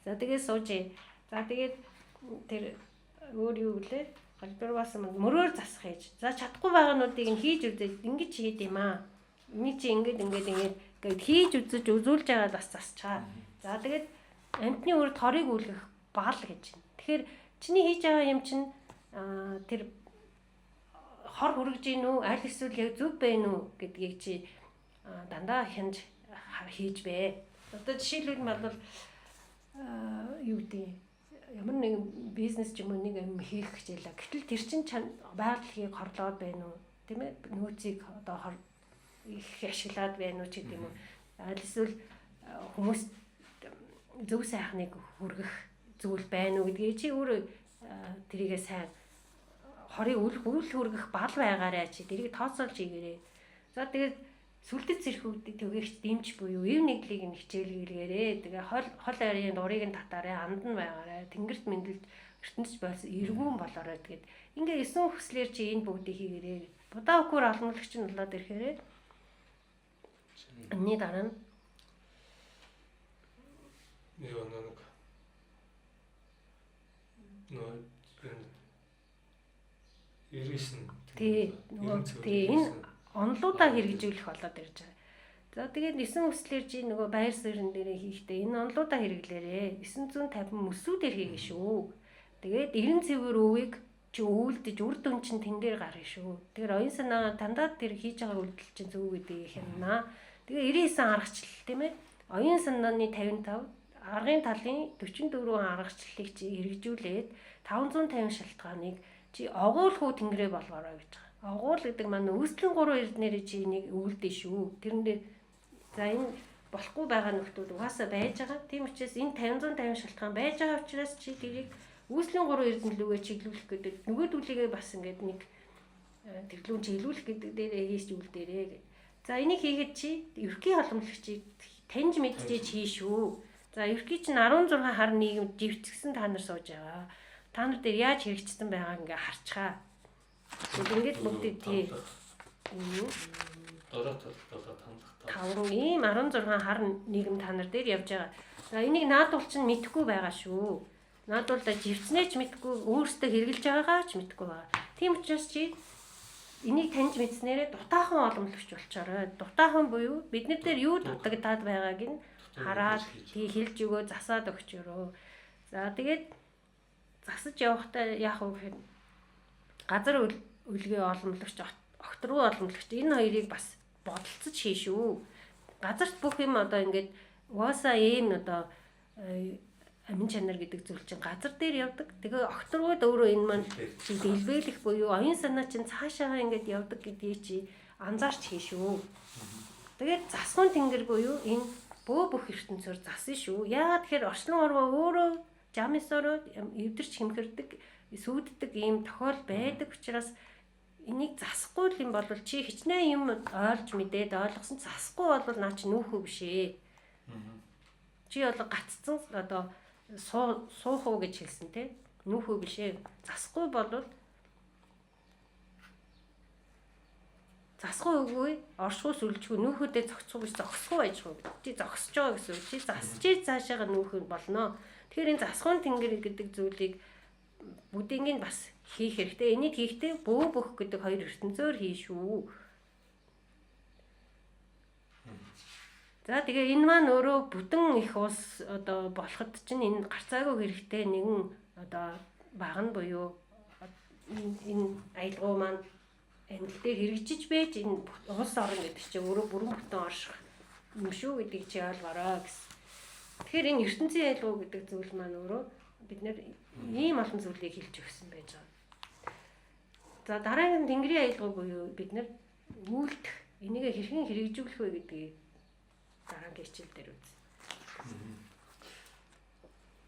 За тэгээд суужээ. За тэгээд тэр өөр юу гэлээ? Галбирлаасан мөрөөр засах хийж. За чадахгүй байгаануудыг нь хийж үзээд ингэж хийд юм аа. Энийг чи ингээд гээд хийж үзэж үзүүлж байгаа бас засчаа. За тэгээд амьтны үрд хорыг үлгэх баал гэж байна. Тэгэхээр чиний хийж байгаа юм чинь тэр хор хүрэж гин үү, аль эсвэл яг зөв байна уу гэдгийг чи дандаа хянж хийж бай. Одоо жишээлбэл нь бол юу гэдэг ямар нэгэн бизнес ч юм уу нэг юм хийх хичээлээ. Гэтэл тэр чинь байгалыг хорлоод байна уу? Тийм ээ? Нөөцийг одоо их ашиглаад байна уу ч гэдэг юм уу. Аль эсвэл хүмүүс зөв сайхныг хүргэх зүйл байна уу гэдгийг чи өөрөө тэрийгээ сайн хорыг үл хүргэх бал байгаарай чи тэрийг тооцоолж игээрэй. За тэгээд сүлдэт зэрхүүдийг төгөөгч дэмж буюу ив нэглийг нь хичээлгээрээ. Тэгээ хол арийн дурыг нь татаарай, анд нь байгаарай. Тэнгэрт мэндэлж ертөнцч болсон эргүүн болоорой тэгээд ингээ 9 хүслээр чи энэ бүгдийг хийгээрэй. Будаа өхөр олонлогч нь болоод ирэхээрээ энэний дараа нь юу нэг 99 тий энэ онлуудаа хэрэгжүүлэх болоод ирж байгаа. За тэгээд 9 хүслээр чи нөгөө байр суурин дээрээ хийхдээ энэ онлуудаа хэрэглээрээ 950 мөсүүдээр хийгээ шүү. Тэгээд 90 цэвэр өвийг чи өвөлдөж үр дүн чин тэн дээр гарна шүү. Тэгэхээр оюун санаа дандаа тэр хийж байгаа үйлдэл чинь зөв гэдгийг хянана. Тэгээ 99 аргачлал тийм ээ. Оюун санааны 55, аргын талын 44 аргачлалыг чи хэрэгжүүлээд 550 шалтгааныг чи огуулхүү тэнгэрээ болгоорой гэж байгаа. Огуул гэдэг маань үүслийн 3 эрднэрээ чи энийг өвөлдөө шүү. Тэрэндээ за энэ болохгүй байгаа нөхдүүд угаасаа байж байгаа. Тийм учраас энэ 550 шалтгаан байж байгаа учраас чи тэрийг үүслийн 3 эрдэнэлүүгээ чиглүүлэх гэдэг нөгөөдүүлээгээ бас ингээд нэг тэглүүн чиглүүлэх гэдэг дээрээ хийж үлдээрээ гэх. За энийг хийгээд чи ерхий холомлогчийг таньж мэдчихэж хийшүү. За ерхий чинь 16 хар нийгэмд живцгсэн та нар сууж байгаа. Та нар дээр яаж хэрэгжсэн байгааг ингээ харцгаа. Ингээд бүгд тий. Дөрөв толгой тандах. Таврын ийм 16 хар нийгэм та нар дээр явж байгаа. За энийг наадуул чинь мэдэхгүй байгаа шүү. Наадуулда живцнээ ч мэдэхгүй, өөртөө хэрэгжилж байгаагаа ч мэдэхгүй байгаа. Тийм учраас чи энийг таньж мэдснээрээ дутаахан оломлогч болчоорой. Дутаахан буюу бидний дээр юу дутагдаад байгааг нь хараад тий хэлж өгөө, засаад өгчөөрөө. За тэгээд засаж явахдаа яах вэ гэхээр газар үлгээ оломлогч, огт руу оломлогч энэ хоёрыг бас бодолцож хийшүү. Газарт бүх юм одоо ингээд угаасаа ийм одоо амин чанар гэдэг зүйл чинь газар дээр явдаг. Тэгээ огторгууд өөрөө энэ маань дэлбэлэх буюу оюун санаа чинь цаашаа ингээд явдаг гэдгийг чи анзаарч хийшүү. Тэгээд засгын тэнгэр буюу энэ бөө бүх ертөнцөөр засна шүү. Яагаад тэгэхээр орчлон орвоо өөрөө жамисороо эвдэрч хэмхэрдэг сүйддэг ийм тохиол байдаг учраас энийг засахгүй юм бол чи хичнээн юм ойлгож мэдээд ойлгосон засахгүй бол наа чи нүүхүү биш ээ. Чи бол гаццсан одоо суух уу гэж хэлсэн те. Нүүхүү биш ээ. Засахгүй бол засахгүй үгүй оршихуй сүлжгүй нүүхүүдээ зогсох биш зогсохгүй байж хөө. Чи зогсож байгаа гэсэн үг. Чи засч цаашаага нүүх болно. Тэгэхээр энэ засхуун тэнгэр гэдэг зүйлийг бүгдийг нь бас хийх хэрэгтэй. Энийг хийхдээ бөө бөх гэдэг хоёр ертөнцөөр хий шүү. За тэгээ энэ маань өөрөө бүтэн их ус одоо болоход чинь энэ гарцаагүй хэрэгтэй нэгэн одоо баг нь буюу энэ аялгау маань англи дээр хэрэгжиж байж энэ улс орн гэдэг чинь өөрөө бүрэн бүтэн орших юм шүү гэдгийг чи ойлгоорой гэсэн. Тэгэхээр энэ ертөнцийн аялгау гэдэг зүйл маань өөрөө бид нэр ийм олон зүйлийг хэлж өгсөн байж байгаа. За дараагийн тэнгэрийн аялгау буюу бид нэр үйлдэх энийг хэрхэн хэрэгжүүлэх вэ гэдгийг дараагийн хичээл дээр үз.